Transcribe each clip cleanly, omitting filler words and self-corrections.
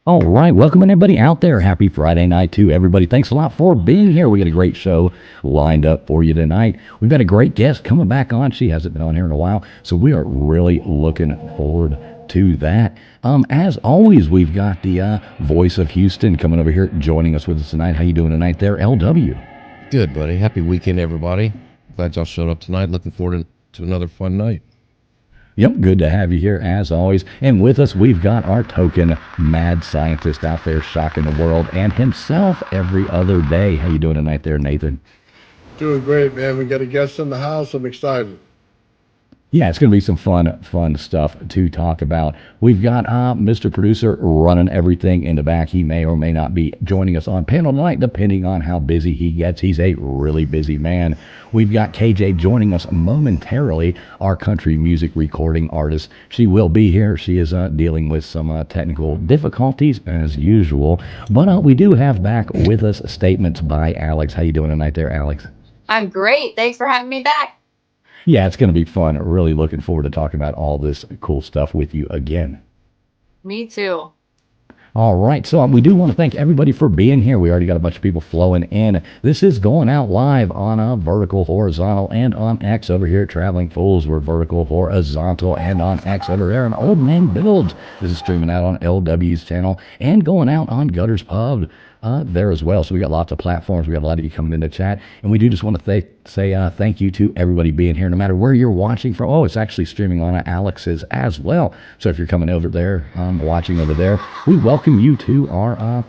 All right, welcome everybody out there. Happy Friday night to everybody. Thanks a lot for being here. We got a great show lined up for you tonight. We've got a great guest coming back on. She hasn't been on here in a while, so we are really looking forward to that. As always, we've got the voice of Houston coming over here, joining us with us tonight. How you doing tonight there, LW? Good, buddy. Happy weekend, everybody. Glad y'all showed up tonight. Looking forward to another fun night. Yep, good to have you here as always. And with us, we've got our token mad scientist out there shocking the world and himself every other day. How you doing tonight there, Nathan? Doing great, man. We got a guest in the house. I'm excited. Yeah, it's going to be some fun stuff to talk about. We've got Mr. Producer running everything in the back. He may or may not be joining us on panel tonight, depending on how busy he gets. He's a really busy man. We've got KJ joining us momentarily, our country music recording artist. She will be here. She is dealing with some technical difficulties as usual. But we do have back with us statements by Alex. How you doing tonight there, Alex? I'm great. Thanks for having me back. Yeah, it's going to be fun. Really looking forward to talking about all this cool stuff with you again. Me too. All right, so we do want to thank everybody for being here. We already got a bunch of people flowing in. This is going out live on Vertical, Horizontal, and on X over here at Traveling Fools. We're Vertical, Horizontal, and on X over there on Old Man Builds. This is streaming out on LW's channel and going out on Gutters Pub there as well. So we got lots of platforms. We got a lot of you coming in the chat, and we do just want to say thank you to everybody being here, no matter where you're watching from. Oh, it's actually streaming on Alex's as well. So if you're coming over there, watching over there, we welcome you to our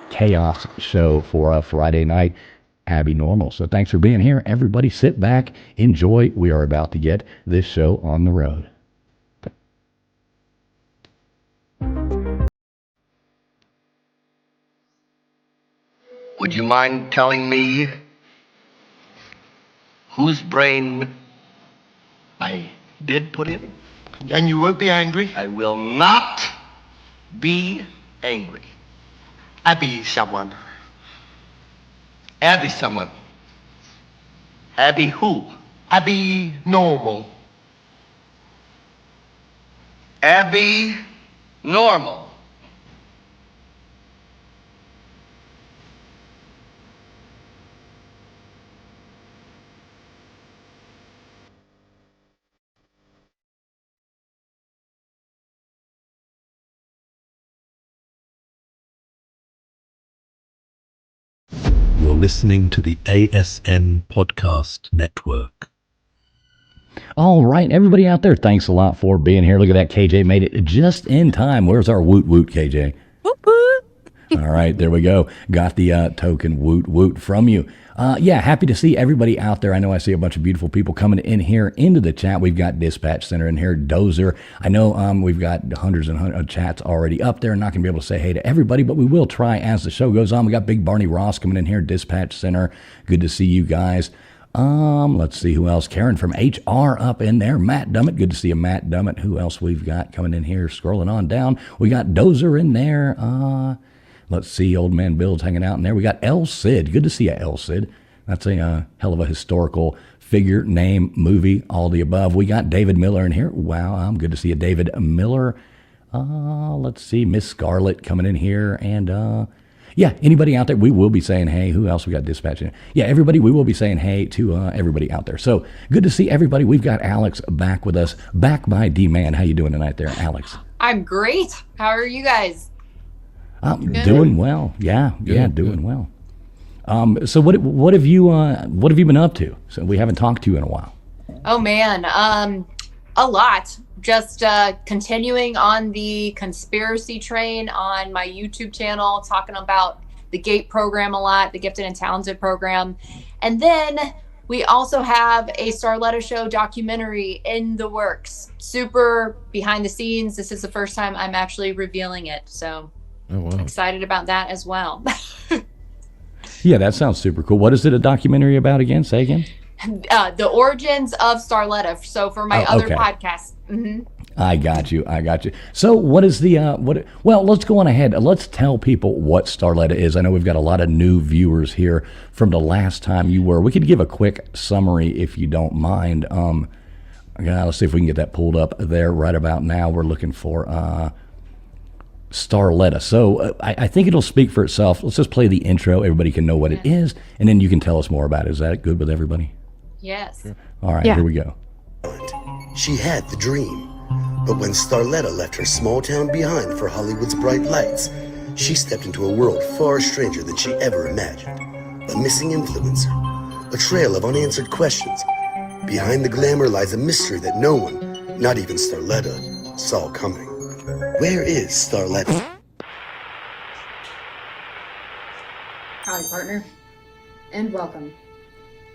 chaos show for Friday night, Abbinormal. So thanks for being here, everybody. Sit back, enjoy. We are about to get this show on the road. Would you mind telling me whose brain I did put in? And you won't be angry? I will not be angry. Abby someone. Abby someone. Abby who? Abby normal. Abby normal. You're listening to the ASN Podcast Network. All right, everybody out there, thanks a lot for being here. Look at that, KJ made it just in time. Where's our woot woot, KJ? Whoop, whoop. All right, there we go. Got the token woot woot from you. Yeah, happy to see everybody out there. I know I see a bunch of beautiful people coming in here into the chat. We've got Dispatch Center in here, Dozer. I know we've got hundreds and hundreds of chats already up there. Not going to be able to say hey to everybody, but we will try as the show goes on. We got Big Barney Ross coming in here, Dispatch Center. Good to see you guys. Let's see who else. Karen from HR up in there. Matt Dummett. Good to see you, Matt Dummett. Who else we've got coming in here? Scrolling on down. We got Dozer in there. Let's see, Old Man Bill's hanging out in there. We got El Cid. Good to see you, El Cid. That's a hell of a historical figure, name, movie, all the above. We got David Miller in here. Wow, good to see you, David Miller. Let's see, Miss Scarlett coming in here. And yeah, anybody out there, we will be saying hey. Who else we got dispatching? Yeah, everybody, we will be saying hey to everybody out there. So good to see everybody. We've got Alex back with us, back by D-Man. How you doing tonight there, Alex? I'm great. How are you guys? I'm doing well. Yeah, doing well. So what have you been up to? So we haven't talked to you in a while. Oh man, a lot. Just continuing on the conspiracy train on my YouTube channel, talking about the GATE program a lot, the Gifted and Talented program. And then we also have a Starletta show documentary in the works. Super behind the scenes. This is the first time I'm actually revealing it. So excited about that as well. Yeah, that sounds super cool. What is it a documentary about again? Say again. The origins of Starletta. So for my other podcast. Mm-hmm. I got you. So what is the, well, let's go on ahead. Let's tell people what Starletta is. I know we've got a lot of new viewers here from the last time you were. We could give a quick summary if you don't mind. Let's see if we can get that pulled up there right about now. We're looking for, Starletta. So I think it'll speak for itself. Let's just play the intro. Everybody can know what it is, and then you can tell us more about it. Is that good with everybody? Yes. All right, Yeah. here we go. She had the dream. But when Starletta left her small town behind for Hollywood's bright lights, she stepped into a world far stranger than she ever imagined. A missing influencer, a trail of unanswered questions. Behind the glamour lies a mystery that no one, not even Starletta, saw coming. Where is Starletta? Howdy, partner, and welcome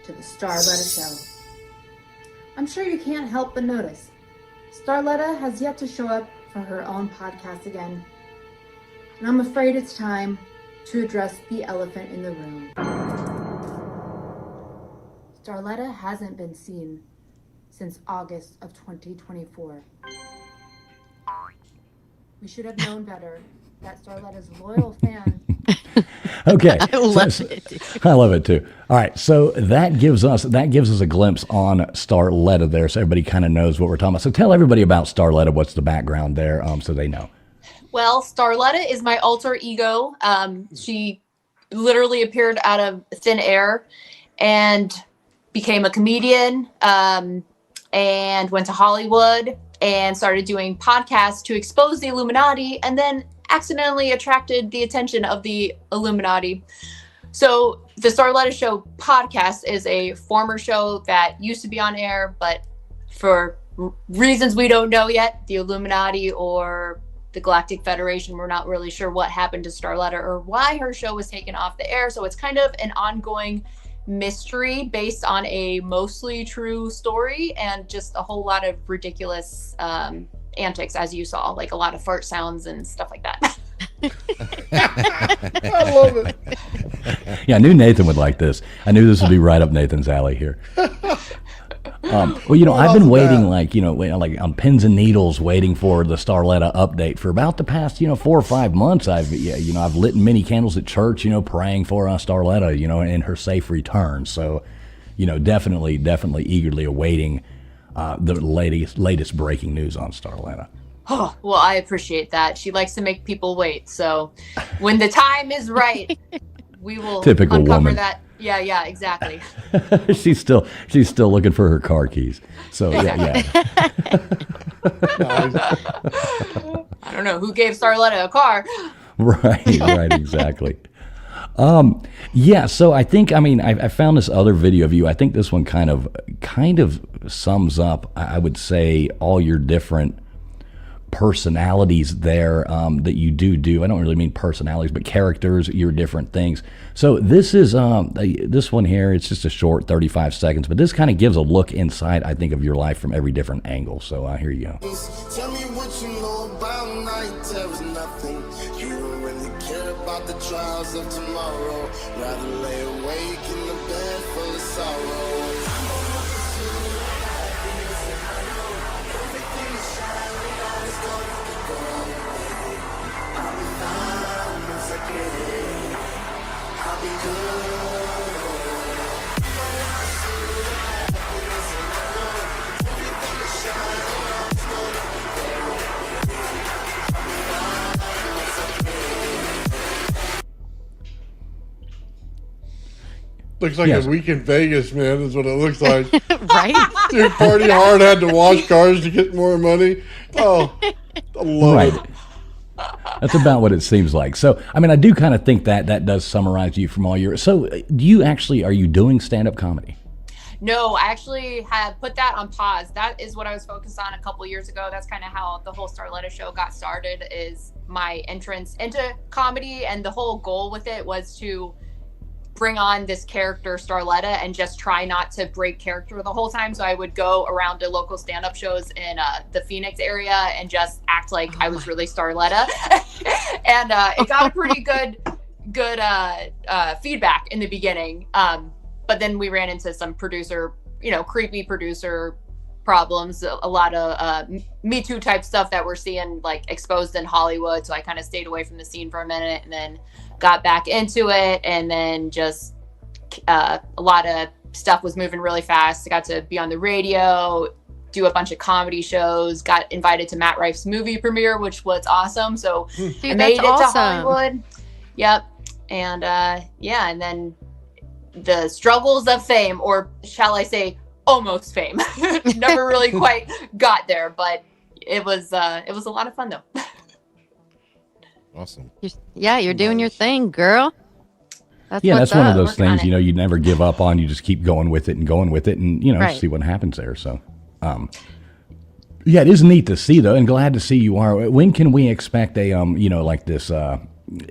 to the Starletta Show. I'm sure you can't help but notice, Starletta has yet to show up for her own podcast again. And I'm afraid it's time to address the elephant in the room. Starletta hasn't been seen since August of 2024. We should have known better that Starletta's loyal fans. Okay, I love it. I love it too. All right, so that gives us a glimpse on Starletta there, so everybody kind of knows what we're talking about. So tell everybody about Starletta. What's the background there, so they know. Well, Starletta is my alter ego. She literally appeared out of thin air and became a comedian, and went to Hollywood and started doing podcasts to expose the Illuminati, and then accidentally attracted the attention of the Illuminati. So the Starletta Show podcast is a former show that used to be on air, but for reasons we don't know yet, the Illuminati or the Galactic Federation, we're not really sure what happened to Starletta or why her show was taken off the air. So it's kind of an ongoing mystery based on a mostly true story and just a whole lot of ridiculous antics, as you saw, like a lot of fart sounds and stuff like that. I love it. Yeah, I knew Nathan would like this. I knew this would be right up Nathan's alley here. Well, you know, I've been waiting, like on pins and needles, waiting for the Starletta update for about the past, 4 or 5 months. I've lit many candles at church, praying for Starletta, and her safe return. So, definitely eagerly awaiting the latest breaking news on Starletta. Oh, well, I appreciate that. She likes to make people wait. So when the time is right, we will Typical uncover woman. that. Yeah, exactly. she's still looking for her car keys. So yeah. I don't know who gave Starletta a car. Right, exactly. Yeah, so I think, I found this other video of you. I think this one kind of sums up, I would say, all your different personalities there that you do. I don't really mean personalities, but characters, your different things. So this is this one here. It's just a short 35 seconds, but this kind of gives a look inside, I think, of your life from every different angle. So here you go. Tell me what you know about night terrors, nothing. You don't really care about the trials of tomorrow. Rather lay awake in the bed full of sorrow. Looks like Yes. a week in Vegas, man, is what it looks like. Right? Dude, party hard, had to wash cars to get more money. Oh, I love Right. it. That's about what it seems like. So, I do kind of think that does summarize you from all your. So, are you doing stand-up comedy? No, I actually have put that on pause. That is what I was focused on a couple years ago. That's kind of how the whole Starletta Show got started, is my entrance into comedy. And the whole goal with it was to bring on this character Starletta and just try not to break character the whole time. So I would go around to local stand-up shows in the Phoenix area and just act like I was really Starletta. And it got a pretty good feedback in the beginning. But then we ran into some creepy producer problems, a lot of Me Too type stuff that we're seeing like exposed in Hollywood. So I kind of stayed away from the scene for a minute and then got back into it. And then just a lot of stuff was moving really fast. I got to be on the radio, do a bunch of comedy shows, got invited to Matt Rife's movie premiere, which was awesome. So Dude, I made it that's to awesome. Hollywood. Yep. And and then the struggles of fame, or shall I say almost fame. Never really quite got there, but it was a lot of fun though. Awesome. You're doing your thing, girl. That's That's one of those Working on things, it. you never give up on. You just keep going with it and Right. see what happens there. So, it is neat to see though, and glad to see you are. When can we expect a, like this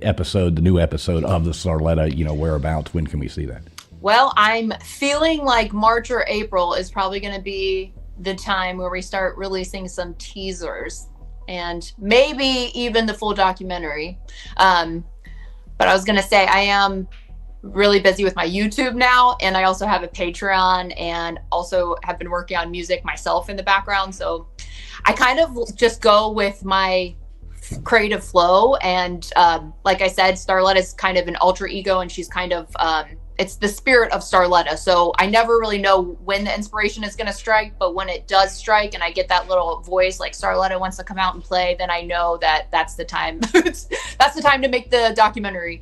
episode, the new episode of the Starletta, whereabouts? When can we see that? Well, I'm feeling like March or April is probably going to be the time where we start releasing some teasers and maybe even the full documentary. But I was going to say I am really busy with my YouTube now, and I also have a Patreon, and also have been working on music myself in the background. So I kind of just go with my creative flow. And like I said, Starletta is kind of an alter ego, and she's kind of it's the spirit of Starletta. So I never really know when the inspiration is going to strike, but when it does strike and I get that little voice like Starletta wants to come out and play, then I know that that's the time. That's the time to make the documentary.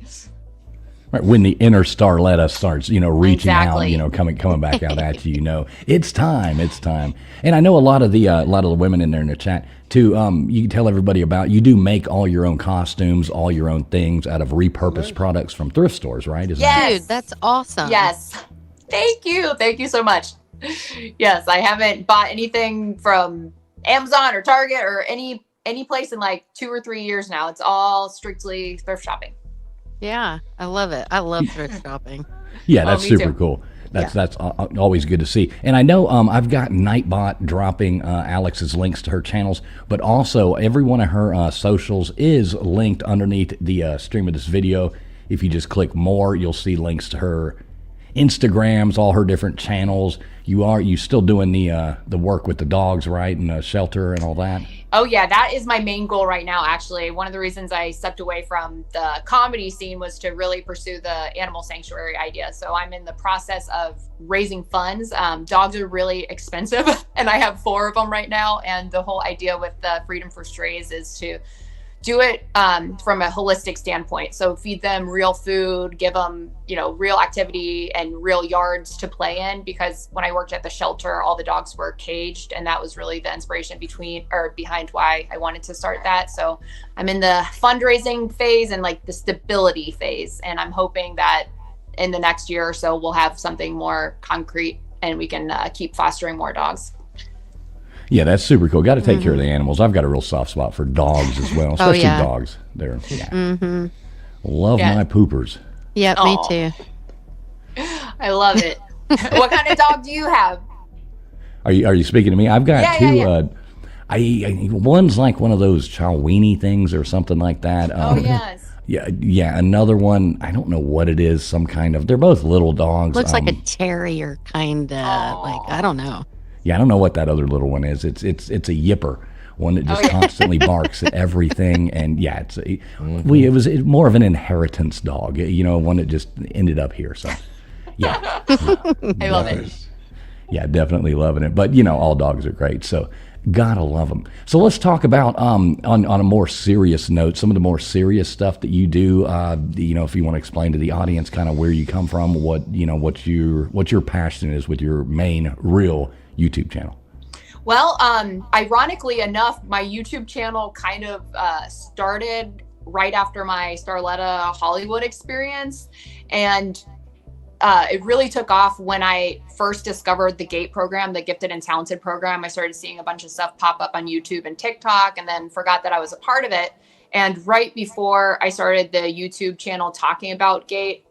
Right, when the inner Starletta starts, reaching Exactly. out, coming back out at you, it's time. And I know a lot of the women in there in the chat too. You can tell everybody about, you do make all your own costumes, all your own things out of repurposed products from thrift stores, right? Yes. Dude, that's awesome. Yes. Thank you so much. Yes, I haven't bought anything from Amazon or Target or any place in like 2 or 3 years now. It's all strictly thrift shopping. Yeah, I love it. I love thrift shopping. Yeah, that's me super too. cool. That's always good to see. And I know I've got Nightbot dropping Alex's links to her channels, but also every one of her socials is linked underneath the stream of this video. If you just click more, you'll see links to her Instagrams, all her different channels. You still doing the work with the dogs, right, and the shelter and all that? Oh yeah, that is my main goal right now. Actually, one of the reasons I stepped away from the comedy scene was to really pursue the animal sanctuary idea. So I'm in the process of raising funds. Dogs are really expensive, and I have 4 of them right now. And the whole idea with the Freedom for Strays is to do it from a holistic standpoint. So feed them real food, give them, real activity and real yards to play in. Because when I worked at the shelter, all the dogs were caged, and that was really the inspiration behind why I wanted to start that. So I'm in the fundraising phase and like the stability phase, and I'm hoping that in the next year or so we'll have something more concrete and we can keep fostering more dogs. Yeah, that's super cool. Got to take care of the animals. I've got a real soft spot for dogs as well, especially yeah. dogs. Love my poopers. Yep, me too. I love it. What kind of dog do you have? Are you speaking to me? I've got two. Yeah. One's like one of those chow weenie things or something like that. Oh yes. Yeah. Another one, I don't know what it is. Some kind of. They're both little dogs. Looks like a terrier, kind of. Like, I don't know. Yeah, I don't know what that other little one is. It's a yipper, one that just constantly barks at everything. And yeah, it was more of an inheritance dog. One that just ended up here. So yeah, I love it. Yeah, definitely loving it. But all dogs are great. So gotta love them. So let's talk about on a more serious note, some of the more serious stuff that you do. If you want to explain to the audience kind of where you come from, what your passion is with your main real YouTube channel. Well, ironically enough, my YouTube channel kind of started right after my Starletta Hollywood experience, and it really took off when I first discovered the GATE program, the Gifted and Talented program. I started seeing a bunch of stuff pop up on YouTube and TikTok, and then forgot that I was a part of it. And right before I started the YouTube channel talking about GATE,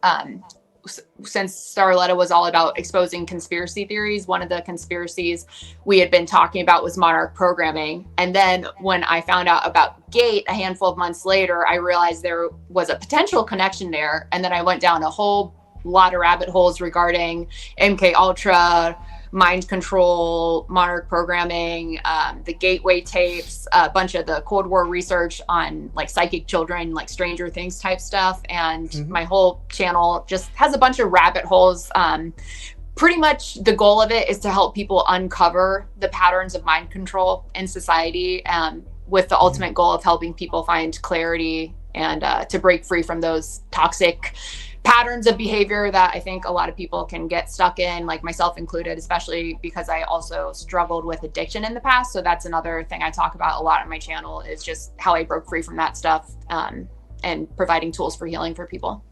since Starletta was all about exposing conspiracy theories, one of the conspiracies we had been talking about was monarch programming. And then when I found out about GATE a handful of months later, I realized there was a potential connection there. And then I went down a whole lot of rabbit holes regarding MK Ultra, mind control, monarch programming, the Gateway tapes, a bunch of the Cold War research on like psychic children, like Stranger Things type stuff. And my whole channel just has a bunch of rabbit holes pretty much the goal of it is to help people uncover the patterns of mind control in society, with the ultimate goal of helping people find clarity and to break free from those toxic patterns of behavior that I think a lot of people can get stuck in, like myself included, especially because I also struggled with addiction in the past. So that's another thing I talk about a lot on my channel, is just how I broke free from that stuff, and providing tools for healing for people.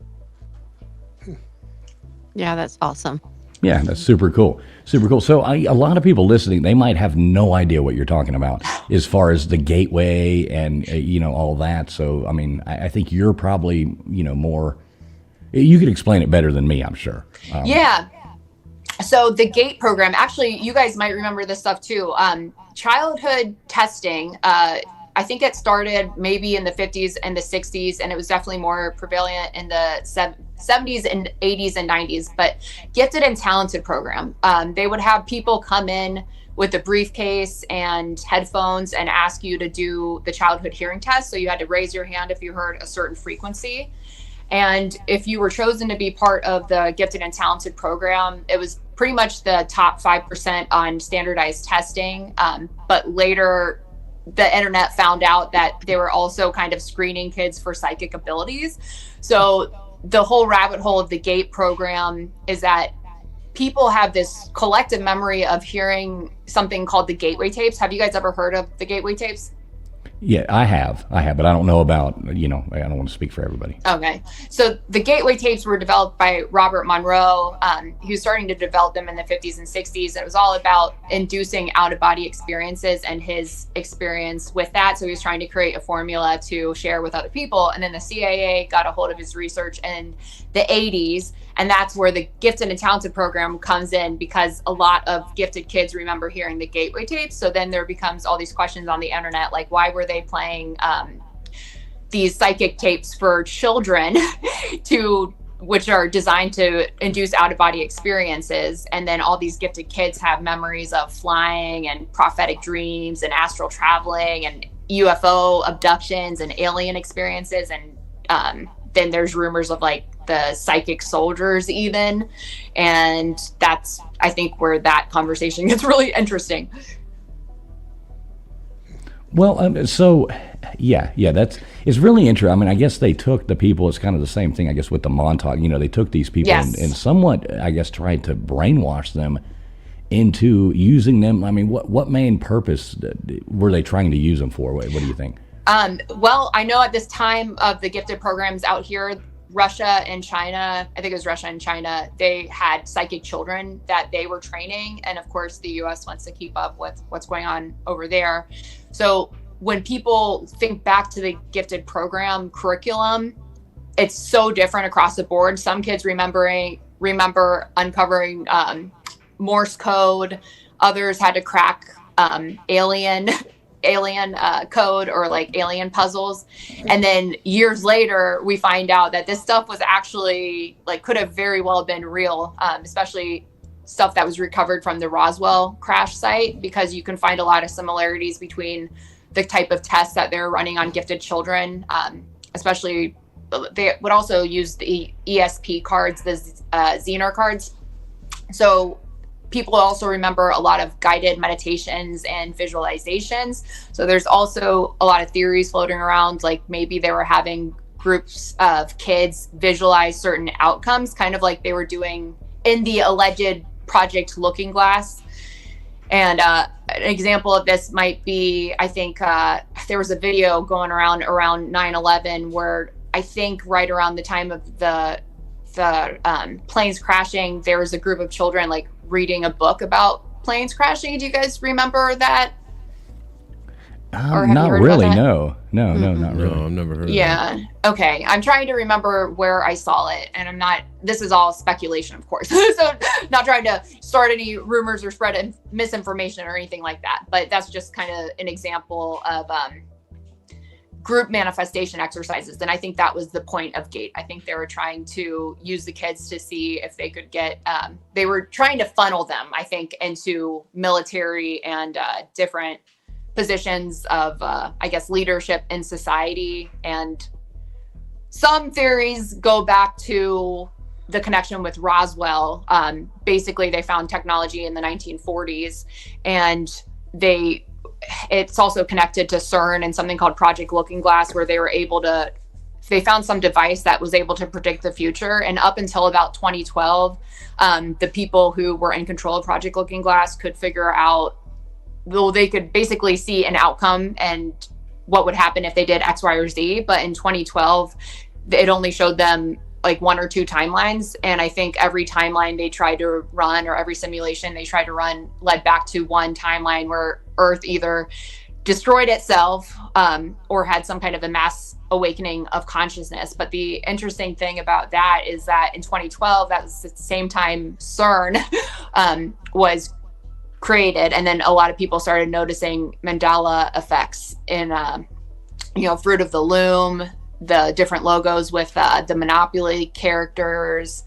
Yeah, that's awesome. Yeah, that's super cool. Super cool. So a lot of people listening, they might have no idea what you're talking about as far as the gateway and, all that. So, I mean, I think you're probably, more, you could explain it better than me, I'm sure. Yeah. So the GATE program, actually, you guys might remember this stuff too. Childhood testing, I think it started maybe in the 50s and the 60s, and it was definitely more prevalent in the 70s and 80s and 90s. But gifted and talented program, they would have people come in with a briefcase and headphones and ask you to do the childhood hearing test. So you had to raise your hand if you heard a certain frequency. And if you were chosen to be part of the gifted and talented program, it was pretty much the top 5% on standardized testing. But later, the internet found out that they were also kind of screening kids for psychic abilities. So the whole rabbit hole of the GATE program is that people have this collective memory of hearing something called the gateway tapes. Have you guys ever heard of the gateway tapes? Yeah, I have, but I don't know about, I don't want to speak for everybody. Okay. So the gateway tapes were developed by Robert Monroe. He was starting to develop them in the 50s and 60s. And it was all about inducing out-of-body experiences and his experience with that. So he was trying to create a formula to share with other people. And then the CIA got a hold of his research in the 80s. And that's where the gifted and talented program comes in, because a lot of gifted kids remember hearing the gateway tapes. So then there becomes all these questions on the internet, like why were they playing these psychic tapes for children which are designed to induce out-of-body experiences. And then all these gifted kids have memories of flying and prophetic dreams and astral traveling and UFO abductions and alien experiences. And then there's rumors of like the psychic soldiers even. And that's, I think, where that conversation gets really interesting. Well, it's really interesting. I mean, I guess they took the people, it's kind of the same thing, I guess, with the Montauk. They took these people and somewhat, I guess, tried to brainwash them into using them. I mean, what main purpose were they trying to use them for? What do you think? Well, I know at this time of the gifted programs out here, Russia and China, I think it was Russia and China, they had psychic children that they were training. And of course, the US wants to keep up with what's going on over there. So when people think back to the gifted program curriculum, it's so different across the board. Some kids remember uncovering Morse code. Others had to crack alien code or like alien puzzles. And then years later, we find out that this stuff was actually could have very well been real, especially stuff that was recovered from the Roswell crash site, because you can find a lot of similarities between the type of tests that they're running on gifted children, especially they would also use the ESP cards, the Zener cards. So people also remember a lot of guided meditations and visualizations. So there's also a lot of theories floating around, like maybe they were having groups of kids visualize certain outcomes, kind of like they were doing in the alleged Project Looking Glass. And an example of this might be, I think there was a video going around 9/11 where I think right around the time of the planes crashing, there was a group of children reading a book about planes crashing. Do you guys remember that? Not really. No, not really. No, I've never heard of Yeah. Okay. I'm trying to remember where I saw it, and this is all speculation, of course. So not trying to start any rumors or spread misinformation or anything like that. But that's just kind of an example of group manifestation exercises. And I think that was the point of GATE. I think they were trying to use the kids to see if they could get, they were trying to funnel them, I think, into military and different positions of, I guess, leadership in society. And some theories go back to the connection with Roswell. Basically, they found technology in the 1940s, and it's also connected to CERN and something called Project Looking Glass, where they found some device that was able to predict the future. And up until about 2012, the people who were in control of Project Looking Glass could figure out, well, they could basically see an outcome and what would happen if they did X, Y, or Z. But in 2012, it only showed them like 1 or 2 timelines. And I think every timeline they tried to run, or every simulation they tried to run, led back to one timeline where Earth either destroyed itself or had some kind of a mass awakening of consciousness. But the interesting thing about that is that in 2012, that was the same time CERN was created. And then a lot of people started noticing Mandela effects in, Fruit of the Loom, the different logos with the Monopoly characters,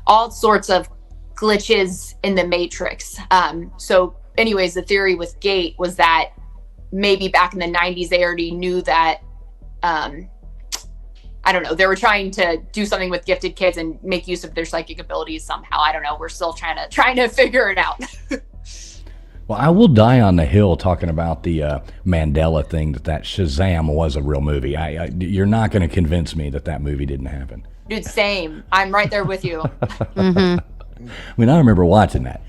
all sorts of glitches in the Matrix. So anyways, the theory with Gate was that maybe back in the 90s, they already knew that, I don't know, they were trying to do something with gifted kids and make use of their psychic abilities somehow. I don't know. We're still trying to figure it out. Well, I will die on the hill talking about the Mandela thing, that Shazam was a real movie. You're not going to convince me that movie didn't happen. Dude, same. I'm right there with you. I mean, I remember watching that.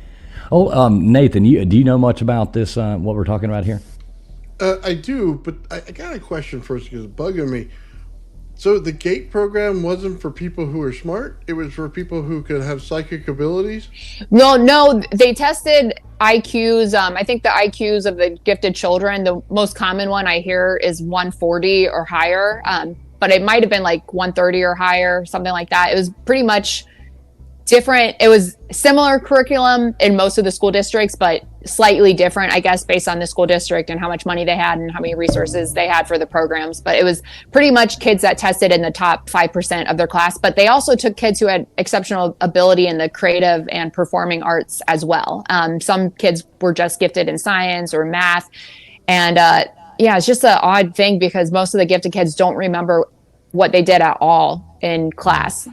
Oh, Nathan, do you know much about this, what we're talking about here? I do, but I got a question first because it's bugging me. So the GATE program wasn't for people who are smart? It was for people who could have psychic abilities? No, they tested IQs. I think the IQs of the gifted children, the most common one I hear is 140 or higher. But it might have been like 130 or higher, something like that. It was pretty much different. It was similar curriculum in most of the school districts, but slightly different, I guess, based on the school district and how much money they had and how many resources they had for the programs. But it was pretty much kids that tested in the top 5% of their class. But they also took kids who had exceptional ability in the creative and performing arts as well. Some kids were just gifted in science or math. And it's just an odd thing because most of the gifted kids don't remember what they did at all in class.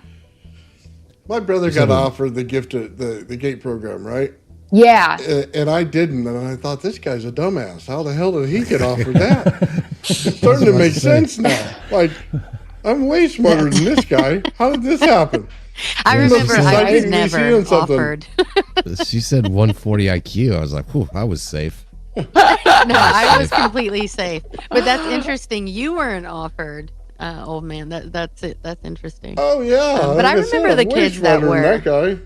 My brother got offered the GATE program, right? Yeah. And I didn't, and I thought, this guy's a dumbass. How the hell did he get offered that? It's starting to make sense now. Like, I'm way smarter than this guy. How did this happen? I remember I was never offered. She said 140 IQ. I was like, whew, I was safe. No, I was completely safe. But that's interesting. You weren't offered. Old man, that's it. That's interesting. Oh yeah, but I remember the kids that were. That guy.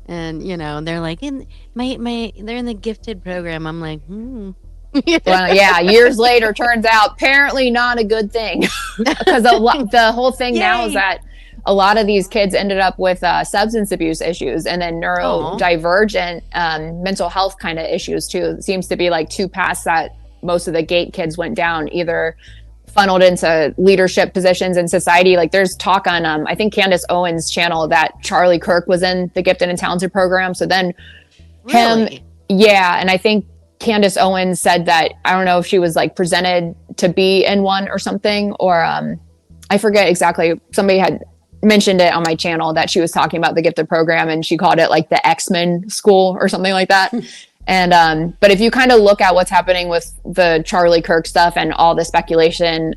And they're like they're in the gifted program. I'm like, Well, yeah. Years later, turns out apparently not a good thing because the whole thing now is that a lot of these kids ended up with substance abuse issues and then neurodivergent mental health kind of issues too. It seems to be like 2 paths that most of the GATE kids went down, either funneled into leadership positions in society. Like there's talk on, I think Candace Owens' channel that Charlie Kirk was in the Gifted and Talented program. So then and I think Candace Owens said that, I don't know if she was like presented to be in one or something, or I forget exactly. Somebody had mentioned it on my channel that she was talking about the Gifted program and she called it like the X-Men school or something like that. And but if you kind of look at what's happening with the Charlie Kirk stuff and all the speculation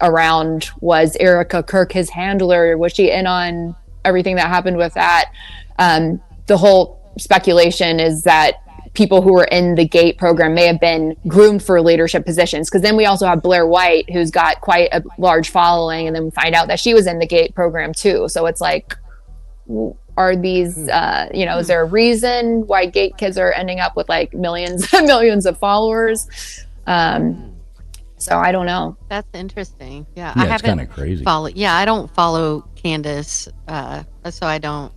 around, was Erica Kirk his handler? Was she in on everything that happened with that? The whole speculation is that people who were in the GATE program may have been groomed for leadership positions. Because then we also have Blair White, who's got quite a large following, and then we find out that she was in the GATE program too. So it's like, are these, is there a reason why GATE kids are ending up with like millions and millions of followers? So I don't know. That's interesting. Yeah, I haven't kind of crazy. I don't follow Candace, so I don't.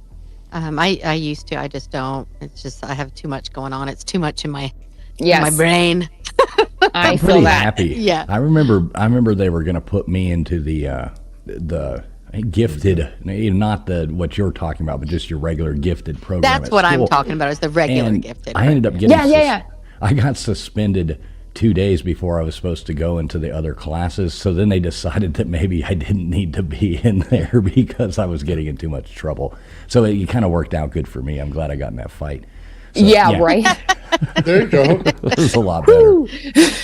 I used to. I just don't. It's just I have too much going on. It's too much in my brain. I feel pretty that. Happy. Yeah. I remember they were going to put me into the gifted, not what you're talking about, but just your regular gifted program. That's what I'm talking about, is the regular gifted. I ended up getting I got suspended 2 days before I was supposed to go into the other classes. So then they decided that maybe I didn't need to be in there because I was getting in too much trouble. So it kind of worked out good for me. I'm glad I got in that fight. So, right. There you go. It was a lot better.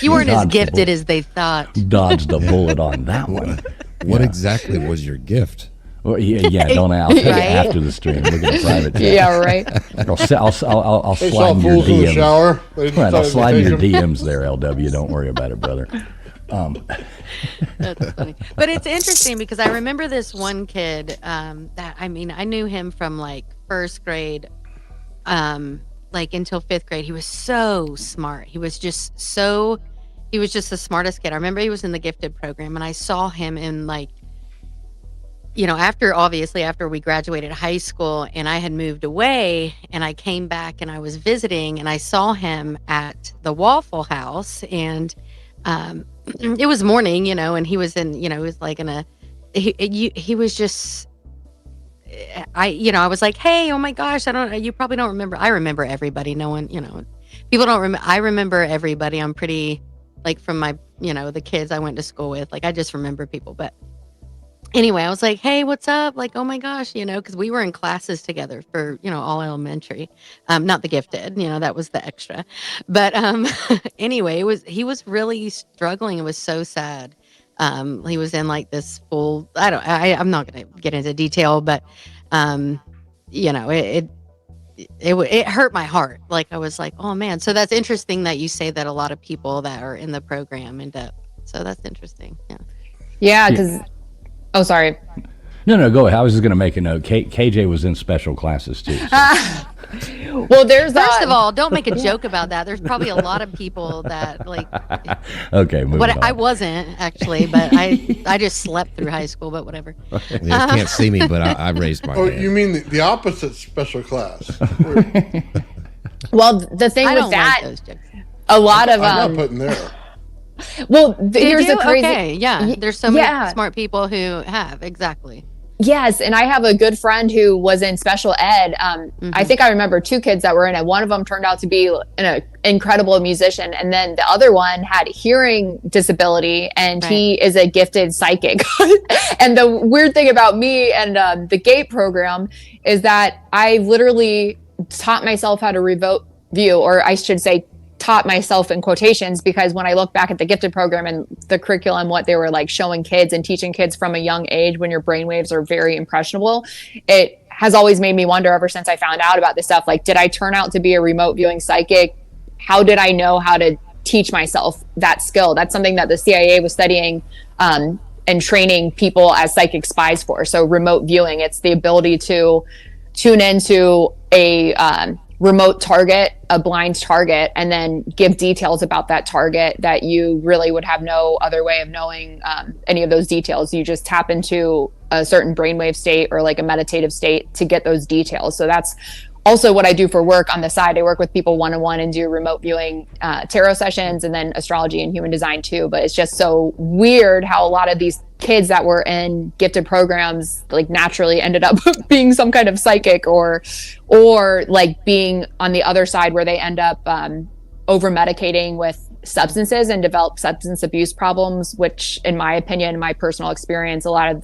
You weren't as gifted as they thought. Dodged a bullet on that one. What exactly was your gift? Well, yeah, don't I'll tell you after the stream. Look at the private chat. Yeah, right. I'll They slide saw in your fools in the DMs. shower. They Right, decided I'll to slide in your take 'em. DMs there, LW. Don't worry about it, brother. That's funny. But it's interesting because I remember this one kid that, I knew him from like first grade, like until fifth grade. He was so smart. He was just the smartest kid. I remember he was in the gifted program, and I saw him in like, after we graduated high school and I had moved away, and I came back and I was visiting, and I saw him at the Waffle House, and it was morning, and he was in, he was like he was just, I was like, hey, oh my gosh, you probably don't remember. I remember everybody. No one, people don't remember. I remember everybody. I'm pretty, like, from my, the kids I went to school with, like, I just remember people. But anyway, I was like, hey, what's up? Like, oh my gosh, because we were in classes together for, all elementary, not the gifted, that was the extra. But anyway, he was really struggling. It was so sad. He was in like this full, I'm not going to get into detail, but, it hurt my heart. Like, I was like, oh man. So that's interesting that you say that a lot of people that are in the program end up. So that's interesting. Yeah. Yeah. Cause, oh, sorry. No, go ahead. I was just going to make a note. KJ was in special classes too. So. Well, there's first of all, don't make a joke about that. There's probably a lot of people that like. Okay, moving on. I wasn't actually, but I just slept through high school. But whatever. You can't see me, but I raised my hand. You mean the opposite special class? Well, the thing I with don't that, like those jokes. a lot of I'm not putting there. Well, here's the crazy. Okay, yeah. There's so many smart people who have exactly. Yes, and I have a good friend who was in special ed. I think I remember two kids that were in it. One of them turned out to be an incredible musician, and then the other one had hearing disability, and he is a gifted psychic. And the weird thing about me and the GATE program is that I literally taught myself how to remote view, or I should say taught myself in quotations, because when I look back at the gifted program and the curriculum, what they were like showing kids and teaching kids from a young age when your brainwaves are very impressionable, it has always made me wonder ever since I found out about this stuff. Like, did I turn out to be a remote viewing psychic? How did I know how to teach myself that skill? That's something that the CIA was studying and training people as psychic spies for. So remote viewing, it's the ability to tune into a remote target, a blind target, and then give details about that target that you really would have no other way of knowing any of those details. You just tap into a certain brainwave state or like a meditative state to get those details. So that's also what I do for work on the side. I work with people one-on-one and do remote viewing tarot sessions, and then astrology and human design too. But it's just so weird how a lot of these kids that were in gifted programs like naturally ended up being some kind of psychic, or like being on the other side where they end up over medicating with substances and develop substance abuse problems, which in my opinion, my personal experience, a lot of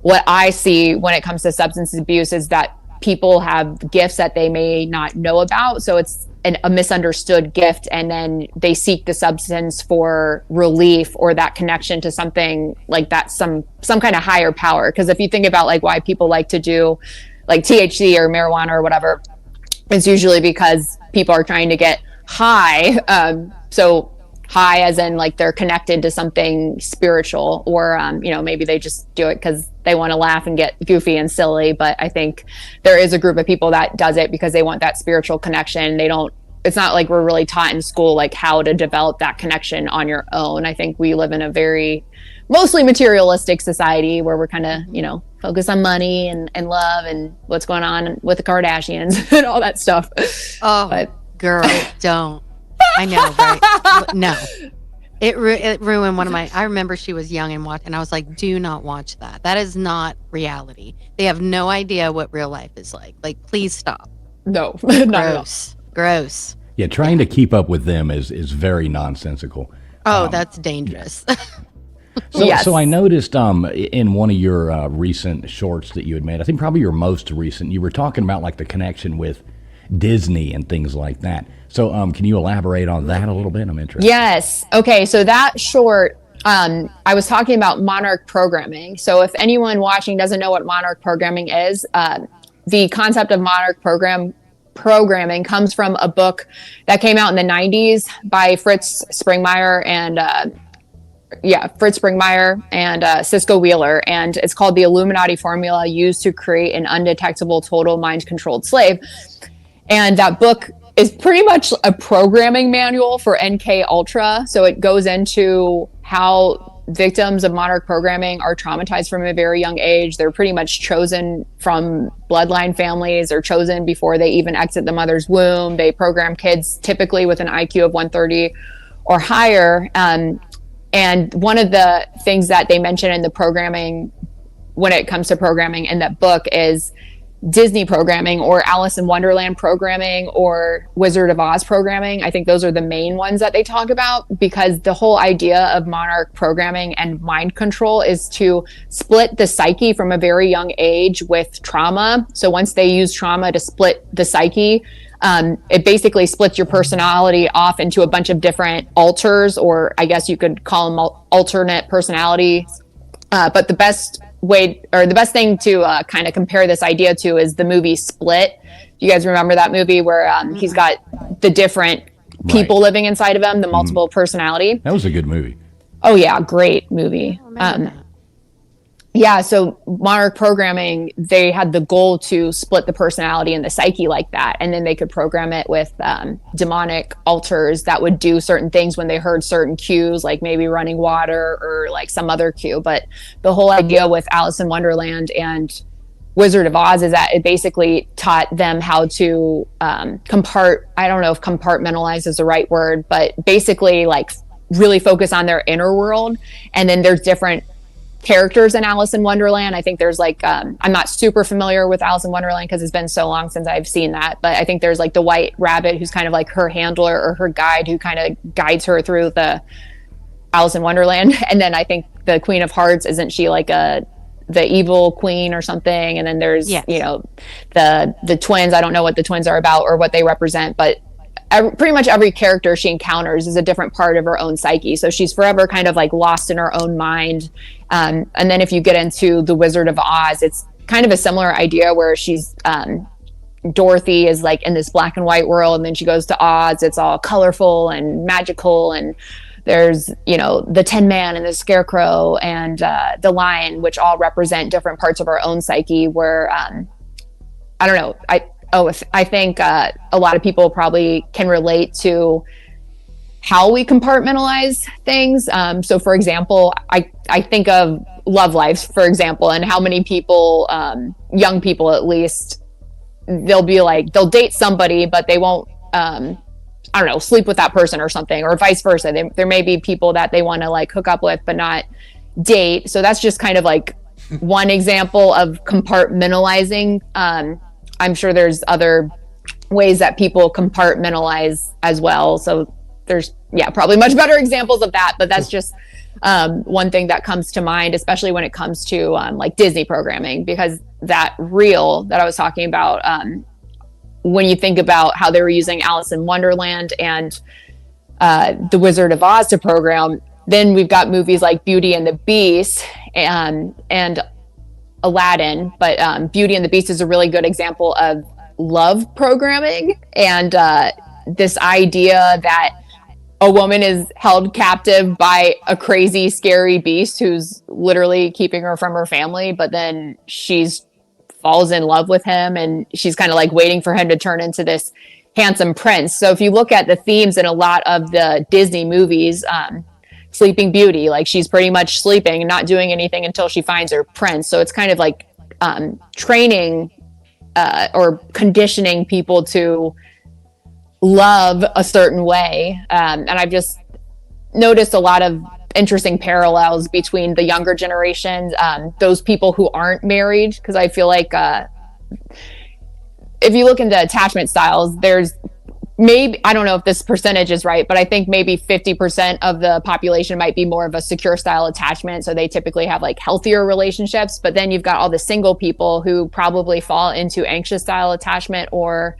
what I see when it comes to substance abuse is that people have gifts that they may not know about. So it's a misunderstood gift, and then they seek the substance for relief or that connection to something like that, some kind of higher power. Because if you think about like why people like to do like THC or marijuana or whatever, it's usually because people are trying to get high. So high as in like they're connected to something spiritual, or maybe they just do it because they want to laugh and get goofy and silly. But I think there is a group of people that does it because they want that spiritual connection. It's not like we're really taught in school like how to develop that connection on your own. I think we live in a very mostly materialistic society where we're kind of focused on money and love and what's going on with the Kardashians and all that stuff. Oh, girl, don't. I know, right? No, it ruined one of my. I remember she was young and and I was like, "Do not watch that. That is not reality. They have no idea what real life is like. Like, please stop." No, gross. Yeah, trying to keep up with them is very nonsensical. Oh, that's dangerous. So, Yes. so I noticed in one of your recent shorts that you had made, I think probably your most recent, you were talking about like the connection with Disney and things like that. So can you elaborate on that a little bit? I'm interested. Yes. Okay. So that short, I was talking about monarch programming. So if anyone watching doesn't know what monarch programming is, the concept of monarch programming comes from a book that came out in the 90s by Fritz Springmeier and Cisco Wheeler, and it's called The Illuminati Formula Used to Create an Undetectable Total Mind-Controlled Slave. And that book is pretty much a programming manual for NK Ultra. So it goes into how victims of monarch programming are traumatized from a very young age. They're pretty much chosen from bloodline families, or chosen before they even exit the mother's womb. They program kids typically with an IQ of 130 or higher. And one of the things that they mention in the programming, when it comes to programming in that book, is Disney programming, or Alice in Wonderland programming, or Wizard of Oz programming. I think those are the main ones that they talk about, because the whole idea of monarch programming and mind control is to split the psyche from a very young age with trauma. So once they use trauma to split the psyche, it basically splits your personality off into a bunch of different alters, or I guess you could call them alternate personalities. But the best way, or the best thing to kind of compare this idea to, is the movie Split. You guys remember that movie where he's got the different people living inside of him, the multiple personality? That was a good movie. Oh yeah, great movie. Yeah, so monarch programming, they had the goal to split the personality and the psyche like that, and then they could program it with demonic alters that would do certain things when they heard certain cues, like maybe running water or like some other cue. But the whole idea with Alice in Wonderland and Wizard of Oz is that it basically taught them how to I don't know if compartmentalize is the right word, but basically like really focus on their inner world. And then there's different characters in Alice in Wonderland. I think there's like I'm not super familiar with Alice in Wonderland because it's been so long since I've seen that, but I think there's like the White Rabbit, who's kind of like her handler or her guide, who kind of guides her through the Alice in Wonderland. And then I think the Queen of Hearts, isn't she like the evil queen or something? And then there's you know, the twins. I don't know what the twins are about or what they represent, but pretty much every character she encounters is a different part of her own psyche. So she's forever kind of like lost in her own mind. And then if you get into the Wizard of Oz, it's kind of a similar idea where she's Dorothy is like in this black and white world, and then she goes to Oz. It's all colorful and magical, and there's, you know, the Tin Man and the Scarecrow and the Lion, which all represent different parts of our own psyche. Where I don't know, I think a lot of people probably can relate to how we compartmentalize things. So for example, I think of love lives, for example, and how many people, young people at least, they'll date somebody, but they won't, I don't know, sleep with that person or something, or vice versa. There may be people that they want to like hook up with, but not date. So that's just kind of like one example of compartmentalizing. I'm sure there's other ways that people compartmentalize as well. So there's, probably much better examples of that, but that's just one thing that comes to mind, especially when it comes to like Disney programming, because that reel that I was talking about, when you think about how they were using Alice in Wonderland and the Wizard of Oz to program, then we've got movies like Beauty and the Beast and Aladdin, but Beauty and the Beast is a really good example of love programming, and this idea that a woman is held captive by a crazy, scary beast who's literally keeping her from her family, but then falls in love with him, and she's kind of like waiting for him to turn into this handsome prince. So if you look at the themes in a lot of the Disney movies, Sleeping Beauty, like she's pretty much sleeping and not doing anything until she finds her prince. So it's kind of like training or conditioning people to love a certain way. And I've just noticed a lot of interesting parallels between the younger generations, those people who aren't married, because I feel like if you look into attachment styles, there's maybe, I don't know if this percentage is right, but I think maybe 50% of the population might be more of a secure style attachment. So they typically have like healthier relationships, but then you've got all the single people who probably fall into anxious style attachment or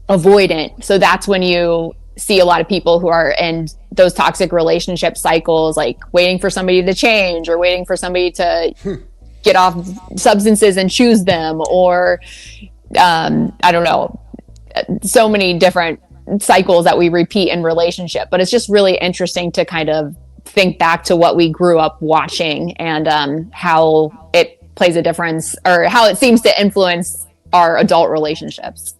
avoidant. So that's when you see a lot of people who are in those toxic relationship cycles, like waiting for somebody to change or waiting for somebody to get off substances and choose them, or I don't know, so many different cycles that we repeat in relationship. But it's just really interesting to kind of think back to what we grew up watching and how it plays a difference, or how it seems to influence our adult relationships.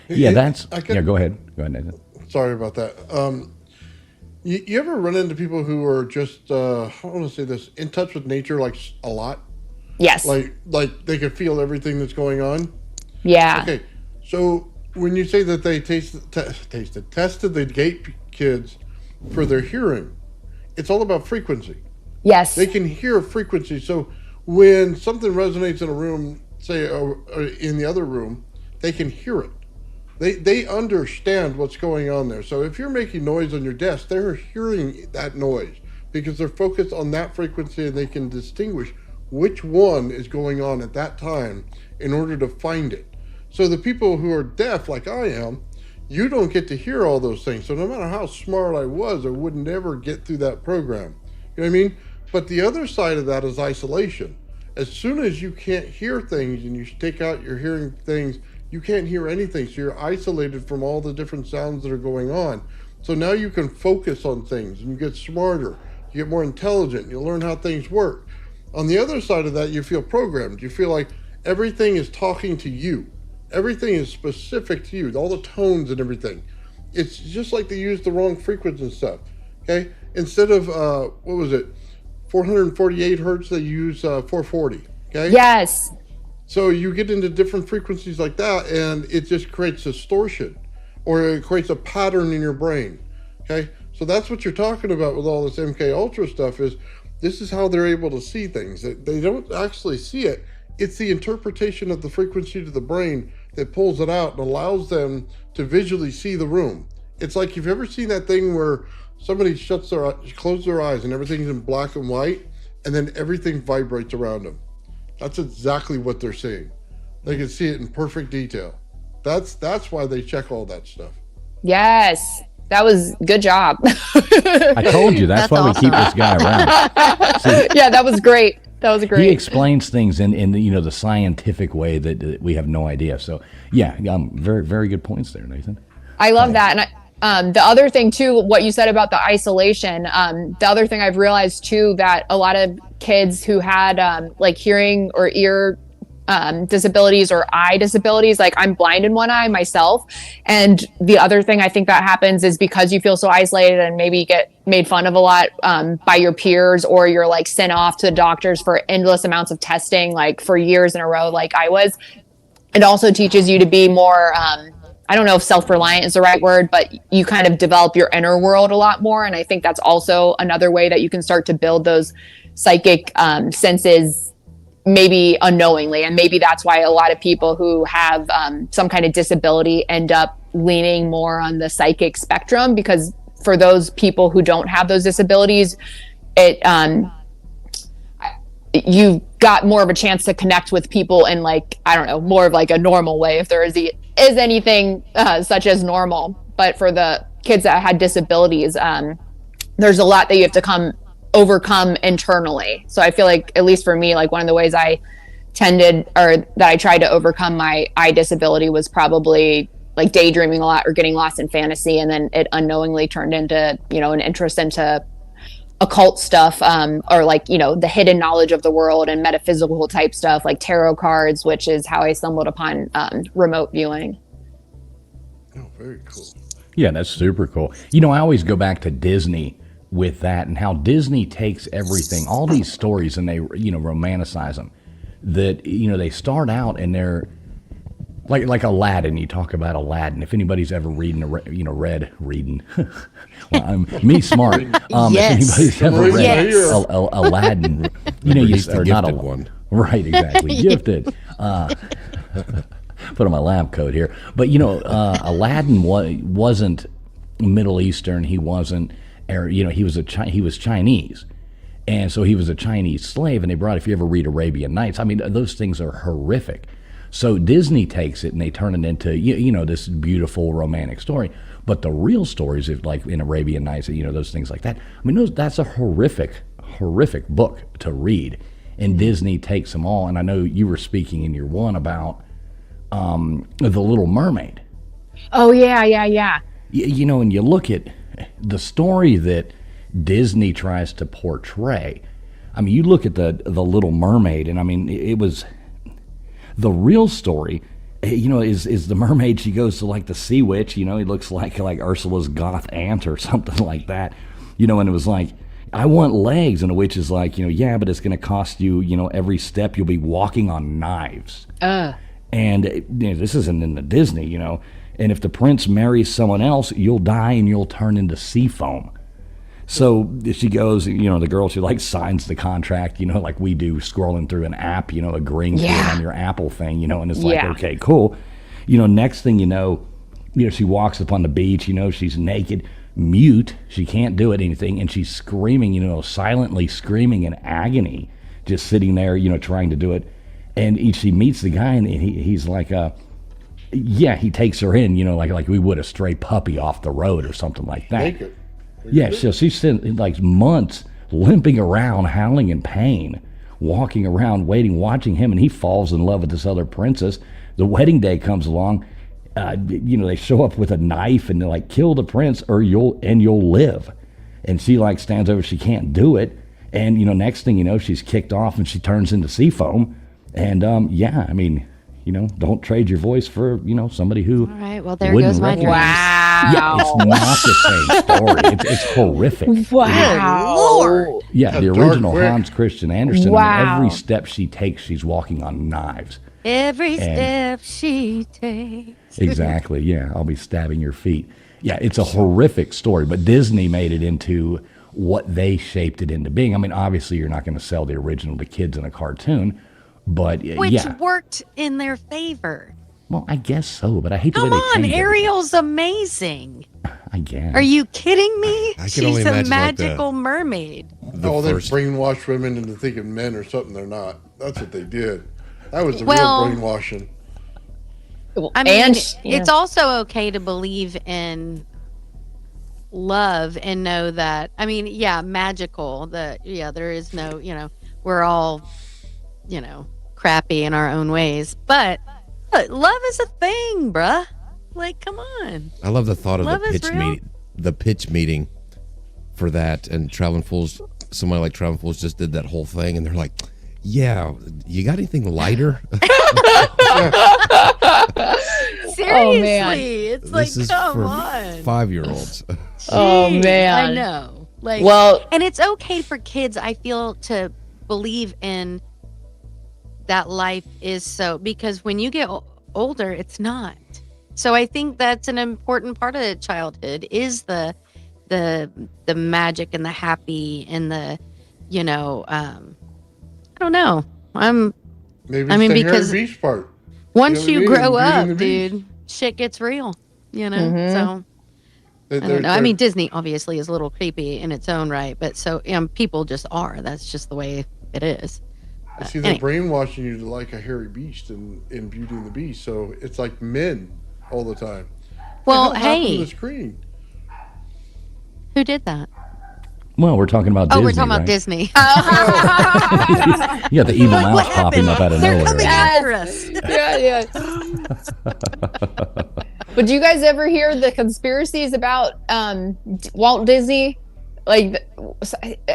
Yeah, go ahead, Nathan. Sorry about that. You ever run into people who are just I want to say this, in touch with nature, like a lot? Yes. Like they can feel everything that's going on. Yeah. Okay. So when you say that they tested the gate kids for their hearing, it's all about frequency. Yes. They can hear frequency. So when something resonates in a room, say in the other room, they can hear it. They understand what's going on there. So if you're making noise on your desk, they're hearing that noise because they're focused on that frequency, and they can distinguish which one is going on at that time in order to find it. So the people who are deaf, like I am, you don't get to hear all those things. So no matter how smart I was, I would never get through that program. You know what I mean? But the other side of that is isolation. As soon as you can't hear things and you take out your hearing things, you can't hear anything. So you're isolated from all the different sounds that are going on. So now you can focus on things and you get smarter, you get more intelligent, you learn how things work. On the other side of that, you feel programmed. You feel like everything is talking to you. Everything is specific to you, all the tones and everything. It's just like they use the wrong frequency and stuff, okay? Instead of, 448 hertz, they use 440, okay? Yes. So you get into different frequencies like that, and it just creates distortion, or it creates a pattern in your brain, okay? So that's what you're talking about with all this MK Ultra stuff, is this is how they're able to see things. They don't actually see it. It's the interpretation of the frequency to the brain that pulls it out and allows them to visually see the room. It's like, you've ever seen that thing where somebody closes their eyes and everything's in black and white, and then everything vibrates around them. That's exactly what they're seeing. They can see it in perfect detail. That's why they check all that stuff. Yes. That was good job. I told you that's why awesome. We keep this guy around. See, yeah, that was great. That was great. He explains things in the scientific way that we have no idea. So yeah, very, very good points there, Nathan. I love that. And the other thing too, what you said about the isolation, the other thing I've realized too, that a lot of kids who had like hearing or ear disabilities or eye disabilities, like I'm blind in one eye myself. And the other thing I think that happens is because you feel so isolated and maybe you get made fun of a lot by your peers, or you're like sent off to doctors for endless amounts of testing, like for years in a row, like I was. It also teaches you to be more, I don't know if self-reliant is the right word, but you kind of develop your inner world a lot more. And I think that's also another way that you can start to build those psychic senses, maybe unknowingly. And maybe that's why a lot of people who have some kind of disability end up leaning more on the psychic spectrum, because for those people who don't have those disabilities, you've got more of a chance to connect with people in, like, I don't know, more of like a normal way, if there is anything such as normal. But for the kids that had disabilities, there's a lot that you have to overcome internally. So I feel like, at least for me, like one of the ways I tried to overcome my eye disability was probably like daydreaming a lot or getting lost in fantasy. And then it unknowingly turned into, an interest into occult stuff, or like, the hidden knowledge of the world and metaphysical type stuff, like tarot cards, which is how I stumbled upon remote viewing. Oh, very cool. Yeah, that's super cool. I always go back to Disney with that, and how Disney takes everything, all these stories, and they, romanticize them. That, they start out and they're like Aladdin. You talk about Aladdin. If anybody's ever read reading, well, I'm me smart. Yes. If anybody's ever read Yes. Aladdin, He's the are gifted not one. Right, exactly, gifted. put on my lab coat here. But Aladdin wasn't Middle Eastern. He wasn't, he was Chinese. And so he was a Chinese slave, and they brought, if you ever read Arabian Nights, I mean, those things are horrific. So Disney takes it and they turn it into, this beautiful romantic story. But the real stories, like in Arabian Nights, those things like that, I mean, that's a horrific book to read. And Disney takes them all. And I know you were speaking in your one about The Little Mermaid. Oh, yeah. And you look at the story that Disney tries to portray. I mean, you look at the Little Mermaid, and I mean, it was the real story. Is the mermaid? She goes to like the sea witch. He looks like Ursula's goth aunt or something like that. And it was like, I want legs, and the witch is like, yeah, but it's going to cost you. Every step you'll be walking on knives. And this isn't in the Disney. And if the prince marries someone else, you'll die and you'll turn into sea foam. So she goes, the girl, she like signs the contract, like we do scrolling through an app, agreeing to it on your Apple thing, and it's like, okay, cool. Next thing she walks up on the beach, she's naked, mute, she can't do anything, and she's screaming, silently screaming in agony, just sitting there, trying to do it. And she meets the guy, and he's like, he takes her in, like we would a stray puppy off the road or something like that. Naked. Yeah, so she's spent like months limping around, howling in pain, walking around, watching him, and he falls in love with this other princess. The wedding day comes along, they show up with a knife and they're like, kill the prince or you'll live. And she like stands over, she can't do it. And, next thing she's kicked off and she turns into sea foam. And, I mean, don't trade your voice for, somebody who. All right, well, there goes my dream. Wow. Yeah, it's not the same story. It's horrific. Wow. Lord. Yeah, the original quick. Hans Christian Andersen. Wow. I mean, every step she takes, she's walking on knives. Every step she takes. Exactly, yeah. I'll be stabbing your feet. Yeah, it's a horrific story, but Disney made it into what they shaped it into being. I mean, obviously, you're not going to sell the original to kids in a cartoon, but Which worked in their favor. Well, I guess so, but I hate the way Come they on, changed Ariel's amazing. I guess. Are you kidding me? I can She's only a imagine, like, magical mermaid. They brainwashed women into thinking men are something they're not. That's what they did. That was the Well, real brainwashing. I mean, it's also okay to believe in love and know that, I mean, magical. There is no, we're all, crappy in our own ways. But love is a thing, bruh. Like, come on. I love the thought of Love the is pitch real. meeting, the pitch meeting for that, and Traveling Fools. Somebody like Traveling Fools just did that whole thing, and they're like, "Yeah, you got anything lighter?" Seriously, it's like, This is come for on. 5-year-olds. Oh, Jeez, man. I know. Like, Well- and it's okay for kids, I feel, to believe in that life is so, because when you get older, it's not. So I think that's an important part of childhood is the magic and the happy and the, I don't know. Maybe it's I mean, the because Harry Beach part. once You know you what I mean? grow Beauty up, and the Beast. dude, shit gets real, So I don't know. I They're- mean, Disney obviously is a little creepy in its own right, but so people just are. That's just the way it is. See, they're brainwashing you to like a hairy beast in Beauty and the Beast, so it's like men all the time. Well, What the hell happened to hey, the screen? who did that? Well, we're talking about Disney, We're talking about right? Disney. You got the evil Like, mouse what popping happened? up out of They're nowhere. coming after us. Yeah. But do you guys ever hear the conspiracies about Walt Disney? Like,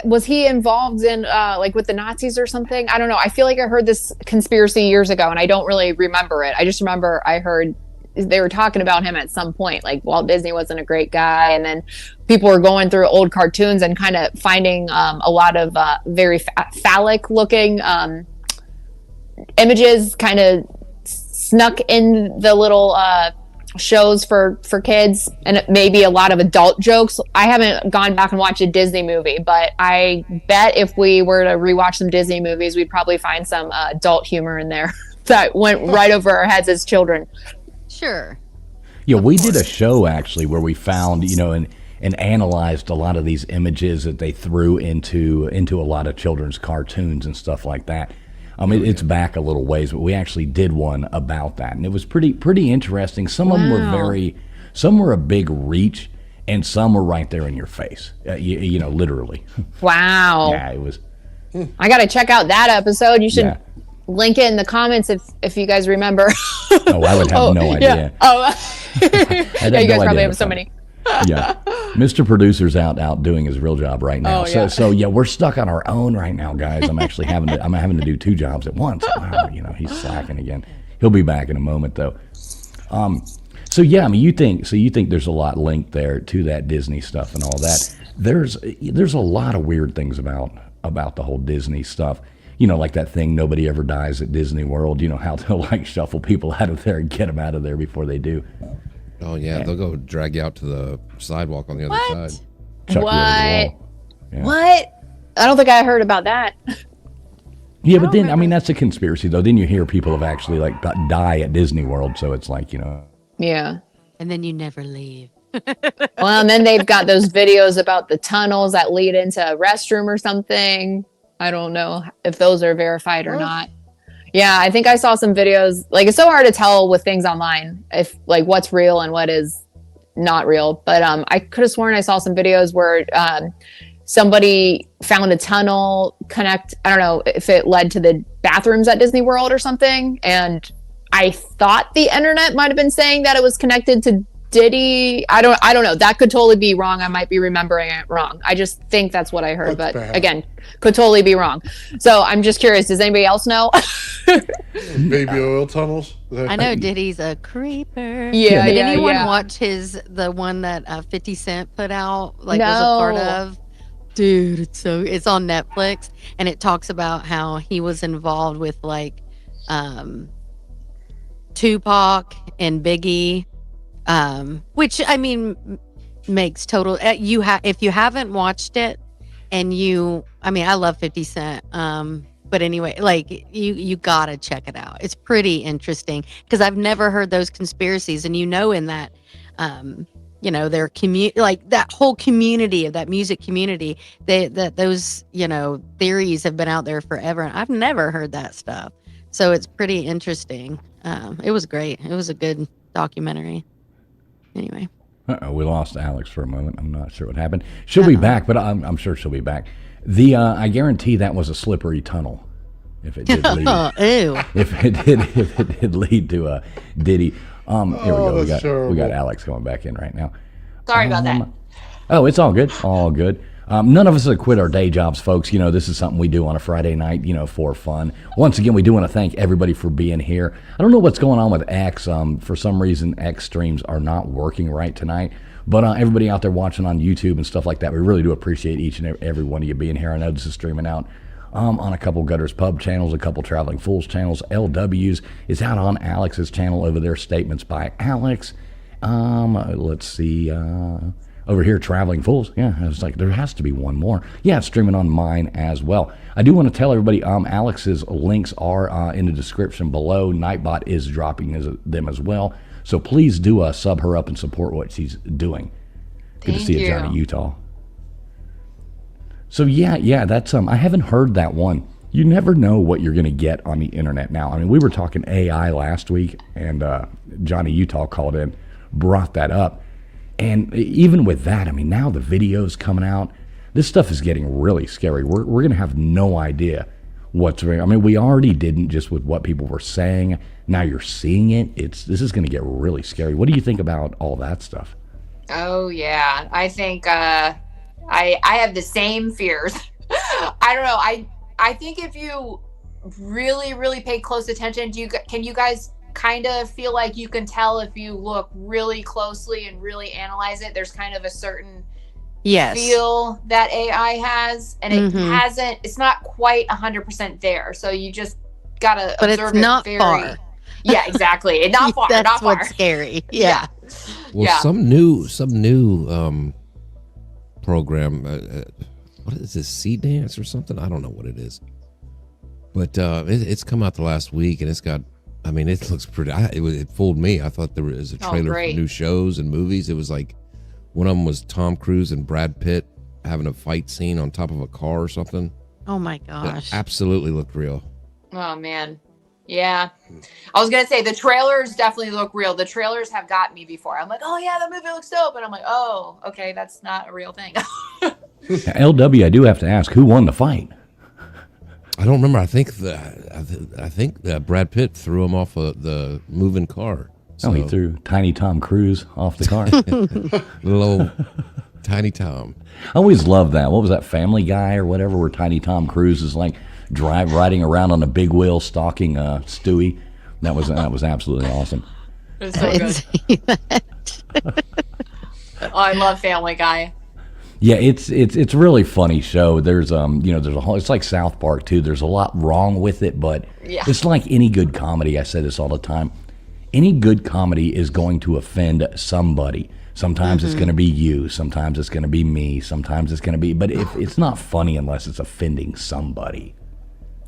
was he involved in like with the Nazis or something? I don't know. I feel like I heard this conspiracy years ago, and I don't really remember it. I just remember I heard they were talking about him at some point. Like Walt Disney wasn't a great guy, and then people were going through old cartoons and kind of finding a lot of very phallic-looking images, kind of snuck in the little shows for kids, and maybe a lot of adult jokes. I haven't gone back and watched a Disney movie, but I bet if we were to rewatch some Disney movies, we'd probably find some adult humor in there. that went right over our heads as children. Sure. Yeah, we did a show actually where we found, and analyzed a lot of these images that they threw into a lot of children's cartoons and stuff like that. It's back a little ways, but we actually did one about that, and it was pretty interesting. Some of them were some were a big reach, and some were right there in your face, literally. Wow. Yeah, it was. I got to check out that episode. You should Yeah. link it in the comments if you guys remember. Oh, I would have no idea. Yeah. Oh, yeah, you guys probably have so many. Yeah, Mr. Producer's out doing his real job right now. Oh, yeah. So yeah, we're stuck on our own right now, guys. I'm actually having to do 2 jobs at once. Wow, he's slacking again. He'll be back in a moment though. So yeah, you think there's a lot linked there to that Disney stuff and all that. There's a lot of weird things about the whole Disney stuff. Like that thing, nobody ever dies at Disney World. How they'll like shuffle people out of there and get them out of there before they do. Oh yeah, they'll go drag you out to the sidewalk on the other side. Chuck you over the What? wall. Yeah. What? I don't think I heard about that. Yeah, but then that's a conspiracy though. Then you hear people have actually like die at Disney World, so it's like Yeah. And then you never leave. Well, and then they've got those videos about the tunnels that lead into a restroom or something. I don't know if those are verified or not. Yeah, I think I saw some videos. Like, it's so hard to tell with things online if like what's real and what is not real. But I could have sworn I saw some videos where somebody found a tunnel I don't know if it led to the bathrooms at Disney World or something. And I thought the internet might have been saying that it was connected to Diddy. I don't know. That could totally be wrong. I might be remembering it wrong. I just think that's what I heard, but again, could totally be wrong. So I'm just curious. Does anybody else know? Baby oil tunnels. I know Diddy's a creeper. Yeah, Did yeah, anyone yeah. watch the one that 50 Cent put out? Like No. was a part of? Dude, it's on Netflix, and it talks about how he was involved with like Tupac and Biggie. Which I mean makes total if you haven't watched it and I love 50 Cent but anyway, like you gotta check it out. It's pretty interesting because I've never heard those conspiracies, and in that their community, like that whole community of that music community, those theories have been out there forever, and I've never heard that stuff. So it's pretty interesting. It was great. It was a good documentary. Anyway. We lost Alex for a moment. I'm not sure what happened. She'll be back, but I'm sure she'll be back. I guarantee that was a slippery tunnel. If it did lead, Ew. if it did lead to Diddy. Here we go. We got Alex going back in right now. Sorry about that. Oh, it's all good. All good. None of us have quit our day jobs, folks. This is something we do on a Friday night, for fun. Once again, we do want to thank everybody for being here. I don't know what's going on with X. For some reason, X streams are not working right tonight. But everybody out there watching on YouTube and stuff like that, we really do appreciate each and every one of you being here. I know this is streaming out on a couple Gutters Pub channels, a couple Traveling Fools channels. LW's is out on Alex's channel over there. Statements by Alex. Let's see. Over here, Traveling Fools. Yeah, I was like, there has to be one more. Yeah, it's streaming on mine as well. I do want to tell everybody, Alex's links are in the description below. Nightbot is dropping them as well. So please do sub her up and support what she's doing. Good to see you, Johnny Utah. So yeah, that's I haven't heard that one. You never know what you're going to get on the internet now. I mean, we were talking AI last week, and Johnny Utah called in, brought that up. And even with that, I mean, now the videos coming out, this stuff is getting really scary. We're going to have no idea what's real. I mean, we already didn't just with what people were saying. Now you're seeing it. This is going to get really scary. What do you think about all that stuff? Oh yeah, I think I have the same fears. I don't know. I think if you really pay close attention, can you guys kind of feel like you can tell if you look really closely and really analyze it? There's kind of a certain feel that AI has, and it it's not quite 100% there. So you just gotta but observe it's not it far. Yeah, exactly. And not far. That's not far. what's scary. Yeah. Well, some new program. What is this? Sea Dance or something? I don't know what it is. But it's come out the last week, and it's got I mean, it looks pretty. It fooled me. I thought there was a trailer for great. new shows and movies. It was like one of them was Tom Cruise and Brad Pitt having a fight scene on top of a car or something. Oh my It gosh. absolutely looked real. Oh man. Yeah. I was gonna say the trailers definitely look real. The trailers have got me before. I'm like, oh yeah, that movie looks dope. And I'm like, oh, okay, that's not a real thing. LW, I do have to ask, who won the fight? I don't remember. I think that Brad Pitt threw him off the moving car. Oh, he threw Tiny Tom Cruise off the car. Little old Tiny Tom. I always loved that. What was that, Family Guy or whatever, where Tiny Tom Cruise is like riding around on a big wheel stalking Stewie. That was absolutely awesome. It's so good. Oh, I love Family Guy. Yeah, it's a really funny show. There's there's a whole, it's like South Park too. There's a lot wrong with it, but Yeah. it's like any good comedy. I say this all the time. Any good comedy is going to offend somebody. Sometimes it's going to be you. Sometimes it's going to be me. Sometimes it's going to be, but if it's not funny unless it's offending somebody.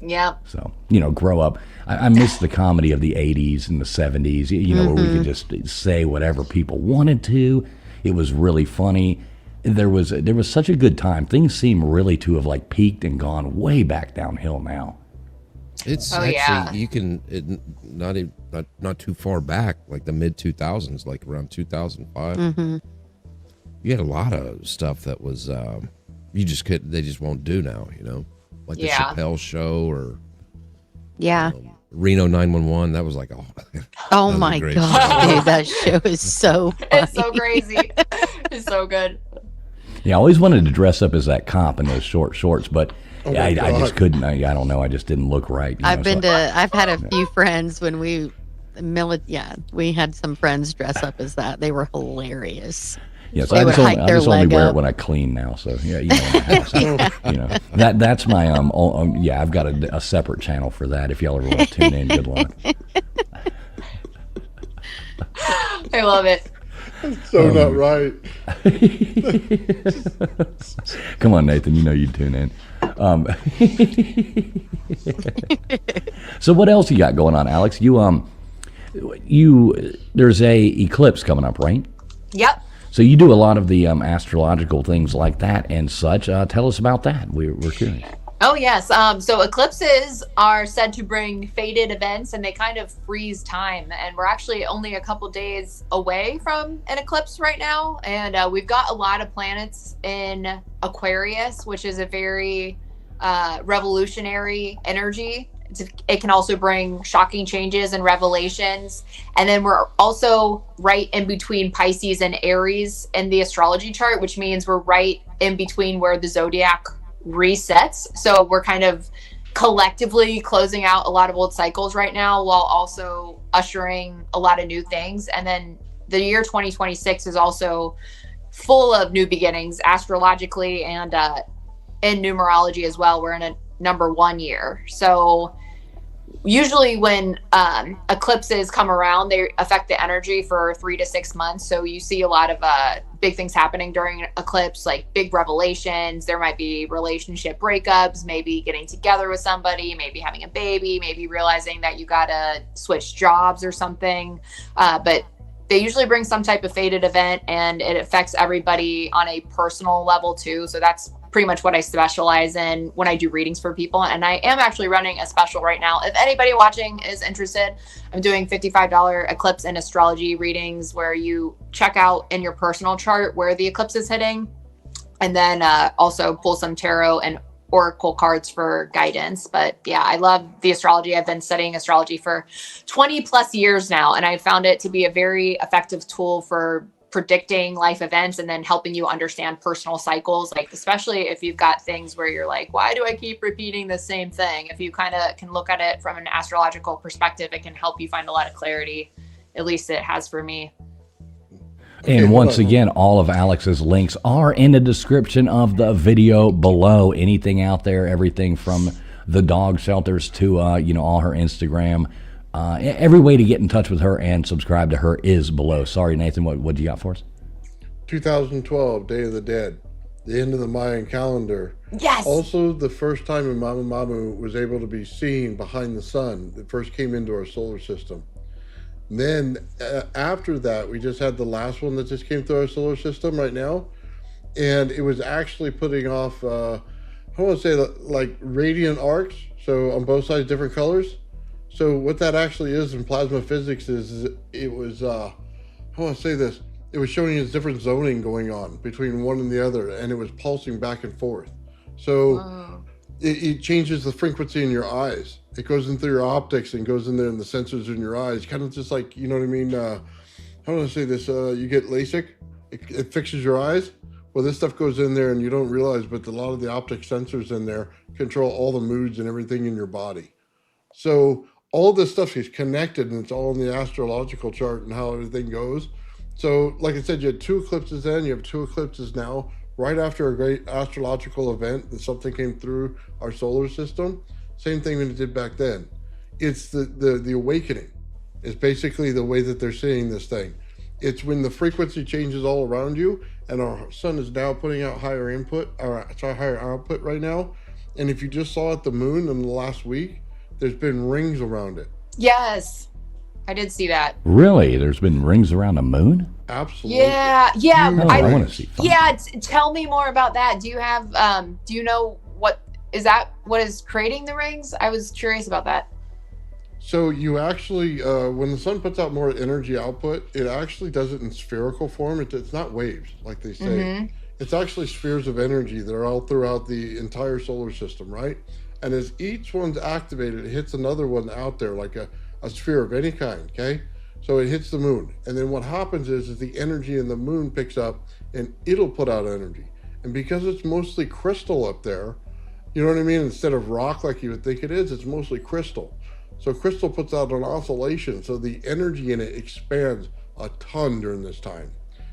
Yeah. So, grow up. I miss the comedy of the 80s and the 70s, where we could just say whatever people wanted to. It was really funny. There was such a good time. Things seem really to have like peaked and gone way back downhill now. It's Oh, actually yeah. you can not too far back, like the mid 2000s, like around 2005. You had a lot of stuff that was they just won't do now. Like the Yeah. Chappelle Show or Yeah. Reno 911. That was like Oh that was a my great gosh, show. dude, that show is so funny. It's so crazy. It's so good. Yeah, I always wanted to dress up as that cop in those short shorts, but my I God. just couldn't. I don't know. I just didn't look right. I've had a few friends when we had some friends dress up as that. They were hilarious. Yes, They I would just, only, hike I their just only leg wear it up. when I clean now. So yeah, in the house. That's my I've got a separate channel for that. If y'all ever want to tune in, good luck. I love it. So not right. Come on, Nathan. You'd tune in. So what else you got going on, Alex? There's a eclipse coming up, right? Yep. So you do a lot of the astrological things like that and such. Tell us about that. We're curious. Oh, yes. So eclipses are said to bring fated events and they kind of freeze time. And we're actually only a couple days away from an eclipse right now. And we've got a lot of planets in Aquarius, which is a very revolutionary energy. It can also bring shocking changes and revelations. And then we're also right in between Pisces and Aries in the astrology chart, which means we're right in between where the zodiac resets. So we're kind of collectively closing out a lot of old cycles right now while also ushering a lot of new things. And then the year 2026 is also full of new beginnings astrologically and in numerology as well. We're in a number 1 year. So usually when eclipses come around, they affect the energy for 3 to 6 months. So you see a lot of big things happening during an eclipse, like big revelations. There might be relationship breakups, maybe getting together with somebody, maybe having a baby, maybe realizing that you got to switch jobs or something. But they usually bring some type of fated event and it affects everybody on a personal level too. So that's pretty much what I specialize in when I do readings for people. And I am actually running a special right now. If anybody watching is interested, I'm doing $55 eclipse and astrology readings where you check out in your personal chart where the eclipse is hitting. And then also pull some tarot and oracle cards for guidance. But yeah, I love the astrology. I've been studying astrology for 20 plus years now, and I found it to be a very effective tool for predicting life events and then helping you understand personal cycles, like especially if you've got things where you're like, why do I keep repeating the same thing? If you kind of can look at it from an astrological perspective, it can help you find a lot of clarity. At least it has for me. And once again, all of Alex's links are in the description of the video below. Anything out there, everything from the dog shelters to, all her Instagram. Every way to get in touch with her and subscribe to her is below. Sorry, Nathan, what do you got for us? 2012, Day of the Dead. the end of the Mayan calendar. Yes. Also, the first time Mamamoo was able to be seen behind the sun. It first came into our solar system. And then after that, we just had the last one that just came through our solar system right now. And it was actually putting off, I want to say like radiant arcs. So on both sides, different colors. So what that actually is in plasma physics is it was, I want to say this, it was showing us different zoning going on between one and the other, and it was pulsing back and forth. So it changes the frequency in your eyes. It goes in through your optics and goes in there in the sensors in your eyes, kind of just like, you know what I mean? How do I say this? You get LASIK, it fixes your eyes. Well, this stuff goes in there and you don't realize, but a lot of the optic sensors in there control all the moods and everything in your body. So all this stuff is connected, and it's all in the astrological chart and how everything goes. So, like I said, you had 2 eclipses then, you have 2 eclipses now, right after a great astrological event that something came through our solar system. Same thing that it did back then. It's the awakening. It's basically the way that they're seeing this thing. It's when the frequency changes all around you, and our sun is now putting out higher input, or higher output right now. And if you just saw it, the moon in the last week, there's been rings around it. Yes. I did see that. Really? There's been rings around the moon? Absolutely. Yeah. Oh, I want to see. Yeah. Tell me more about that. Do you have, do you know what is creating the rings? I was curious about that. So you actually, when the sun puts out more energy output, it actually does it in spherical form. It's not waves, like they say. Mm-hmm. It's actually spheres of energy that are all throughout the entire solar system, right? And as each one's activated, it hits another one out there, like a sphere of any kind, okay? So it hits the moon. And then what happens is the energy in the moon picks up, and it'll put out energy. And because it's mostly crystal up there, you know what I mean? Instead of rock like you would think it is, it's mostly crystal. So crystal puts out an oscillation, so the energy in it expands a ton during this time.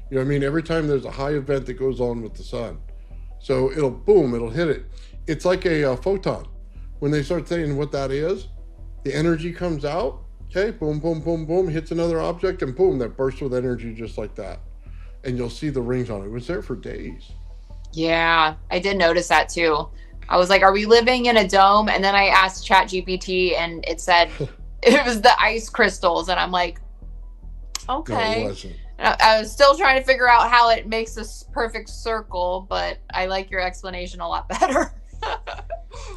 You know what I mean? Every time there's a high event that goes on with the sun. So it'll hit it. It's like a photon. When they start saying what that is, the energy comes out, okay, boom, boom, boom, boom, hits another object, and boom, that bursts with energy just like that. And you'll see the rings on it. It was there for days. Yeah, I did notice that too. I was like, are we living in a dome? And then I asked ChatGPT, and it said it was the ice crystals. And I'm like, okay. No, it wasn't. I was still trying to figure out how it makes this perfect circle, but I like your explanation a lot better.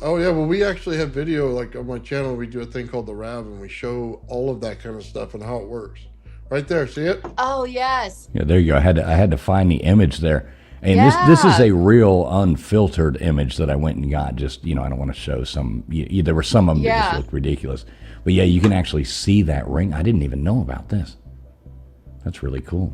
Oh yeah, well we actually have video, like on my channel we do a thing called the RAV, and we show all of that kind of stuff and how it works. Right there, see it? Oh yes. Yeah, there you go. I had to find the image there. And this is a real unfiltered image that I went and got. Just, I don't want to show some. There were some of them that just looked ridiculous. But yeah, you can actually see that ring. I didn't even know about this. That's really cool.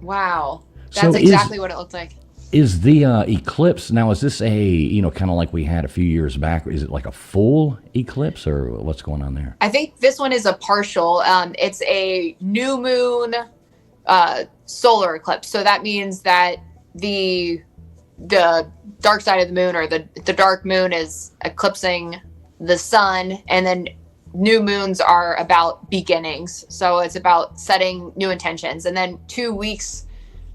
Wow. That's exactly what it looked like. Is the eclipse, now is this a, kind of like we had a few years back, is it like a full eclipse or what's going on there? I think this one is a partial. It's a new moon solar eclipse. So that means that the dark side of the moon, or the dark moon, is eclipsing the sun, and then new moons are about beginnings. So it's about setting new intentions. And then 2 weeks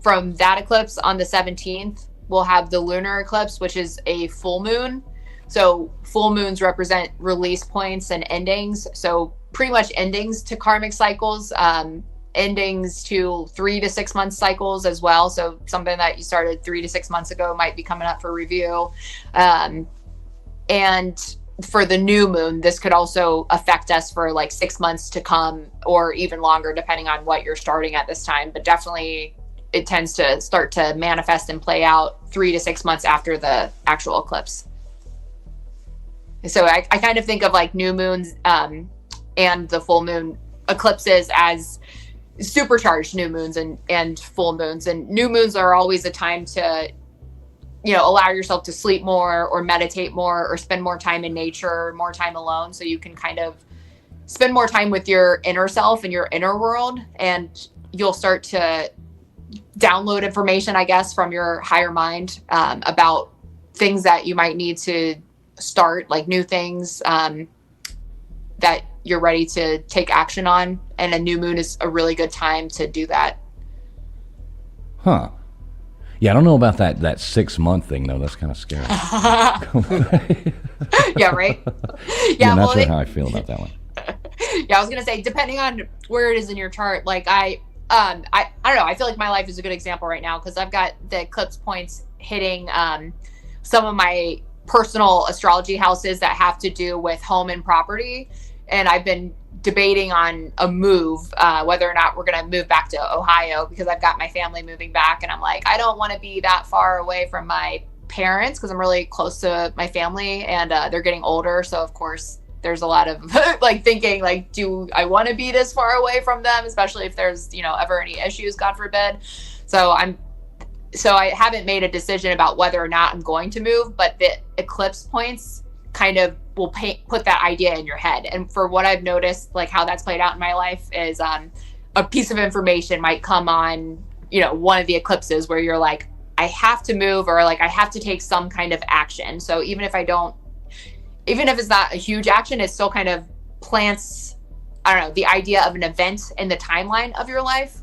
from that eclipse, on the 17th, we'll have the lunar eclipse, which is a full moon. So full moons represent release points and endings. So pretty much endings to karmic cycles, endings to 3 to 6 month cycles as well. So something that you started 3 to 6 months ago might be coming up for review. And for the new moon, this could also affect us for like 6 months to come, or even longer, depending on what you're starting at this time. But definitely it tends to start to manifest and play out 3 to 6 months after the actual eclipse. So I kind of think of like new moons and the full moon eclipses as supercharged new moons and full moons. And new moons are always a time to, allow yourself to sleep more, or meditate more, or spend more time in nature, more time alone, so you can kind of spend more time with your inner self and your inner world. And you'll start to download information, I guess, from your higher mind about things that you might need to start, like new things that you're ready to take action on. And a new moon is a really good time to do that. Huh. Yeah, I don't know about that 6-month thing though. That's kind of scary. Yeah, right. Yeah, not sure how I feel about that one. Yeah, I was gonna say, depending on where it is in your chart, like I don't know. I feel like my life is a good example right now because I've got the eclipse points hitting some of my personal astrology houses that have to do with home and property, and I've been debating on a move, whether or not we're going to move back to Ohio because I've got my family moving back, and I'm like, I don't want to be that far away from my parents because I'm really close to my family, and they're getting older, so of course there's a lot of like thinking like, do I want to be this far away from them, especially if there's, you know, ever any issues, God forbid. So I haven't made a decision about whether or not I'm going to move, but the eclipse points kind of will put that idea in your head. And for what I've noticed, like how that's played out in my life is a piece of information might come on, you know, one of the eclipses where you're like, I have to move, or like I have to take some kind of action. So even if it's not a huge action, it still kind of plants, I don't know, the idea of an event in the timeline of your life,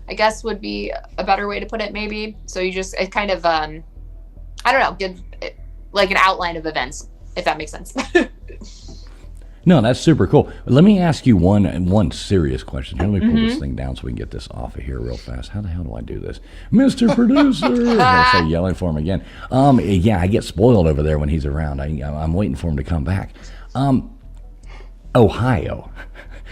I guess would be a better way to put it maybe. So it kind of, I don't know, give it like an outline of events, if that makes sense. No, that's super cool. Let me ask you one serious question. Let me pull this thing down so we can get this off of here real fast. How the hell do I do this? Mr. Producer! I'll start yelling for him again. Yeah, I get spoiled over there when he's around. I'm waiting for him to come back. Ohio.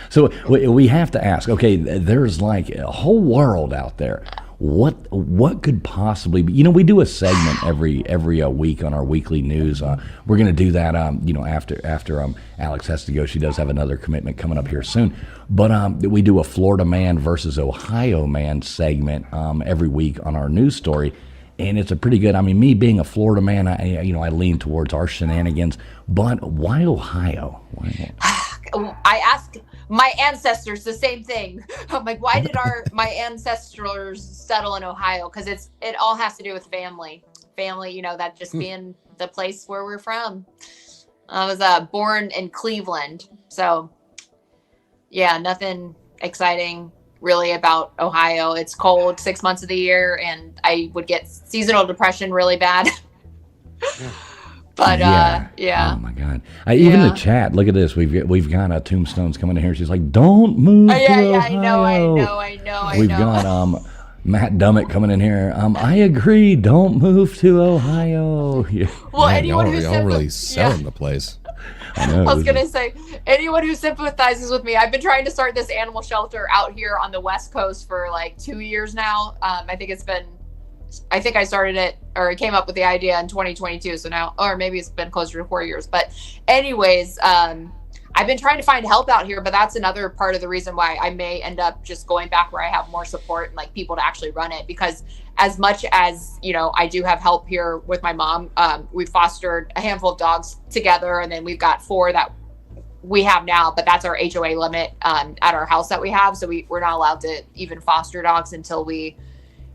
So we have to ask, okay, there's like a whole world out there. What could possibly be? You know, we do a segment every week on our weekly news. We're going to do that, you know, after Alex has to go. She does have another commitment coming up here soon. But we do a Florida man versus Ohio man segment every week on our news story. And it's a pretty good, I mean, me being a Florida man, I lean towards our shenanigans. But why Ohio? Why? I ask my ancestors the same thing. I'm like, why did my ancestors settle in Ohio? Because it all has to do with family, you know, that just being the place where we're from. I was born in Cleveland, so yeah, nothing exciting really about Ohio. It's cold 6 months of the year, and I would get seasonal depression really bad. But yeah. Oh my God! Even the chat. Look at this. We've got Tombstones coming in here. She's like, "Don't move to Ohio." I know. We've got Matt Dummett coming in here. I agree. Don't move to Ohio. Yeah. Well, Man, anyone who's y'all really selling the place. I know. I was gonna say, anyone who sympathizes with me, I've been trying to start this animal shelter out here on the West Coast for like 2 years now. I think I started it, or came up with the idea in 2022. So now, or maybe it's been closer to 4 years. But anyways, I've been trying to find help out here, but that's another part of the reason why I may end up just going back where I have more support and like people to actually run it. Because as much as, you know, I do have help here with my mom, we fostered a handful of dogs together, and then we've got 4 that we have now, but that's our HOA limit at our house that we have. So we're not allowed to even foster dogs until we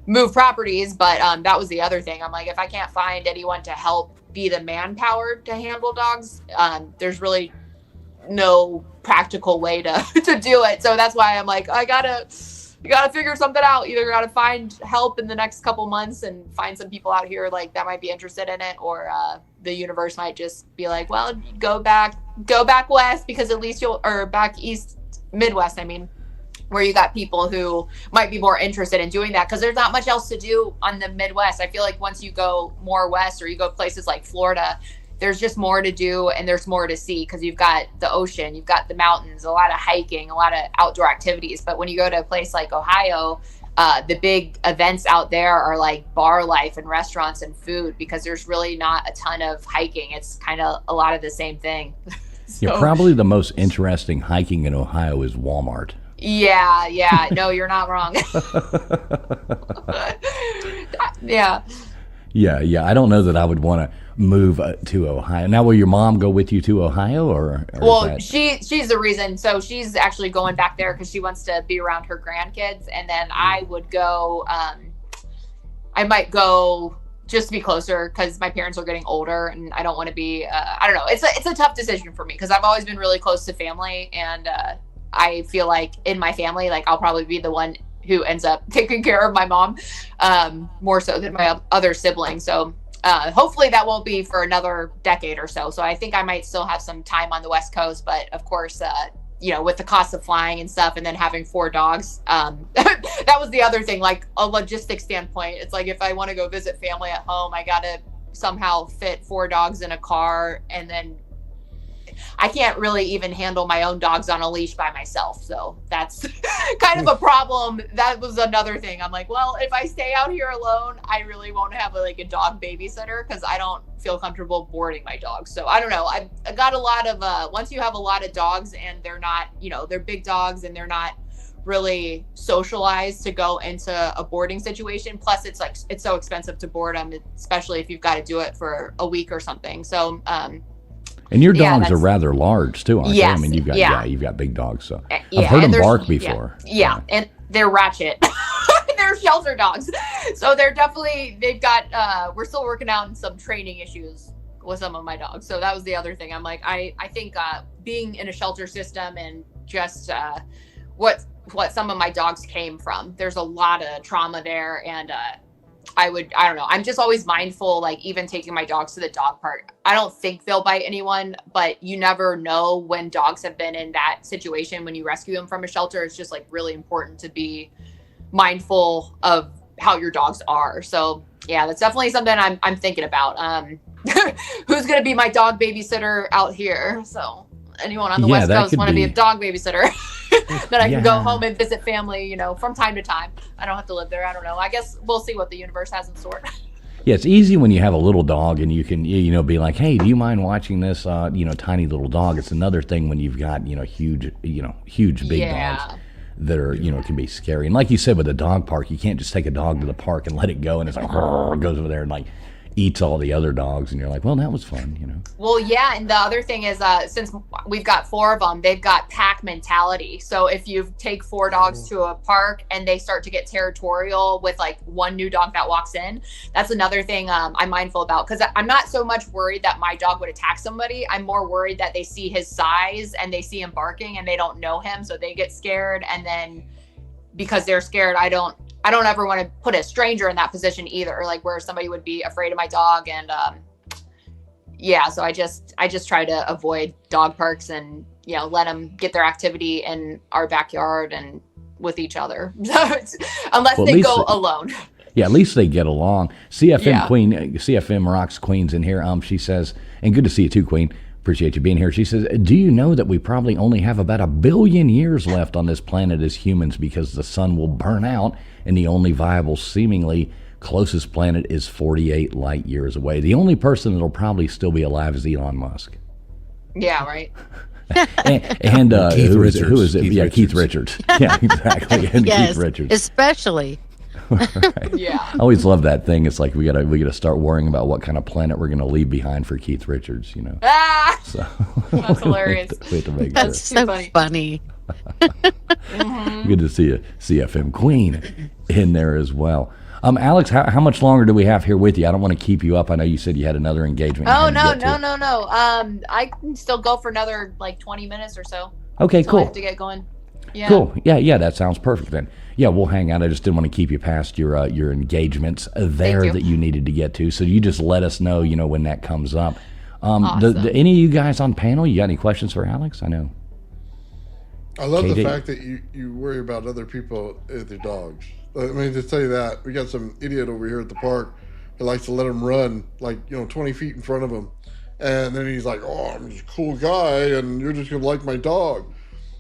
move properties. But that was the other thing. I'm like, if I can't find anyone to help be the manpower to handle dogs, there's really no practical way to do it. So that's why I'm like, you gotta figure something out. Either gotta find help in the next couple months and find some people out here like that might be interested in it, or the universe might just be like, well, go back west, because at least or back east, Midwest, I mean, where you got people who might be more interested in doing that, because there's not much else to do on the Midwest. I feel like once you go more west, or you go places like Florida, there's just more to do and there's more to see, because you've got the ocean, you've got the mountains, a lot of hiking, a lot of outdoor activities. But when you go to a place like Ohio, the big events out there are like bar life and restaurants and food, because there's really not a ton of hiking. It's kind of a lot of the same thing. Yeah, probably the most interesting hiking in Ohio is Walmart. Yeah. No, you're not wrong. Yeah. Yeah. I don't know that I would want to move to Ohio. Now, will your mom go with you to Ohio, or well, she's the reason. So she's actually going back there because she wants to be around her grandkids, and then I would go. I might go just to be closer, because my parents are getting older, and I don't want to be. I don't know. It's a tough decision for me, because I've always been really close to family, and I feel like in my family, like I'll probably be the one who ends up taking care of my mom, more so than my other siblings. So hopefully that won't be for another decade or so. So I think I might still have some time on the West Coast, but of course, with the cost of flying and stuff, and then having 4 dogs, that was the other thing, like a logistics standpoint. It's like, if I want to go visit family at home, I got to somehow fit 4 dogs in a car, and then I can't really even handle my own dogs on a leash by myself. So that's kind of a problem. That was another thing. I'm like, well, if I stay out here alone, I really won't have a dog babysitter, because I don't feel comfortable boarding my dogs. So I don't know. I got a lot of, once you have a lot of dogs and they're not, they're big dogs and they're not really socialized to go into a boarding situation. Plus it's so expensive to board them, especially if you've got to do it for a week or something. So, and your dogs are rather large too, aren't yes, they? I mean, you've got big dogs, so I've heard them bark before. Yeah, and they're ratchet. They're shelter dogs, so they've got. We're still working out some training issues with some of my dogs. So that was the other thing. I'm like, I think being in a shelter system and just what some of my dogs came from. There's a lot of trauma there, and I don't know. I'm just always mindful, like even taking my dogs to the dog park. I don't think they'll bite anyone, but you never know when dogs have been in that situation when you rescue them from a shelter. It's just really important to be mindful of how your dogs are. So yeah, that's definitely something I'm thinking about. Who's going to be my dog babysitter out here? So anyone on the West Coast want to be a dog babysitter? That I can go home and visit family, from time to time. I don't have to live there. I don't know. I guess we'll see what the universe has in store. Yeah, it's easy when you have a little dog and you can, be like, hey, do you mind watching this, tiny little dog? It's another thing when you've got, huge big dogs that are, can be scary. And like you said, with a dog park, you can't just take a dog to the park and let it go and it's like, goes over there and eats all the other dogs, and you're like, well, that was fun, Well, yeah, and the other thing is, since we've got 4 of them, they've got pack mentality. So if you take 4 dogs to a park and they start to get territorial with one new dog that walks in, that's another thing I'm mindful about, because I'm not so much worried that my dog would attack somebody. I'm more worried that they see his size and they see him barking and they don't know him, so they get scared, and then because they're scared, I don't ever want to put a stranger in that position either, where somebody would be afraid of my dog. And so I just try to avoid dog parks and let them get their activity in our backyard and with each other. Unless they go alone. Yeah, at least they get along. CFM Queen, CFM Rocks Queen's in here. She says, and good to see you too, Queen. Appreciate you being here. She says, do you know that we probably only have about 1 billion years left on this planet as humans, because the sun will burn out and the only viable, seemingly closest planet is 48 light years away. The only person that'll probably still be alive is Elon Musk. Yeah, right. and Keith Richards. Who is it? Keith Richards. Yeah, exactly. And yes, Keith Richards. Especially. Right. Yeah. I always love that thing. It's like we gotta start worrying about what kind of planet we're gonna leave behind for Keith Richards. So that's hilarious. we have to make That's sure. so funny. Good to see you, CFM Queen, in there as well. Alex, how much longer do we have here with you? I don't want to keep you up. I know you said you had another engagement. Oh, no. I can still go for another 20 minutes or so. Okay, cool. I have to get going. Yeah. Cool. Yeah, that sounds perfect then. Yeah, we'll hang out. I just didn't want to keep you past your engagements there that you needed to get to. So you just let us know, when that comes up. Awesome. Any of you guys on panel, you got any questions for Alex? I know. I love KJ? the fact that you worry about other people with their dogs. I mean, to tell you that, we got some idiot over here at the park who likes to let him run 20 feet in front of him. And then he's like, oh, I'm just a cool guy and you're just going to like my dog.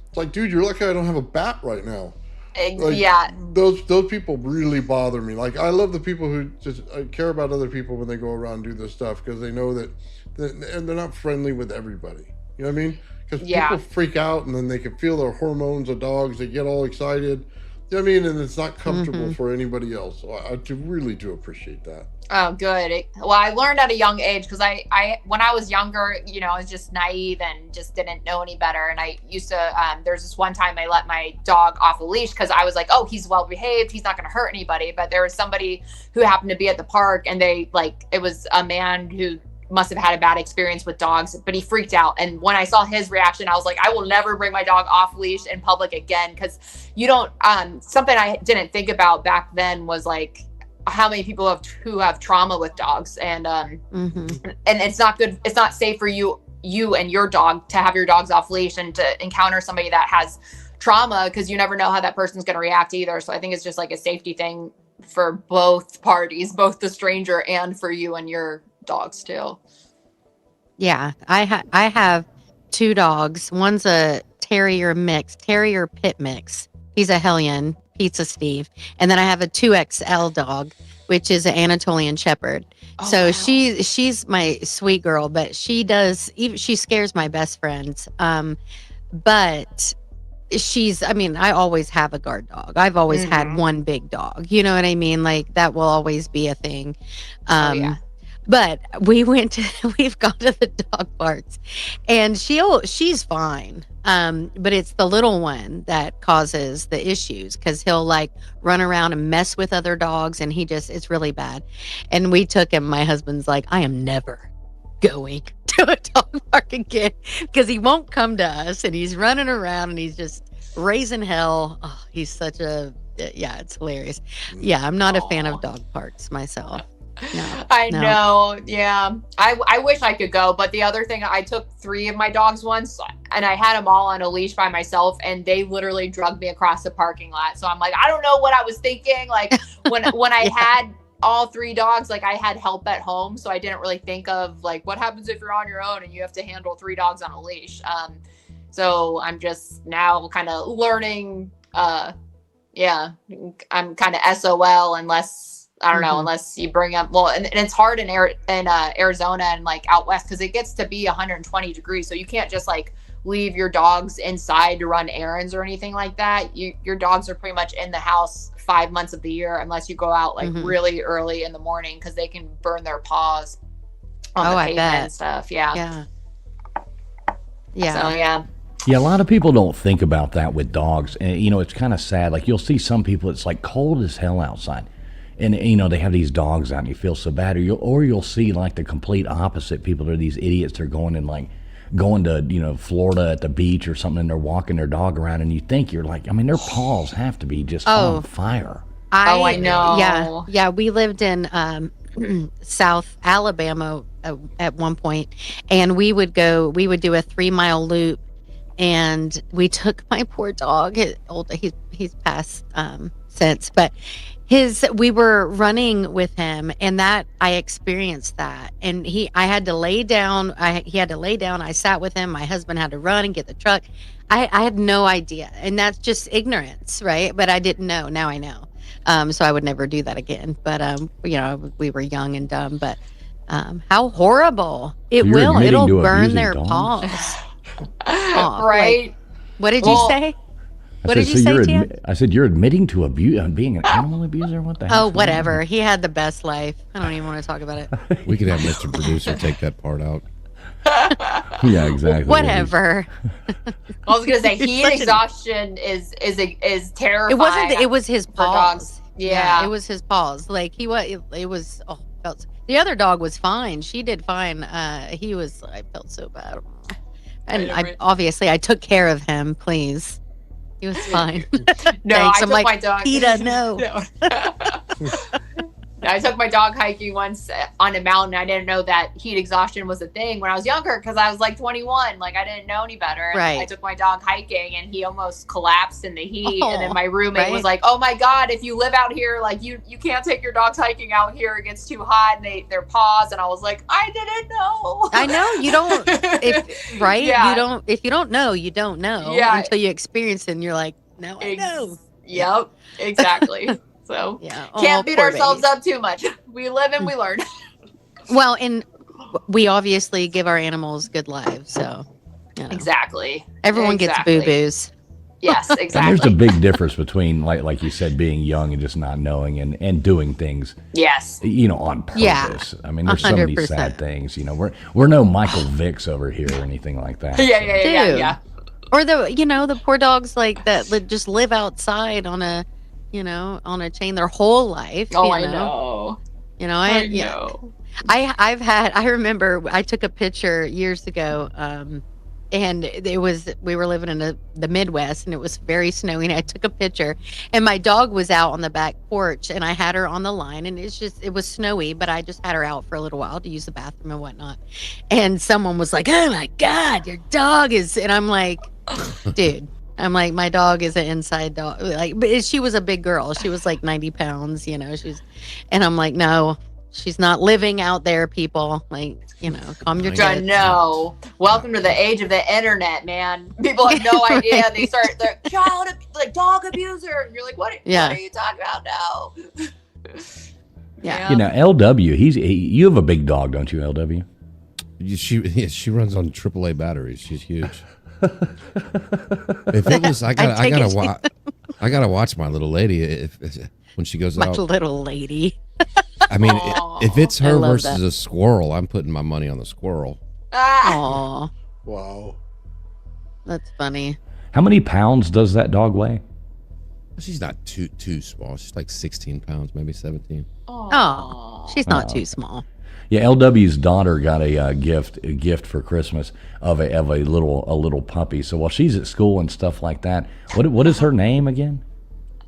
It's like, dude, you're lucky I don't have a bat right now. Yeah. Those people really bother me. I love the people who just care about other people when they go around and do this stuff, because they know that they're not friendly with everybody. You know what I mean? Because people freak out and then they can feel their hormones of dogs. They get all excited. You know what I mean? And it's not comfortable for anybody else. So I really do appreciate that. Oh, good. Well, I learned at a young age, because I when I was younger, I was just naive and just didn't know any better. And I used to, there's this one time I let my dog off a leash because I was like, oh, he's well behaved, he's not going to hurt anybody. But there was somebody who happened to be at the park, and it was a man who must have had a bad experience with dogs, but he freaked out. And when I saw his reaction, I was like, I will never bring my dog off leash in public again. Cause you don't, something I didn't think about back then was like how many people who have trauma with dogs, and it's not good. It's not safe for you and your dog to have your dogs off leash and to encounter somebody that has trauma, because you never know how that person's going to react either. So I think it's just like a safety thing for both parties, both the stranger and for you and your dogs too. Yeah, I have 2 dogs. One's a terrier pit mix. He's a Hellion, Pizza Steve. And then I have a 2XL dog, which is an Anatolian Shepherd. Oh, so wow. She's my sweet girl, but she scares my best friends. But I always have a guard dog. I've always had one big dog. You know what I mean? Like that will always be a thing. Yeah. But we've gone to the dog parks, and she's fine. But it's the little one that causes the issues, because he'll like run around and mess with other dogs, and it's really bad. And we took him. My husband's like, I am never going to a dog park again, because he won't come to us, and he's running around and he's just raising hell. Oh, he's such it's hilarious. Yeah, I'm not a fan of dog parks myself. No, I know. Yeah. I wish I could go. But the other thing, I took 3 of my dogs once, and I had them all on a leash by myself, and they literally drugged me across the parking lot. So I'm like, I don't know what I was thinking. Like when I had all 3 dogs, like I had help at home. So I didn't really think of like, what happens if you're on your own and you have to handle 3 dogs on a leash? So I'm just now kind of learning, I'm kind of SOL unless you bring up, and it's hard in Arizona and like out west, because it gets to be 120 degrees. So you can't just like leave your dogs inside to run errands or anything like that. Your dogs are pretty much in the house 5 months of the year, unless you go out like really early in the morning, because they can burn their paws on the pavement and stuff. Yeah. So, yeah. Yeah, a lot of people don't think about that with dogs. And, it's kind of sad. Like, you'll see some people, it's like cold as hell outside. And, they have these dogs out and you feel so bad. Or you'll see like the complete opposite. People are these idiots. They're going to, Florida at the beach or something, and they're walking their dog around, and you think you're like, their paws have to be just on fire. I know. Yeah. We lived in South Alabama at one point, and we would do a 3-mile loop, and we took my poor dog. He's passed since, but we were running with him, and that I experienced that, and I had to lay down. He had to lay down. I sat with him. My husband had to run and get the truck. I had no idea, and that's just ignorance, right? But I didn't know. Now I know. So I would never do that again. But we were young and dumb. But how horrible! It'll burn their paws off. Right? Like, what did you say? What did you say, Jan? I said you're admitting to being an animal abuser? What the hell? Oh, whatever. He had the best life. I don't even want to talk about it. We could have Mr. Producer take that part out. Yeah, exactly. Whatever. I was gonna say heat exhaustion is terrifying. It was his paws. Yeah, it was his paws. Like it was. Oh, the other dog was fine. She did fine. I felt so bad. And I took care of him. Please. He was fine. No, I took my dog. PETA, no. I took my dog hiking once on a mountain. I didn't know that heat exhaustion was a thing when I was younger, because I was like 21. Like, I didn't know any better. Right. I took my dog hiking, and he almost collapsed in the heat. And then my roommate was like, "Oh my God, if you live out here, like you can't take your dogs hiking out here. It gets too hot, and their paws." And I was like, "I didn't know." I know you don't. Yeah. You don't. If you don't know, you don't know. Yeah. Until you experience it, and you're like, "No, I know." Yep. Exactly. So can't beat ourselves up too much. We live and we learn. Well, and we obviously give our animals good lives. So exactly. Everyone gets boo-boos. Yes, exactly. And there's a big difference between, like you said, being young and just not knowing and doing things. Yes. On purpose. Yeah, there's 100%. So many sad things. We're no Michael Vicks over here or anything like that. Yeah. Or the poor dogs like that just live outside on a chain their whole life. Oh, I know. I know. I remember I took a picture years ago, and we were living in the Midwest, and it was very snowy, and I took a picture, and my dog was out on the back porch, and I had her on the line, and it was snowy, but I just had her out for a little while to use the bathroom and whatnot. And someone was like, "Oh my God, your dog is," and I'm like, dude. I'm like, my dog is an inside dog. Like, but she was a big girl. She was like 90 pounds, and I'm like, no, she's not living out there, people. Like, calm your I tits. know. Welcome to the age of the internet, man. People have no idea. Right. They start, they're dog abuser. And you're like, what are you talking about now? Yeah. LW, you have a big dog, don't you, LW? She runs on AAA batteries. She's huge. If it was, I gotta watch my little lady if when she goes My out. little lady. I mean, if it's her love versus that. a squirrel, I'm putting my money on the squirrel. Aw, Wow. that's funny. How many pounds does that dog weigh? She's not too small. She's like 16 pounds, maybe 17. Oh, she's not too small. Yeah, LW's daughter got a gift for Christmas of a little puppy. So while she's at school and stuff like that, what is her name again?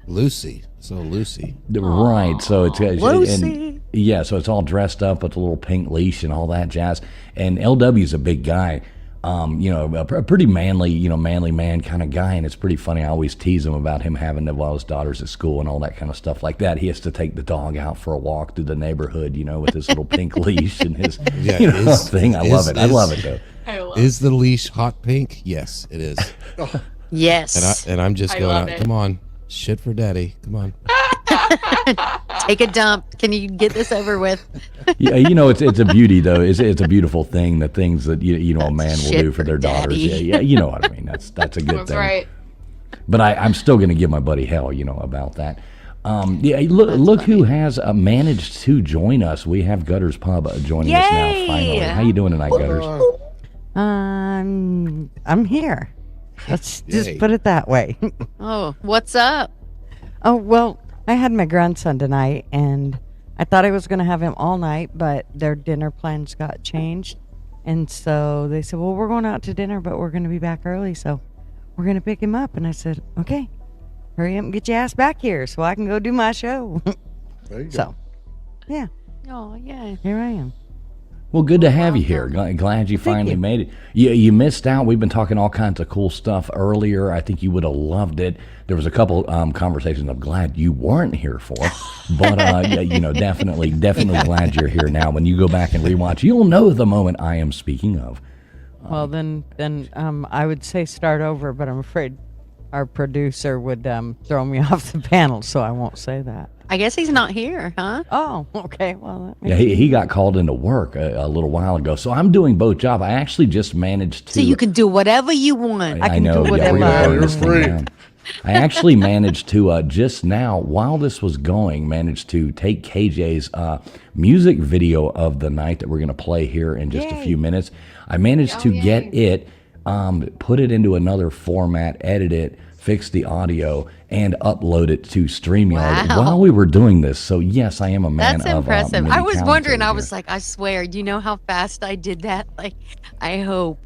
Lucy. So Lucy. Right. So it's Lucy. so it's all dressed up with a little pink leash and all that jazz. And LW's a big guy. A pretty manly man kind of guy, and it's pretty funny. I always tease him about him having while his daughter's at school and all that kind of stuff like that. He has to take the dog out for a walk through the neighborhood, with his little pink leash and his thing. I love it. I love it though. Is the leash hot pink? Yes, it is. Yes. And I'm just going out. it. Come on, shit for daddy. Come on. Take a dump. Can you get this over with? Yeah, it's a beauty though. It's a beautiful thing. The things that a man will do for their daughters. daddy. Yeah, you know what I mean. That's a good That's thing. right. But I'm still going to give my buddy hell, about that. Look who has managed to join us. We have Gutters Pub joining us now. Yay! Finally, how you doing tonight, Gutters? I'm here. Let's just Yay. put it that way. Oh, what's up? Oh, well, I had my grandson tonight, and I thought I was going to have him all night, but their dinner plans got changed. And so they said, well, we're going out to dinner, but we're going to be back early, so we're going to pick him up. And I said, okay, hurry up and get your ass back here so I can go do my show. There you go. So, yeah, Oh, yeah. here I am. Well, good to have you here. Glad you finally you. made it. You missed out. We've been talking all kinds of cool stuff earlier. I think you would have loved it. There was a couple conversations I'm glad you weren't here for, but definitely glad you're here now. When you go back and rewatch, you'll know the moment I am speaking of. Well, then I would say start over, but I'm afraid our producer would throw me off the panel, so I won't say that. I guess he's not here, huh? Oh, okay. Well, that Yeah, he got called into work a little while ago, so I'm doing both jobs. I actually just managed to. So you can do whatever you want. I can know. do Yeah, we're whatever gonna I burn this want. thing down. I actually managed to just now, while this was going, managed to take KJ's music video of the night that we're going to play here in just a Yay. few minutes. I managed to get it, put it into another format, edit it, fix the audio, and upload it to StreamYard Wow. while we were doing this. So yes, I am a man That's of impressive. many I was talents wondering, over I here. was like, I swear, do you know how fast I did that? Like, I hope.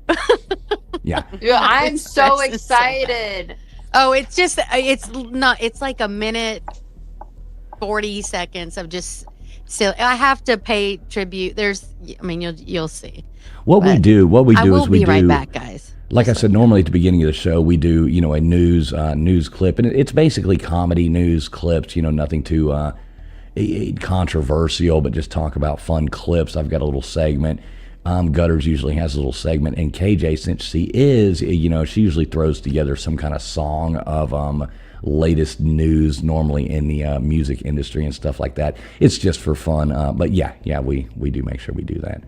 Yeah. Dude, I'm so This is so bad. excited. Oh, it's like a minute, 40 seconds of just silly. I have to pay tribute. You'll see. What we But do I will is we be do right back, guys. Like I said, normally at the beginning of the show, we do, a news clip, and it's basically comedy news clips, nothing too controversial, but just talk about fun clips. I've got a little segment. Gutters usually has a little segment, and KJ, since she is, she usually throws together some kind of song of latest news, normally in the music industry and stuff like that. It's just for fun, but yeah, we do make sure we do that.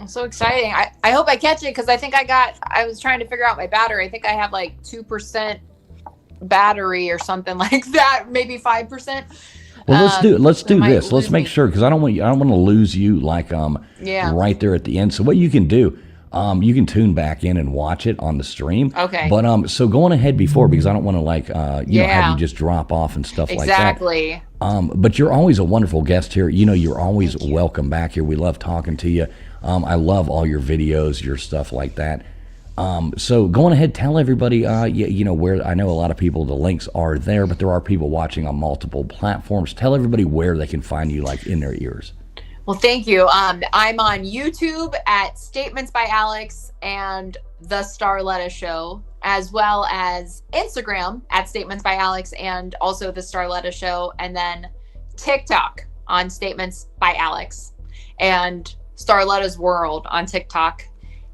I'm so exciting. I hope I catch it because I think I was trying to figure out my battery. I think I have like 2% battery or something like that, maybe 5%. Well, let's do might this. Let's lose make me. sure, because I don't want to lose you like Yeah. right there at the end. So what you can do, You can tune back in and watch it on the stream. Okay. But so going ahead before, because I don't want to like you know, have you just drop off and stuff exactly. like that. But you're always a wonderful guest here. You know, you're always welcome back here. We love talking to you. I love all your videos, your stuff like that. So going ahead, tell everybody, you know, where, I know a lot of people, the links are there, but there are people watching on multiple platforms. Tell everybody where they can find you, like in their ears. Well, thank you. I'm on YouTube at Statements by Alex and The Starletta Show, as well as Instagram at Statements by Alex and also The Starletta Show, and then TikTok on Statements by Alex and Starletta's World on TikTok.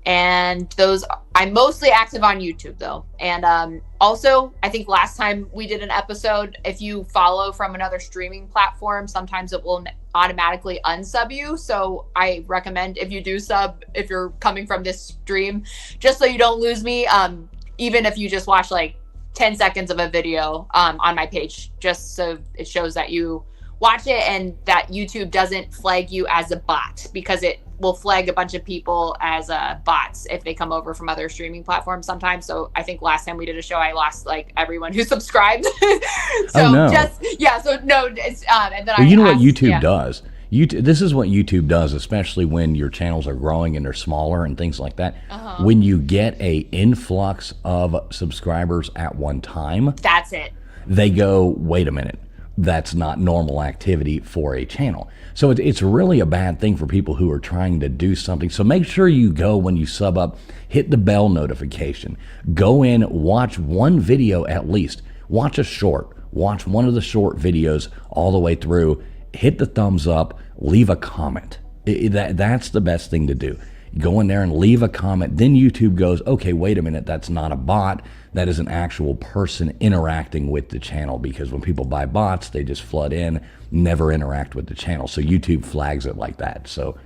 And those, I'm mostly active on YouTube though. And also, I think last time we did an episode, if you follow from another streaming platform, sometimes it will automatically unsub you. So I recommend, if you do sub, if you're coming from this stream, just so you don't lose me, even if you just watch like 10 seconds of a video on my page, just so it shows that you watch it and that YouTube doesn't flag you as a bot, because it will flag a bunch of people as bots if they come over from other streaming platforms sometimes. So I think last time we did a show, I lost like everyone who subscribed. So no. So no, it's and then well, you know what YouTube does? This is what YouTube does, especially when your channels are growing and they're smaller and things like that. When you get a influx of subscribers at one time, that's it. They go, wait a minute, that's not normal activity for a channel. So it's really a bad thing for people who are trying to do something. So make sure you go, when you sub up, hit the bell notification. Go in, watch one video at least. Watch a short. Watch one of the short videos all the way through. Hit the thumbs up. Leave a comment. That's the best thing to do. Go in there and leave a comment. Then YouTube goes, okay, wait a minute, that's not a bot. That is an actual person interacting with the channel, because when people buy bots, they just flood in, never interact with the channel. So YouTube flags it like that. So,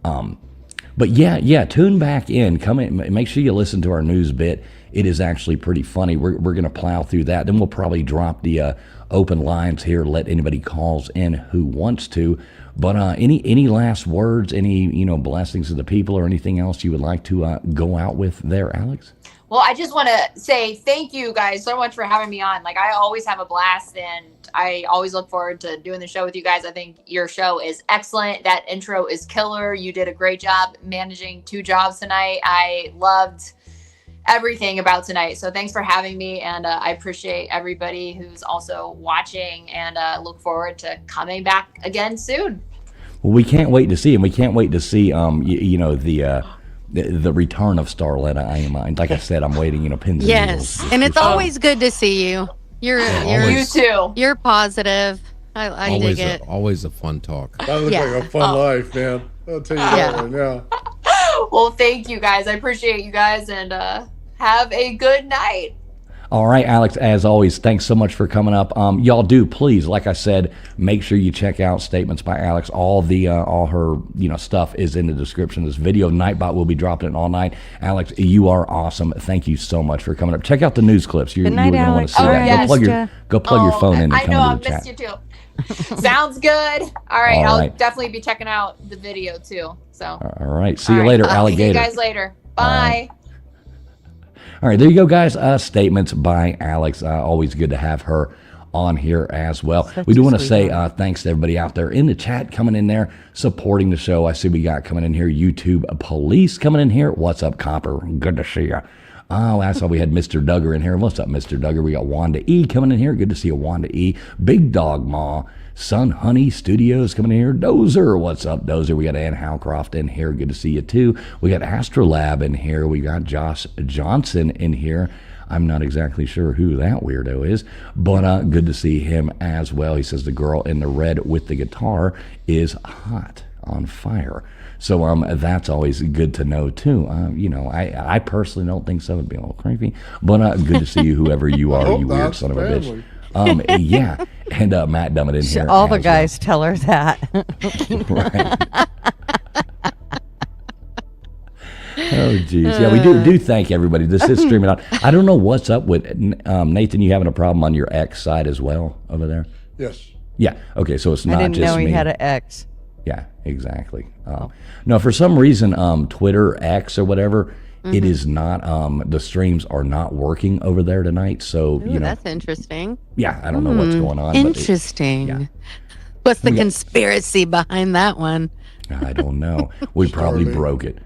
but yeah, tune back in. Come in, make sure you listen to our news bit. It is actually pretty funny. We're going to plow through that. Then we'll probably drop the open lines here, let anybody calls in who wants to. But any last words, any blessings to the people, or anything else you would like to go out with there, Alex? Well, I just want to say thank you guys so much for having me on. Like, I always have a blast, and I always look forward to doing the show with you guys. I think your show is excellent. That intro is killer. You did a great job managing 2 jobs tonight. I loved everything about tonight. So thanks for having me. And I appreciate everybody who's also watching, and look forward to coming back again soon. Well, we can't wait to see him. We can't wait to see, the return of Starletta. I am, like I said, I'm waiting, pins and yes, needles. and it's always good to see you. You too. You're positive. I dig it. Always a fun talk. That looks like a fun life, man. I'll tell you that one, yeah. Well, thank you guys. I appreciate you guys, and have a good night. All right, Alex, as always, thanks so much for coming up. Y'all do, please, like I said, make sure you check out Statements by Alex. All her stuff is in the description of this video. Nightbot will be dropping it all night. Alex, you are awesome. Thank you so much for coming up. Check out the news clips. You're going to want to see that. Yes. Go plug your phone in and I know, come into the I chat. missed you too. Sounds good. All right, I'll definitely be checking out the video too. So. All right, see you later, alligator. See you guys later. Bye. All right, there you go, guys. Statements by Alex. Always good to have her on here as well. We do want to say thanks to everybody out there in the chat coming in there, supporting the show. I see we got coming in here, YouTube Police coming in here. What's up, Copper? Good to see you. Oh, I saw we had Mr. Duggar in here. What's up, Mr. Duggar? We got Wanda E coming in here. Good to see you, Wanda E. Big Dog Ma. Sun Honey Studios coming in here. Dozer, what's up, Dozer? We got Ann Howcroft in here. Good to see you, too. We got Astrolab in here. We got Josh Johnson in here. I'm not exactly sure who that weirdo is, but good to see him as well. He says the girl in the red with the guitar is hot, on fire. So that's always good to know, too. I personally don't think so. It'd be a little creepy, but good to see you, whoever you are, you weird son of a bitch. Yeah, and Matt Dummett in here. All the guys tell her that. Right. Oh, geez. Yeah, we do thank everybody. This is streaming out. I don't know what's up with Nathan. You having a problem on your X side as well over there? Yes. Yeah. Okay, so it's not I didn't just know he me. had an X. Yeah, exactly. No, for some reason, Twitter X or whatever, it is not. The streams are not working over there tonight. So Ooh, that's interesting. yeah, I don't know what's going on. Interesting. But What's the conspiracy behind that one? I don't know. We probably broke it.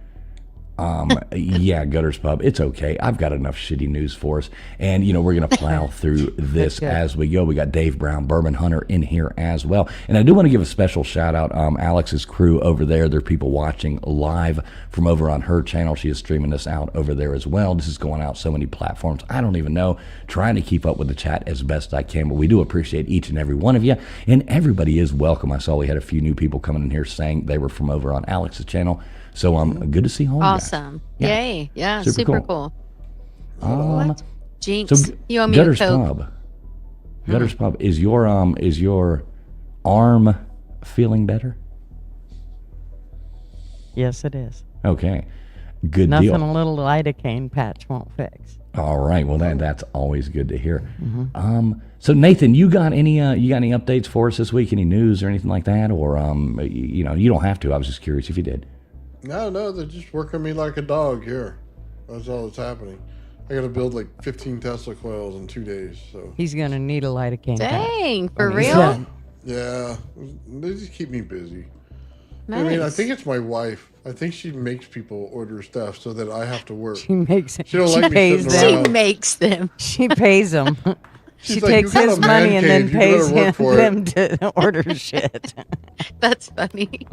Yeah, Gutters Pub. It's okay. I've got enough shitty news for us. And, we're going to plow through this as we go. We got Dave Brown, Bourbon Hunter, in here as well. And I do want to give a special shout out. Alex's crew over there, there are people watching live from over on her channel. She is streaming this out over there as well. This is going out so many platforms. I don't even know. Trying to keep up with the chat as best I can. But we do appreciate each and every one of you. And everybody is welcome. I saw we had a few new people coming in here saying they were from over on Alex's channel. So good to see all awesome. you guys. Yay. Yeah, super cool. What? Jinx. So you owe me Gutters a Coke. Pub. Gutters Pub, is your arm feeling better? Yes, it is. Okay. Good Nothing deal. a little lidocaine patch won't fix. All right. Well, that's always good to hear. So Nathan, you got any updates for us this week? Any news or anything like that? Or you don't have to. I was just curious if you did. No, they're just working me like a dog here. That's all that's happening. I got to build like 15 Tesla coils in 2 days. So He's going to need a lidocaine patch. Dang, for when he's real? done. yeah, they just keep me busy. Nice. I mean, I think it's my wife. I think she makes people order stuff so that I have to work. She makes it. She don't She like me pays sitting them. She around. makes them. She pays them. She's She like, takes "You got his a man money and then cave, you pays better work for it." them to order shit. That's funny.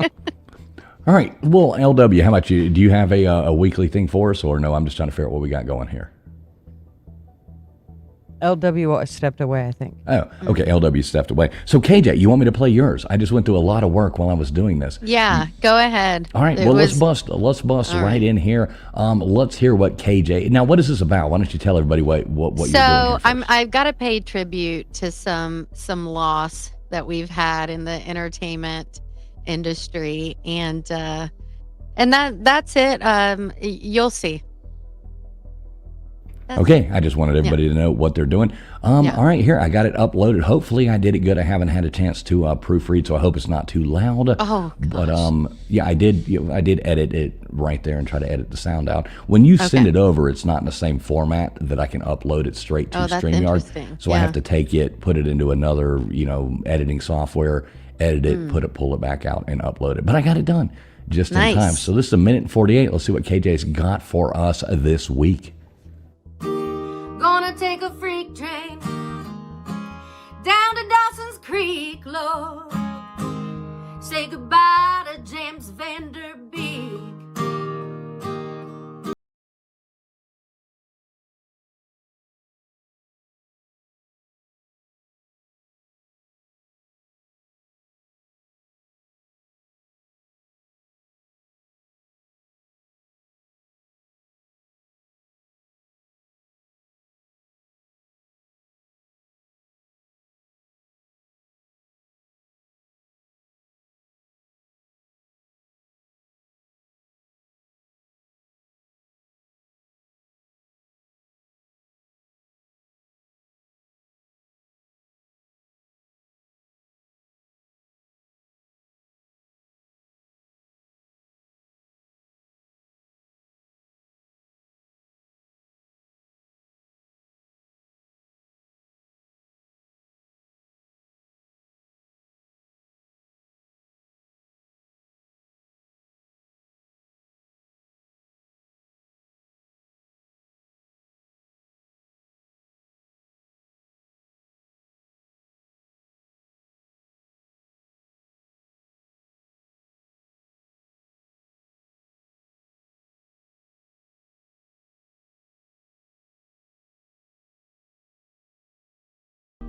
All right. Well, LW, how about you? Do you have a weekly thing for us, or no? I'm just trying to figure out what we got going here. LW stepped away, I think. Oh, okay. LW stepped away. So KJ, you want me to play yours? I just went through a lot of work while I was doing this. Yeah, go ahead. All right. Well, let's bust right in here. Let's hear what KJ. Now, what is this about? Why don't you tell everybody what you're doing here So first? I've got to pay tribute to some loss that we've had in the entertainment industry, and that's it. You'll see. Okay, I just wanted everybody to know what they're doing. All right, here, I got it uploaded. Hopefully I did it good. I haven't had a chance to proofread, so I hope it's not too loud. Oh, gosh. But yeah, I did edit it right there and try to edit the sound out. When you send it over, it's not in the same format that I can upload it straight to that's StreamYard. interesting. So I have to take it, put it into another, editing software, edit it, pull it back out and upload it. But I got it done just in time. So this is 1:48. Let's see what KJ's got for us this week. Gonna take a freak train down to Dawson's Creek, Lord. Say goodbye to James Vanderbeek.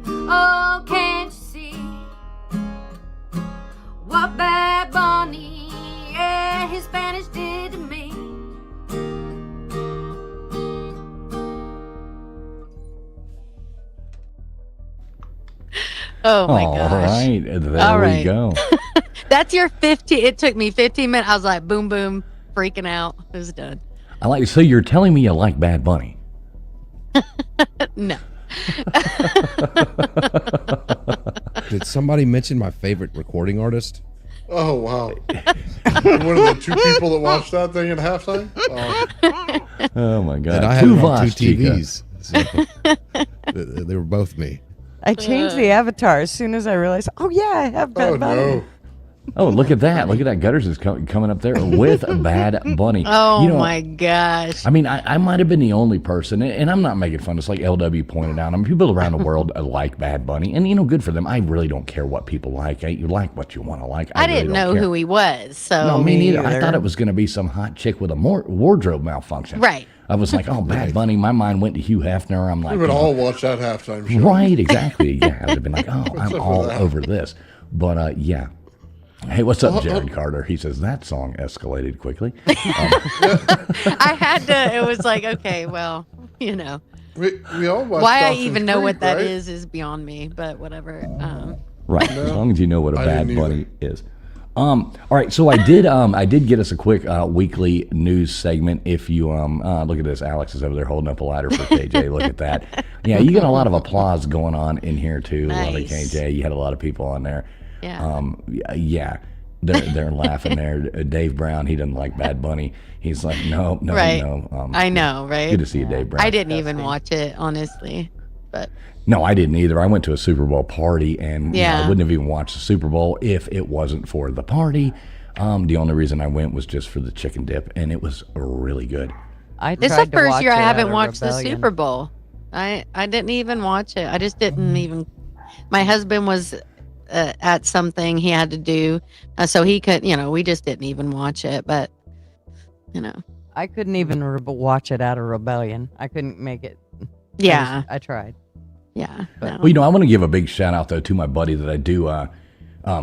Oh, can't you see what Bad Bunny, yeah, his Spanish did to me? Oh my gosh. All right, there All we right. go. That's your 15. It took me 15 minutes. I was like, boom, boom, freaking out. It was done. I like. So you're telling me you like Bad Bunny? No. Did somebody mention my favorite recording artist? Oh, wow. One of the two people that watched that thing at halftime? Oh, my God. And I had it on two TVs. So they were both me. I changed the avatar as soon as I realized, oh, yeah, I have Bad Bunny. No. Oh, look at that. Look at that. Gutters is coming up there with Bad Bunny. Oh, my gosh. I mean, I might have been the only person, and I'm not making fun. It's like LW pointed out. I mean, people around the world like Bad Bunny, and, good for them. I really don't care what people like. You like what you want to like. I didn't know who he was, so. No, me neither. I thought it was going to be some hot chick with a wardrobe malfunction. Right. I was like, oh, Bad Bunny. My mind went to Hugh Hefner. I'm like, We would all watch that halftime show. Right, exactly. Yeah, I would have been like, oh, I'm all over this. But, yeah. Hey, what's up, Jared Carter? He says, that song escalated quickly. I had to, it was like, okay, well, We all watched why I Dawson's even know Creek, what that right? is beyond me, but whatever. Right, as long as you know what a I Bad didn't Bunny is. All right, so I did get us a quick weekly news segment. If you look at this, Alex is over there holding up a ladder for KJ. Look at that. Yeah, you get a lot of applause going on in here too. Nice. A lot of KJ. You had a lot of people on there. Yeah. Yeah. They're laughing there. Dave Brown, he doesn't like Bad Bunny. He's like, no. Right. I know, right? Good to see you, Dave Brown. I didn't even watch it, honestly, but. No, I didn't either. I went to a Super Bowl party, and I wouldn't have even watched the Super Bowl if it wasn't for the party. The only reason I went was just for the chicken dip, and it was really good. This is the first year I haven't watched the Super Bowl. I didn't even watch it. I just didn't even. My husband was at something he had to do, so he could. We just didn't even watch it. But I couldn't even watch it out of rebellion. I couldn't make it. Yeah, I tried. Yeah. Well, I want to give a big shout out though to my buddy that I do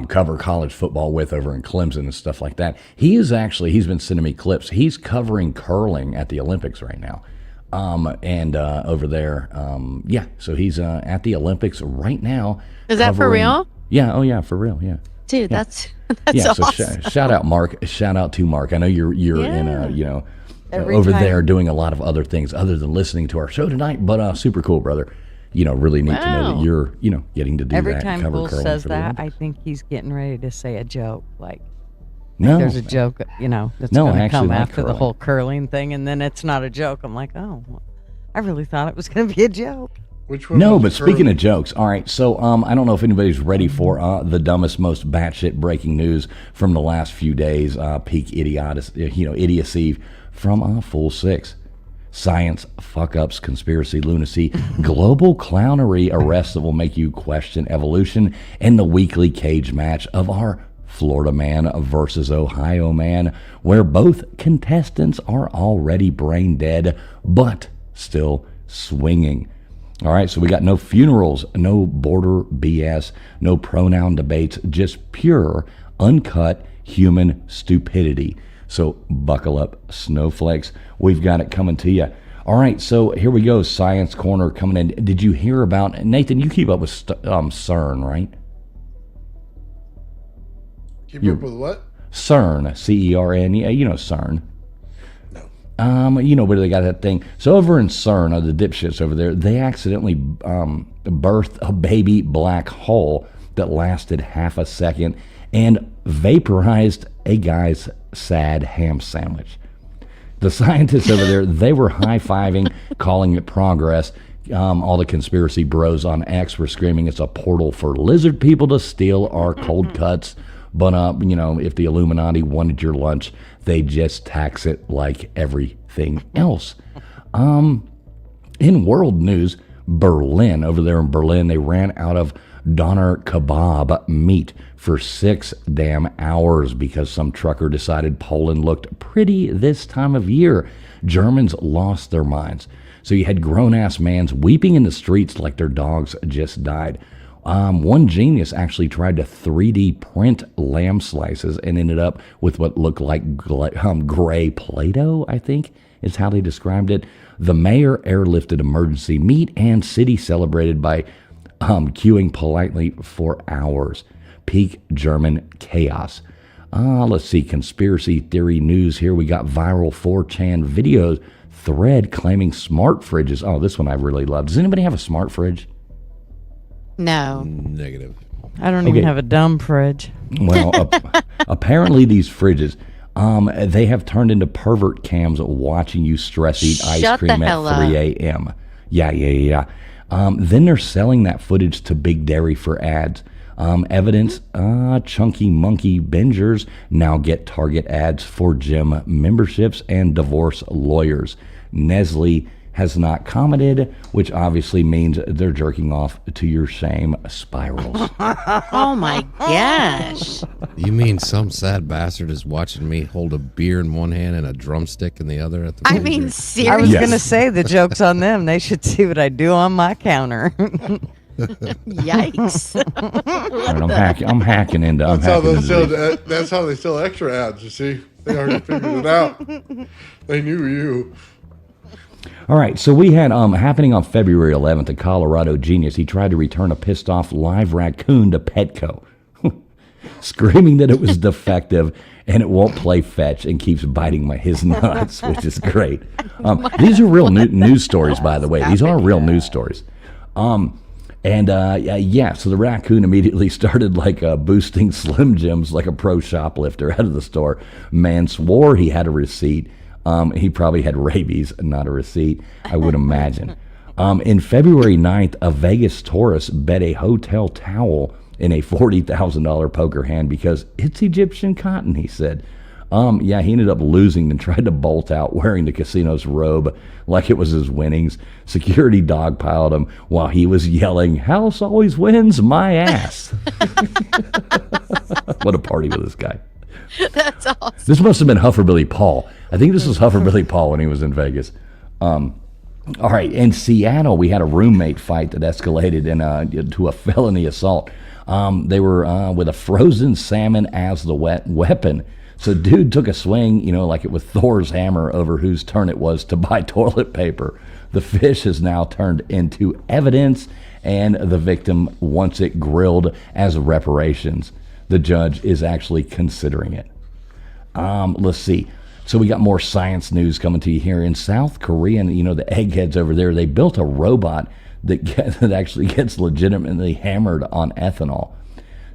cover college football with over in Clemson and stuff like that. He's been sending me clips. He's covering curling at the Olympics right now. And over there, so he's at the Olympics right now. Is that for real? Yeah. Oh yeah, for real. Yeah. Dude, yeah. that's So awesome. shout out Mark. Shout out to Mark. I know you're in Every over time. there doing a lot of other things other than listening to our show tonight. But super cool, brother. Really neat to know that you're getting to do Every that. time Cover Bull curling says for the that, Olympics. I think he's getting ready to say a joke. Like, No, there's a joke, that's No, going I to actually come like after the curling. whole curling thing, and then it's not a joke. I'm like, oh, well, I really thought it was going to be a joke. Which one? No, was but curling? speaking of jokes, all right. So I don't know if anybody's ready for the dumbest, most batshit breaking news from the last few days. Peak idiocy from Full 6. Science, fuck-ups, conspiracy, lunacy, global clownery, arrests that will make you question evolution, and the weekly cage match of our Florida man versus Ohio man, where both contestants are already brain dead, but still swinging. All right, so we got no funerals, no border BS, no pronoun debates, just pure, uncut human stupidity. So buckle up, snowflakes. We've got it coming to you. All right, so here we go. Science Corner coming in. Did you hear about, Nathan, you keep up with CERN, right? Keep up with what? CERN, C-E-R-N. Yeah, you know CERN. Where they got that thing. So over in CERN, the dipshits over there, they accidentally birthed a baby black hole that lasted half a second and vaporized a guy's sad ham sandwich. The scientists over there, they were high-fiving, calling it progress. All the conspiracy bros on X were screaming it's a portal for lizard people to steal our cold cuts. But, if the Illuminati wanted your lunch, they just tax it like everything else. In world news, Berlin, over there in Berlin, they ran out of doner kebab meat for 6 damn hours because some trucker decided Poland looked pretty this time of year. Germans lost their minds. So you had grown-ass mans weeping in the streets like their dogs just died. One genius actually tried to 3D print lamb slices and ended up with what looked like gray Play-Doh, I think is how they described it. The mayor airlifted emergency meat and city celebrated by queuing politely for hours. Peak German chaos. Let's see, conspiracy theory news here. We got viral 4chan videos thread claiming smart fridges. Oh, this one I really love. Does anybody have a smart fridge? No. Negative. I don't even have a dumb fridge. Well, apparently these fridges, they have turned into pervert cams watching you stress eat ice cream at 3 a.m. Yeah. Then they're selling that footage to Big Dairy for ads. Evidence, chunky monkey bingers now get Target ads for gym memberships and divorce lawyers. Nestle has not commented, which obviously means they're jerking off to your shame spirals. Oh my gosh. You mean some sad bastard is watching me hold a beer in one hand and a drumstick in the other at the I freezer? mean, seriously. I was going to say the joke's on them. They should see what I do on my counter. Yikes. Right, I'm hacking into. That's how they sell extra ads. You see, they already figured it out. They knew you. All right, so we had happening on February 11th, a Colorado genius. He tried to return a pissed off live raccoon to Petco, screaming that it was defective and it won't play fetch and keeps biting his nuts, which is great. These are real news stories, by the way. These are real news stories. So the raccoon immediately started boosting Slim Jims like a pro shoplifter out of the store. Man swore he had a receipt. He probably had rabies, not a receipt, I would imagine. In February 9th, a Vegas tourist bet a hotel towel in a $40,000 poker hand because it's Egyptian cotton, he said. He ended up losing and tried to bolt out wearing the casino's robe like it was his winnings. Security dogpiled him while he was yelling, "House always wins, my ass." What a party with this guy. That's awesome. This must have been Hufferbilly Paul. I think this was Hufferbilly Paul when he was in Vegas. All right, in Seattle, we had a roommate fight that escalated to a felony assault. They were with a frozen salmon as the weapon. So dude took a swing, like it was Thor's hammer over whose turn it was to buy toilet paper. The fish has now turned into evidence, and the victim wants it grilled as reparations. The judge is actually considering it. Let's see. So we got more science news coming to you here. In South Korea, the eggheads over there, they built a robot that actually gets legitimately hammered on ethanol.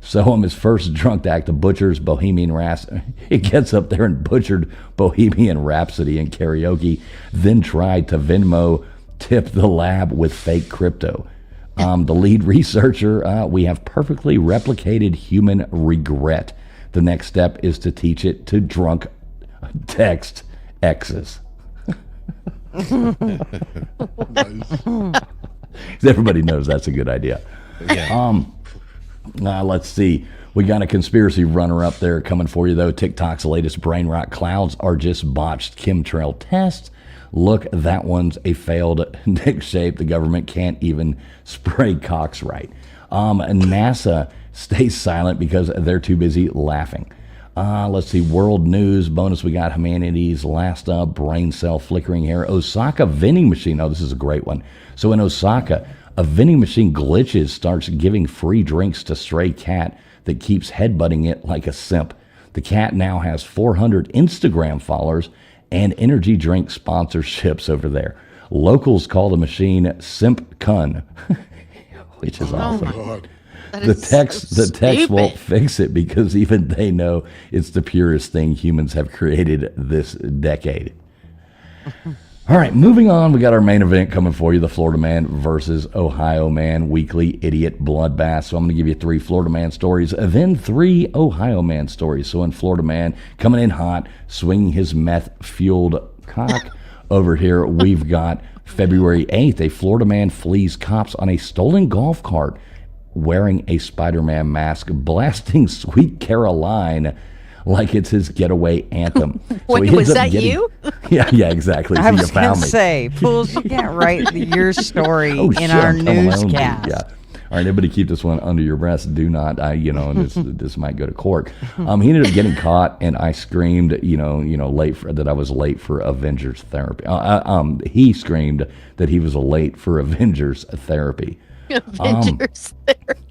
So on his first drunk act, the butchers Bohemian Rhapsody, he gets up there and butchered Bohemian Rhapsody in karaoke, then tried to Venmo tip the lab with fake crypto. The lead researcher, we have perfectly replicated human regret. The next step is to teach it to drunk text exes. Everybody knows that's a good idea. Yeah. Let's see. We got a conspiracy runner up there coming for you, though. TikTok's latest brain rot clouds are just botched chemtrail tests. Look, that one's a failed dick shape. The government can't even spray cocks right. NASA stays silent because they're too busy laughing. Let's see, world news bonus. We got humanity's last brain cell flickering here. Osaka vending machine. Oh, this is a great one. So in Osaka, a vending machine glitches, starts giving free drinks to stray cat that keeps headbutting it like a simp. The cat now has 400 Instagram followers and energy drink sponsorships over there. Locals call the machine Simp Kun, which is awesome. God. The text won't fix it because even they know it's the purest thing humans have created this decade. All right, moving on. We got our main event coming for you, the Florida Man versus Ohio Man weekly idiot bloodbath. So I'm going to give you 3 Florida Man stories, then 3 Ohio Man stories. So in Florida Man, coming in hot, swinging his meth-fueled cock. Over here, we've got February 8th, a Florida man flees cops on a stolen golf cart wearing a Spider-Man mask, blasting Sweet Caroline like it's his getaway anthem. Wait, was that you? Yeah, exactly. I So was going to say, fools, you can't write your story in our newscast. Yeah. All right, everybody keep this one under your breath. Do not, this might go to court. He ended up getting caught, and I screamed, that I was late for Avengers therapy. He screamed that he was late for Avengers therapy. Avengers therapy.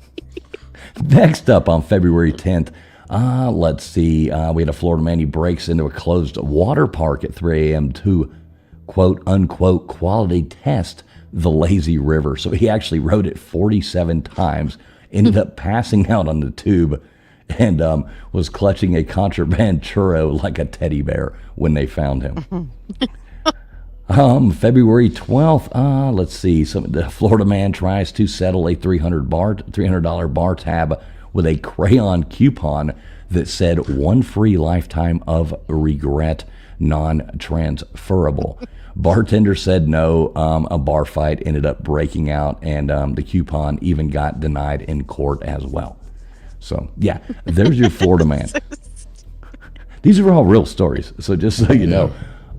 Next up on February 10th, let's see. We had a Florida man. He breaks into a closed water park at 3 a.m. to, quote, unquote, quality test the lazy river. So he actually wrote it 47 times ended up passing out on the tube and was clutching a contraband churro like a teddy bear when they found him. February 12th, let's see. The Florida man tries to settle a $300 bar tab with a crayon coupon that said one free lifetime of regret, non-transferable. Bartender said no. A bar fight ended up breaking out, and the coupon even got denied in court as well. So, yeah, there's your Florida man. These are all real stories, so just so you know.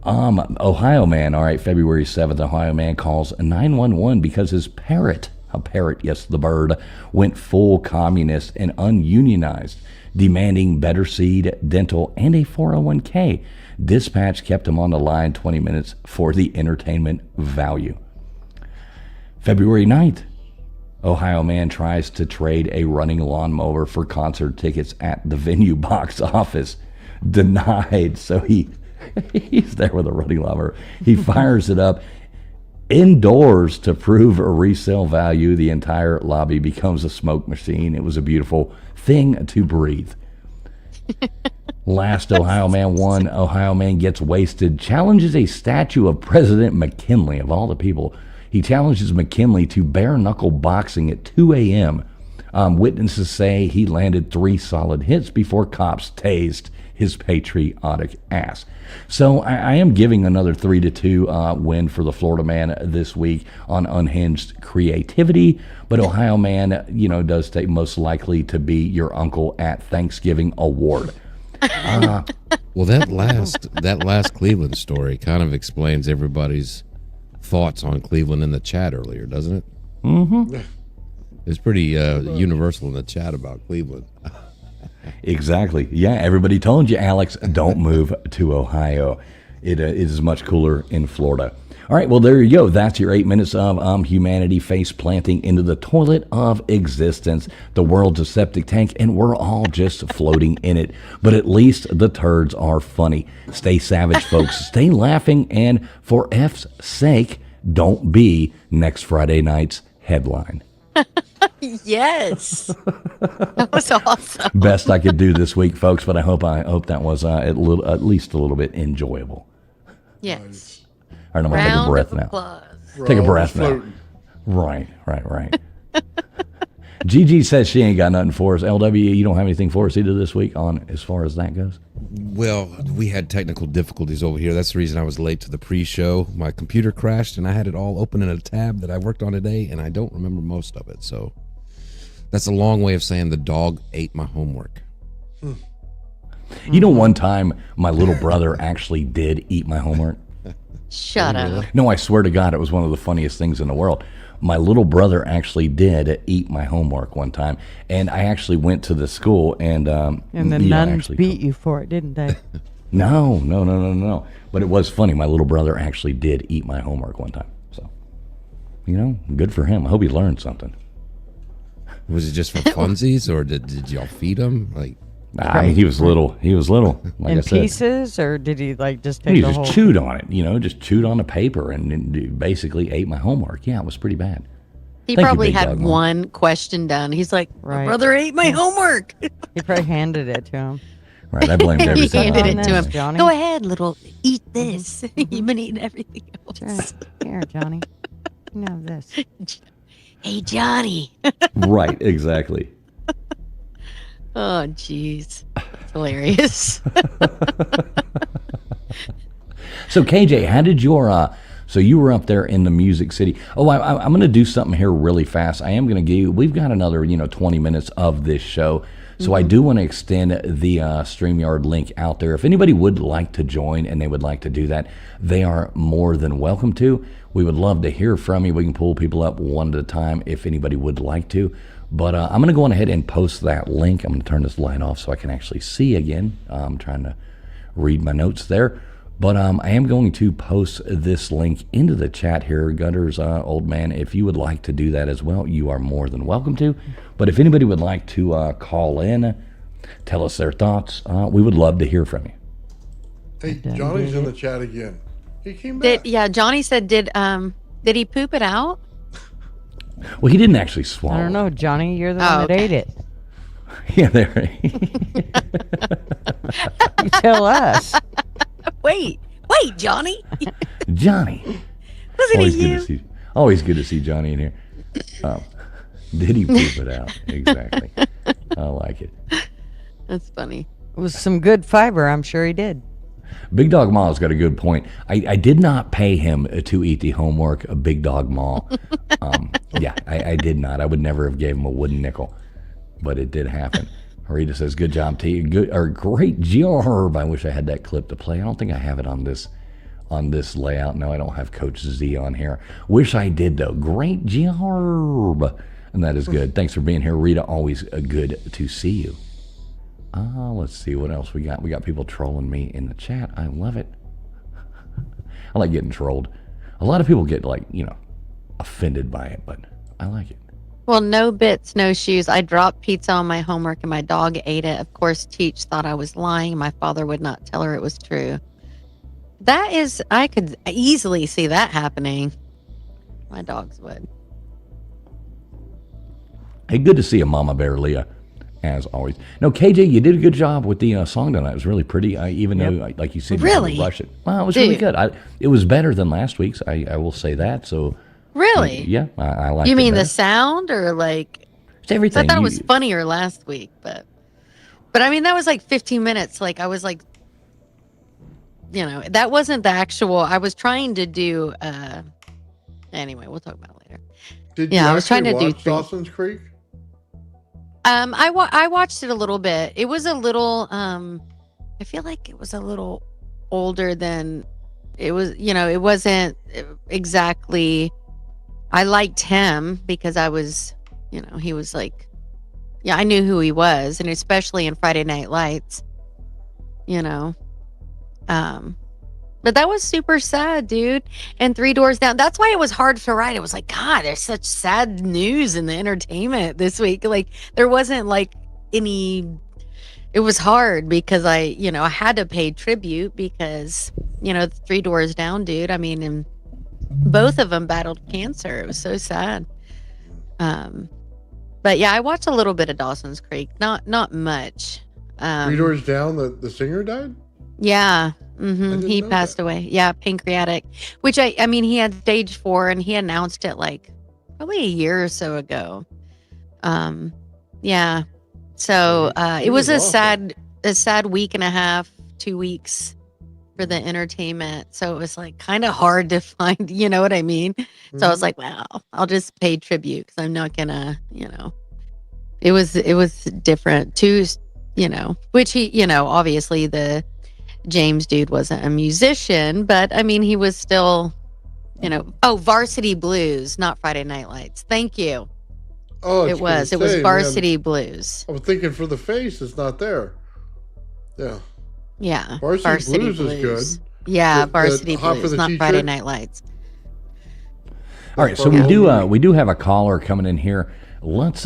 Ohio man, all right, February 7th, Ohio man calls 911 because his parrot, a parrot, yes, the bird, went full communist and ununionized, demanding better seed, dental, and a 401k. Dispatch kept him on the line 20 minutes for the entertainment value. February 9th, Ohio man tries to trade a running lawnmower for concert tickets at the Venue box office. Denied, so he's there with a running lawnmower. He fires it up indoors to prove a resale value. The entire lobby becomes a smoke machine. It was a beautiful thing to breathe. Last Ohio man won. Ohio man gets wasted, challenges a statue of President McKinley, of all the people. He challenges McKinley to bare knuckle boxing at 2 a.m. Witnesses say he landed 3 solid hits before cops tased his patriotic ass. So I am giving another 3-2 win for the Florida man this week on unhinged creativity. But Ohio man, does take most likely to be your uncle at Thanksgiving award. Well, that last Cleveland story kind of explains everybody's thoughts on Cleveland in the chat earlier, doesn't it? Mm-hmm. It's pretty universal in the chat about Cleveland. Exactly. Yeah, everybody told you, Alex, don't move to Ohio. It is much cooler in Florida. All right, well, there you go. That's your 8 minutes of humanity face planting into the toilet of existence. The world's a septic tank, and we're all just floating in it. But at least the turds are funny. Stay savage, folks. Stay laughing, and for F's sake, don't be next Friday night's headline. Yes. That was awesome. Best I could do this week, folks, but I hope that was at least a little bit enjoyable. Yes. All right, I'm going to take a breath now. Take a breath now. Right. Gigi says she ain't got nothing for us. LW, you don't have anything for us either this week on as far as that goes? Well, we had technical difficulties over here. That's the reason I was late to the pre-show. My computer crashed, and I had it all open in a tab that I worked on today, and I don't remember most of it. So that's a long way of saying the dog ate my homework. You know, one time my little brother actually did eat my homework. Shut up. No, I swear to God, it was one of the funniest things in the world. My little brother actually did eat my homework one time, and I actually went to the school and the nuns beat you for it, didn't they? No. But it was funny. My little brother actually did eat my homework one time. So, good for him. I hope he learned something. Was it just for funsies, or did y'all feed him? I mean, he was little. Like in I said. pieces, or did he just take He the just whole chewed on it, just chewed on the paper and basically ate my homework. Yeah, it was pretty bad. He Thank you, probably Big had Dog, one question done. He's like, my Right. brother ate my homework. He probably handed it to him. Right, I blamed He everything handed on it to him. Johnny. Go ahead, eat this. You've been eating everything else. Here, Johnny. You know this. Hey, Johnny. Right, exactly. Oh, jeez. That's hilarious. So, KJ, how did your so you were up there in the Music City? Oh, I'm going to do something here really fast. I am going to give you, we've got another 20 minutes of this show. So I do want to extend the StreamYard link out there. If anybody would like to join and they would like to do that, they are more than welcome to. We would love to hear from you. We can pull people up one at a time if anybody would like to. But I'm going to go on ahead and post that link. I'm going to turn this light off so I can actually see again. I'm trying to read my notes there. But I am going to post this link into the chat here. Gunter's old man, if you would like to do that as well, you are more than welcome to. But if anybody would like to call in, tell us their thoughts, we would love to hear from you. Hey, Johnny's in the chat again. He came back. Johnny said, did he poop it out? Well, he didn't actually swallow. I don't know, Johnny. You're the one that ate it. Yeah, there. You tell us. Wait, Johnny. Johnny. Was it you? Always good to see Johnny in here. Did he poop it out? Exactly. I like it. That's funny. It was some good fiber. I'm sure he did. Big Dog Ma's got a good point. I did not pay him to eat the homework of Big Dog Ma. I did not. I would never have gave him a wooden nickel, but it did happen. Rita says, "Good job, T. Good or great job." I wish I had that clip to play. I don't think I have it on this layout. No, I don't have Coach Z on here. Wish I did though. Great job, and that is good. Thanks for being here, Rita. Always good to see you. Let's see what else we got. We got people trolling me in the chat. I love it. I like getting trolled. A lot of people get offended by it, but I like it. Well, no bits, no shoes. I dropped pizza on my homework and my dog ate it. Of course, Teach thought I was lying. My father would not tell her it was true. I could easily see that happening. My dogs would. Hey, good to see you, Mama Bear Leah, as always. No, KJ, you did a good job with the song tonight. It was really pretty, even though, like you said, you had to rush it. Well, it was really good. It was better than last week's. I will say that. So really, yeah, I like. You mean the sound or like? It's everything. I thought it was funnier last week, but I mean that was like 15 minutes. Like I was like, that wasn't the actual. I was trying to do. Anyway, we'll talk about it later. I was trying to do Dawson's Creek. I watched it a little bit. It was a little I feel like it was a little older than it was, it wasn't exactly. I liked him because I was, he was like, I knew who he was, and especially in Friday Night Lights, but that was super sad, dude. And Three Doors Down. That's why it was hard to write. It was like, God, there's such sad news in the entertainment this week. Like there wasn't like any. It was hard because I had to pay tribute because Three Doors Down, dude. I mean, and both of them battled cancer. It was so sad. But yeah, I watched a little bit of Dawson's Creek. Not much. 3 Doors Down. The singer died. Yeah. He passed away. Yeah, pancreatic, which I mean, he had stage 4 and he announced it like probably a year or so ago. Yeah. So it was a sad week and a half, 2 weeks for the entertainment. So it was like kind of hard to find, you know what I mean? So I was like, well, I'll just pay tribute because I'm not gonna, it was different too, which he, obviously the James dude wasn't a musician, but I mean, he was still, Varsity Blues, not Friday Night Lights. Thank you. Oh, it was Varsity Blues. I was thinking for the face, it's not there. Yeah. Yeah. Varsity Blues is good. Yeah, Varsity Blues, not Friday Night Lights. All right, so we do have a caller coming in here. Let's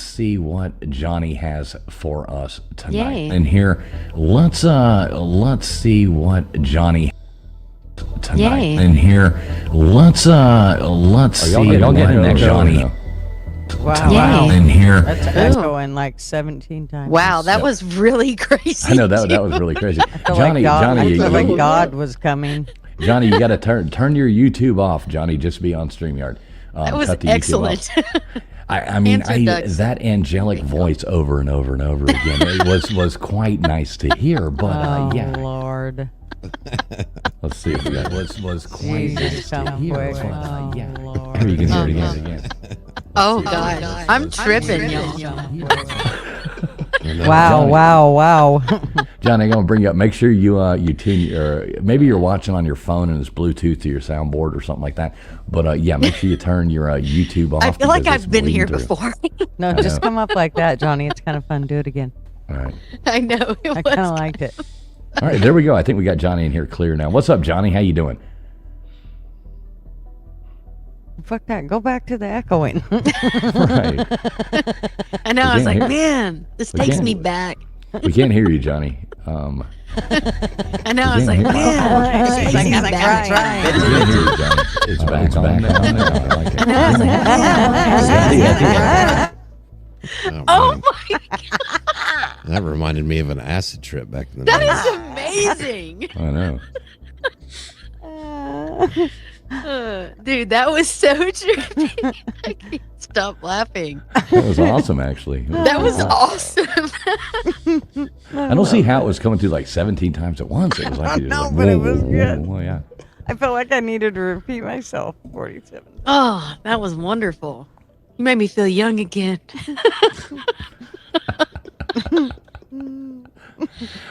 see what Johnny has for us tonight. Yay. In here, let's see what Johnny has tonight. Yay. In here, let's see what Johnny. Wow. In here, that's echoing like 17 times. Wow, that was really crazy. I know that was really crazy. Johnny, I feel like God was coming. Johnny, you got to turn your YouTube off, Johnny. Just be on StreamYard. That was excellent. I mean, that angelic voice over and over and over again. It was quite nice to hear, but yeah. Lord. Let's see if we got was quite nice to hear. Yeah. Lord. Here you can hear it again. Oh God, I'm tripping, y'all. Wow. Johnny, I'm gonna bring you up. Make sure you tune your, maybe you're watching on your phone and it's Bluetooth to your soundboard or something like that. But yeah, make sure you turn your YouTube off. I feel like I've been here before. No, just come up like that, Johnny. It's kind of fun. Do it again. All right. I know. I kind of liked it. All right, there we go. I think we got Johnny in here clear now. What's up, Johnny? How you doing? Fuck that. Go back to the echoing. Right. I know. I was like, man, this takes me back. We can't hear you, Johnny. I know. I was like, yeah. He's like, I'm trying. It's back on now. I like it. I know. I was like, oh my God. That reminded me of an acid trip back in the That 90s. is amazing. I know. Dude, that was so trippy. I can't stop laughing. That was awesome, actually. That was awesome. I don't see how it was coming through like 17 times at once. It was like, but it was good. Whoa, yeah. I felt like I needed to repeat myself 47 times. Oh, that was wonderful. You made me feel young again.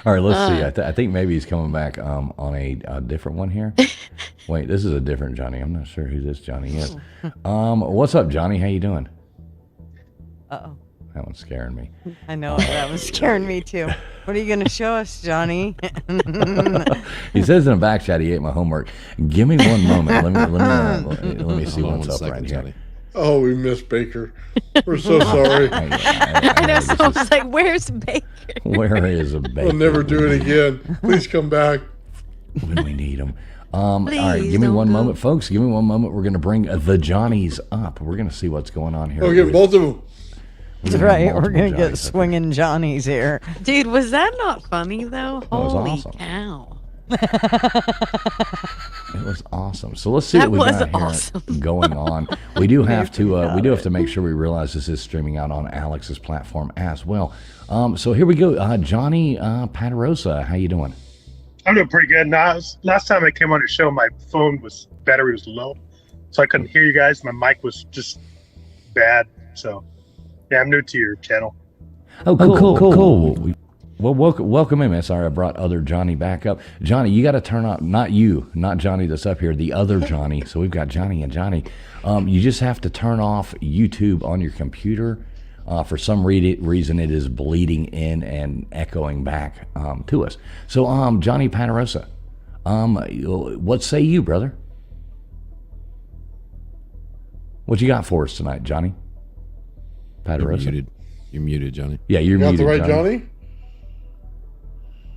All right, let's see. I think maybe he's coming back on a different one here. Wait, this is a different Johnny. I'm not sure who this Johnny is. What's up, Johnny? How you doing? Uh-oh. That one's scaring me. I know, that was scaring me too. What are you going to show us, Johnny? He says in the back chat he ate my homework. Give me one moment. Let me see what's up right here. Oh, we miss Baker. We're so sorry. I know. Someone's like, "Where's Baker? Where is a Baker? We'll never do it again. Please come back when we need him." All right, give me one moment, folks. Give me one moment. We're going to bring the Johnnies up. We're going to see what's going on here. Oh, get both of them. That's right. We're going to get swinging Johnnies here. Dude, was that not funny though? Holy awesome. Cow! It was awesome. So let's see what we got here going on. We do have to make sure we realize this is streaming out on Alex's platform as well. So here we go. Johnny Patarosa, how you doing? I'm doing pretty good. Now, last time I came on the show, my battery was low, so I couldn't hear you guys. My mic was just bad. So yeah, I'm new to your channel. Oh, cool. Well, welcome in, man. Sorry, I brought other Johnny back up. Johnny, you got to turn on, not Johnny that's up here, the other Johnny. So we've got Johnny and Johnny. You just have to turn off YouTube on your computer. For some reason, it is bleeding in and echoing back to us. So, Johnny Panarosa, what say you, brother? What you got for us tonight, Johnny Panarosa? You're muted, Johnny. Yeah, you're got muted, the right Johnny?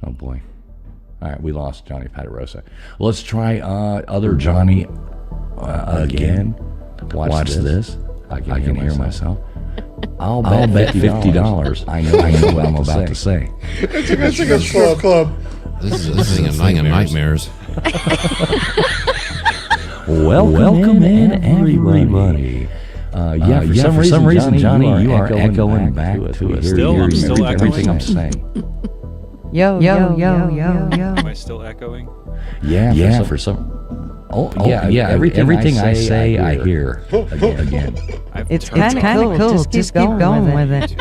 Oh boy! All right, we lost Johnny Patarosa. Let's try other Johnny again. Watch this. I can hear myself. I'll bet $50. I know what I'm about to say. It's like a strip club. This is a thing of nightmares. Welcome in, everybody. For some reason, Johnny, you are echoing back to us. I'm still everything echoing. I'm saying. Yo. Am I still echoing? Yeah, for some. Everything I say, I hear again. It's kind of cool. Just keep going with it.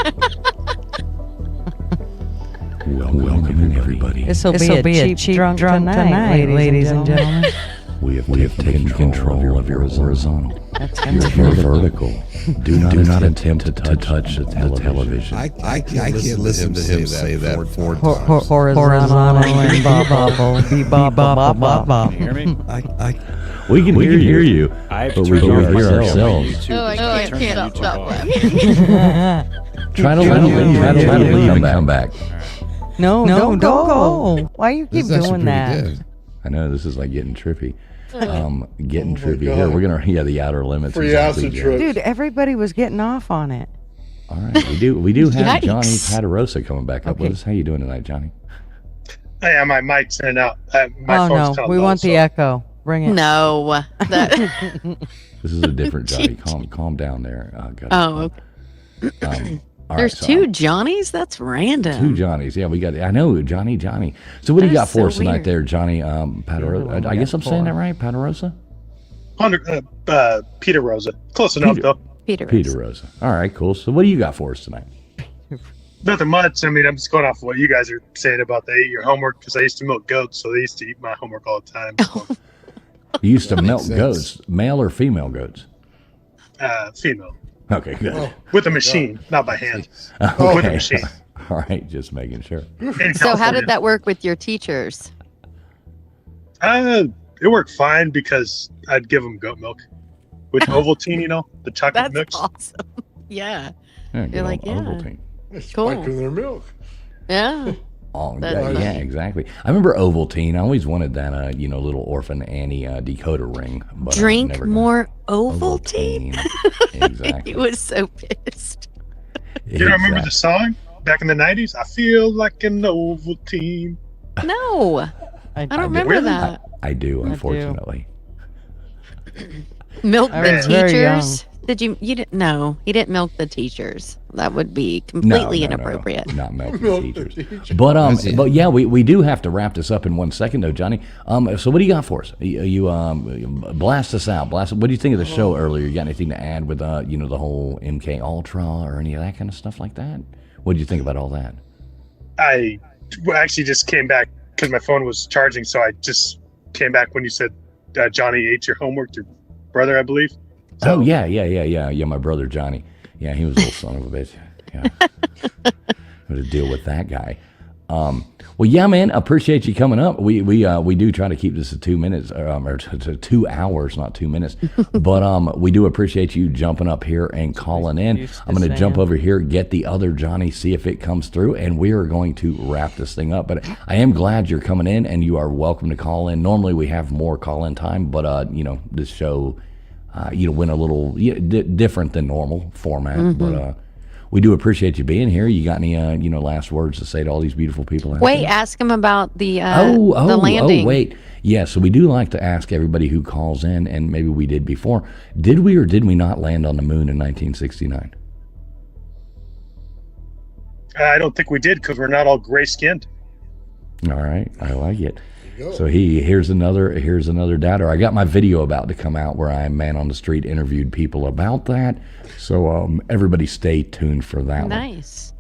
Welcome in, everybody. This will be a cheap drunk tonight, ladies and gentlemen. We have taken control of your horizontal. That's Your vertical. Do not attempt to touch the television. I can't listen to him say that four times. Horizontal and bubble. Can you hear me? We can hear you, I've but we turned don't off hear my ourselves. YouTube. Oh, I Turn can't my YouTube stop off. laughing. Try to leave and come back. No, don't go. Why you keep This is actually doing pretty that? good. I know this is like getting trippy. Getting my trippy God. here. We're gonna the outer limits. Free exactly, acid yeah. trip. Dude, everybody was getting off on it. All right, we do have Yikes. Johnny Patarosa coming back up with us. How you doing tonight, Johnny? Yeah, my mic's in and out. My Oh phone's no, kinda we low, want the so- echo. Bring it. No. This is a different Johnny. Calm down there. Oh, okay. All there's right, so two Johnnies? That's random. two Johnnies. Yeah, we got. I know Johnny. So what do you That got is for so us tonight, weird. there, Johnny? Patarosa. I guess I'm saying that right, Patarosa. Peter Rosa. Close enough, though. Peter Rosa. All right, cool. So what do you got for us tonight? Nothing much. I mean, I'm just going off of what you guys are saying about they eat your homework, because I used to milk goats, so they used to eat my homework all the time. So, You used to milk sense. goats, male or female goats? female. Okay, good. Oh, With a machine, not by hand. Okay. With a machine. All right, just making sure. In So how California. did that work with your teachers? It worked fine because I'd give them goat milk with Ovaltine, the chocolate That's mix. awesome. Yeah. Yeah, You're good like, old yeah. Ovaltine. It's Cool. spiking their milk. Yeah. Oh, That's yeah, funny. exactly. I remember Ovaltine. I always wanted that, little Orphan Annie decoder ring. But I Drink never got more Ovaltine. Exactly. He was so pissed. You don't remember the song back in the 90s? I feel like an Ovaltine. No, I don't remember Really? that. I do, unfortunately. Milk I the was very teachers? Did you didn't? No, he didn't milk the teachers. That would be completely inappropriate. Not milk the teachers. But yeah, we do have to wrap this up in 1 second, though, Johnny. So what do you got for us? You blast us out. What do you think of the show earlier? You got anything to add with the whole MK Ultra or any of that kind of stuff like that? What did you think about all that? I actually just came back because my phone was charging, so I just came back when you said Johnny ate your homework, your brother, I believe. So, yeah, my brother Johnny. Yeah, he was a little son of a bitch. Yeah, had to deal with that guy. Well, yeah, man, appreciate you coming up. We do try to keep this to 2 minutes, or to 2 hours, not 2 minutes. But we do appreciate you jumping up here and calling in. I'm going to jump over here, get the other Johnny, see if it comes through, and we are going to wrap this thing up. But I am glad you're coming in, and you are welcome to call in. Normally we have more call-in time, but this show, went a little different than normal format, but. We do appreciate you being here. You got any, last words to say to all these beautiful people out Wait, there? ask him about the landing. Wait. Yeah, so we do like to ask everybody who calls in, and maybe we did before, did we or did we not land on the moon in 1969? I don't think we did because we're not all gray-skinned. All right, I like it. So here's another doubter. I got my video about to come out where I, man on the street, interviewed people about that. So everybody stay tuned for that one. Nice.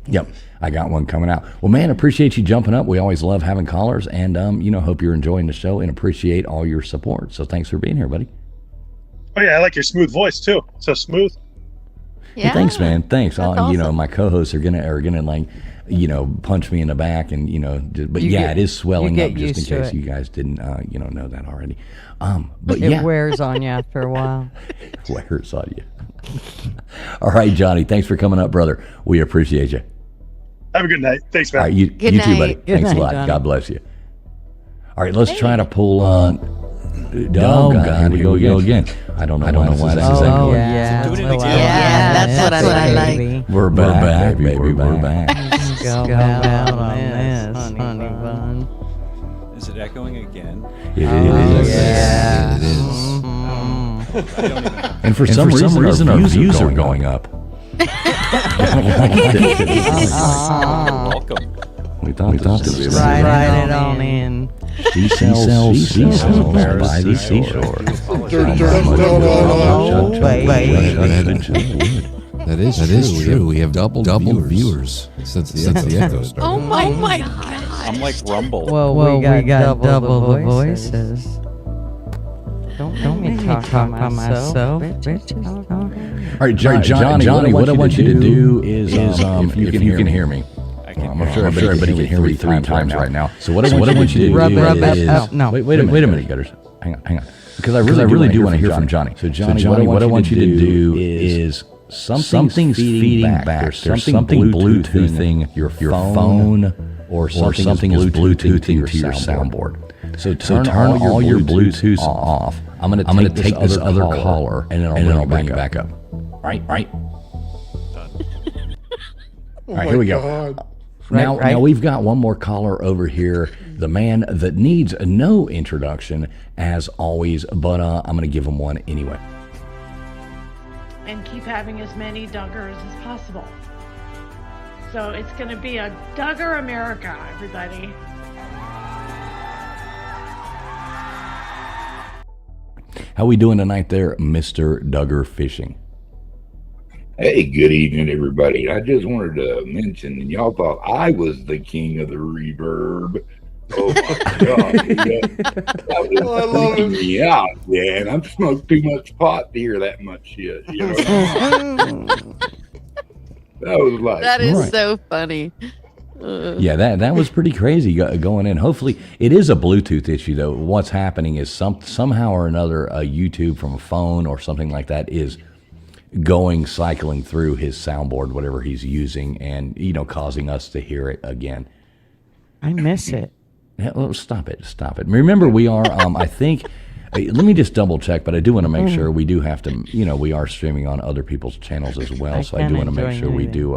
Yep, I got one coming out. Well, man, appreciate you jumping up. We always love having callers, and hope you're enjoying the show and appreciate all your support. So thanks for being here, buddy. Oh yeah, I like your smooth voice too. So smooth. Yeah. Hey, thanks, man. Thanks. Awesome. My co-hosts are gonna like, punch me in the back, and it is swelling up just in case you guys didn't know that already. But it wears on you after a while. Wears on you. All right, Johnny. Thanks for coming up, brother. We appreciate you. Have a good night. Thanks, man. All right, you too, buddy. Thanks a lot. Johnny. God bless you. All right, let's try to pull on. God, here we go again. I don't know why this is echoing. That's what I like. We're back, baby. We're back. Go down on this, honey bun. Is it echoing again? It is. Yeah, it is. I don't even know. And for some reason, our views are going up. Welcome. We thought this was Ride it on in. She sells by the seashore. That is true. We have double viewers since the Echo started. Oh my God. I'm like Rumble. Well, we got double the voices. Don't make me talk about myself. All right, Johnny, what I want you to do is, if you can hear me. I'm sure everybody can hear me 3 times right now. So what I want you to do is... No. Wait a minute, Gutters. Hang on. Because I really do want to hear from Johnny. So Johnny, what I want you to do is something's feeding back. There's something Bluetoothing your phone, or something is Bluetoothing to your soundboard. So turn all your Bluetooths off. I'm going to take this other caller, and then I'll bring you back up. Right? All right, here we go. Now we've got one more caller over here, the man that needs no introduction, as always, but I'm going to give him one anyway. And keep having as many Duggars as possible. So it's going to be a Duggar America, everybody. How we doing tonight there, Mr. Duggar Fishing? Hey, good evening, everybody. I just wanted to mention, y'all thought I was the king of the reverb. Oh my God. That was freaking me out, man. I've smoked too much pot to hear that much shit. That was like... That is so funny. Yeah, that was pretty crazy going in. Hopefully, it is a Bluetooth issue, though. What's happening is somehow or another, a YouTube from a phone or something like that is cycling through his soundboard, whatever he's using, and causing us to hear it again. I miss it. Yeah, well, stop it. Remember, we are, I think, let me just double check, but I do want to make sure we do have to, we are streaming on other people's channels as well. So I do want to make sure we do,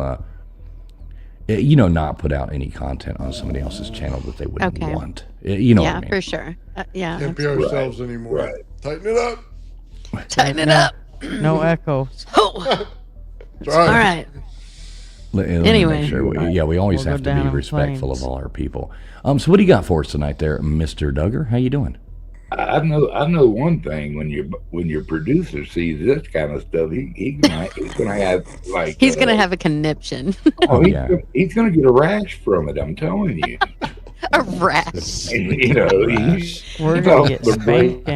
not put out any content on somebody else's channel that they wouldn't want. You know what I mean? For sure. Yeah. Can't be ourselves anymore. Right. Tighten it up. Tighten it up. No echoes. Oh. All All right. Let me Anyway. make sure we always We'll have go to be down in respectful flames. of all our people. So what do you got for us tonight there, Mr. Duggar? How you doing? I know one thing. When your producer sees this kind of stuff, he's gonna have like He's going to have a conniption. he's gonna get a rash from it. I'm telling you. A rash. And, We're gonna get spanked.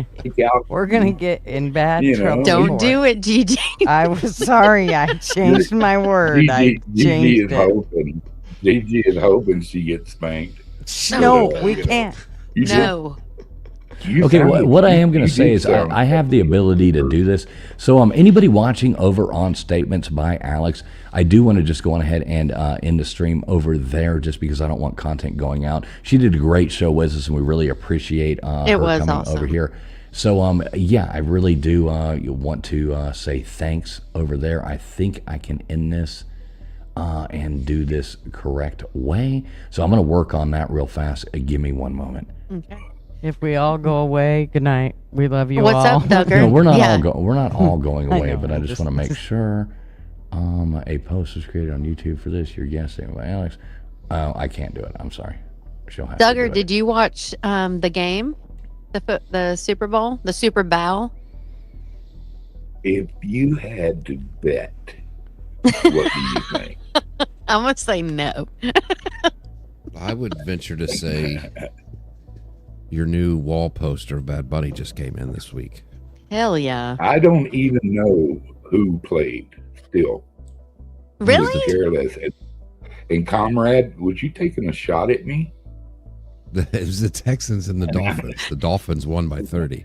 We're gonna get in bad trouble. Don't do it, Gigi. I was sorry. I changed my word. I Gigi changed is it. Gigi is hoping she gets spanked. No, we can't. No. Okay, what I am going to say is I have the ability to do this. So anybody watching over on Statements by Alex, I do want to just go on ahead and end the stream over there just because I don't want content going out. She did a great show with us, and we really appreciate her coming over here. So, I really do want to say thanks over there. I think I can end this and do this correct way. So I'm going to work on that real fast. Give me one moment. Okay. If we all go away, good night. We love you all. What's up, Duggar? No, we're not all going I away, know, but I I'm just want to make sure. A post was created on YouTube for this. You're guessing by Alex. I can't do it. I'm sorry. She'll have to do Duggar, it. did you watch the game? The Super Bowl? The Super Bowl? If you had to bet, what do you think? I'm going to say no. I would venture to say your new wall poster of Bad Bunny just came in this week. Hell yeah. I don't even know who played still. Really? Careless. And comrade, was you taking a shot at me? It was the Texans and the Dolphins. The Dolphins won by 30.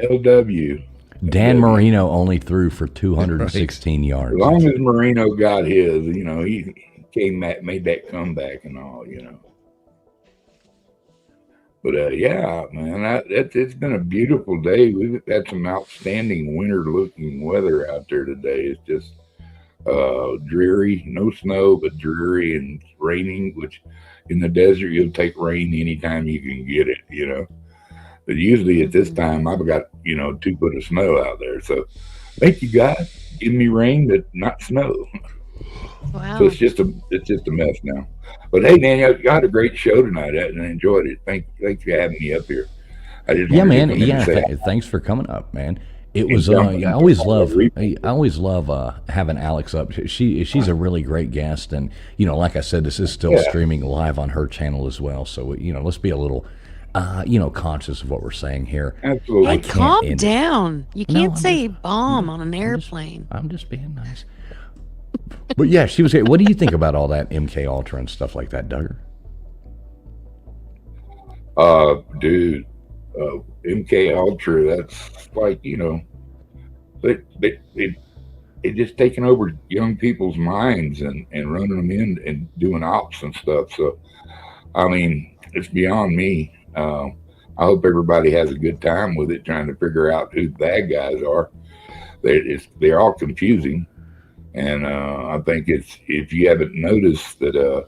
LW. Dan Marino only threw for 216 yards. As long as Marino got his, he came back, made that comeback and all, But man, it's been a beautiful day. We've had some outstanding winter-looking weather out there today. It's just dreary, no snow, but dreary and raining. Which in the desert you'll take rain anytime you can get it, But usually at this time I've got 2 foot of snow out there. So thank you God, give me rain but not snow. Wow. So it's just a mess now. But hey, man, you had a great show tonight, and I enjoyed it. Thanks for having me up here. I just wanted to come in and say thanks for coming up, man. It was I always love having Alex up. She's a really great guest, and like I said, this is still streaming live on her channel as well. So let's be a little conscious of what we're saying here. Absolutely. Hey, calm down. You can't say bomb on an airplane. I'm just being nice. But yeah, she was. What do you think about all that MK Ultra and stuff like that, Duggar? Dude, MK Ultra. That's like it just taking over young people's minds and running them in and doing ops and stuff. So, I mean, it's beyond me. I hope everybody has a good time with it, trying to figure out who the bad guys are. They're all confusing. And I think if you haven't noticed that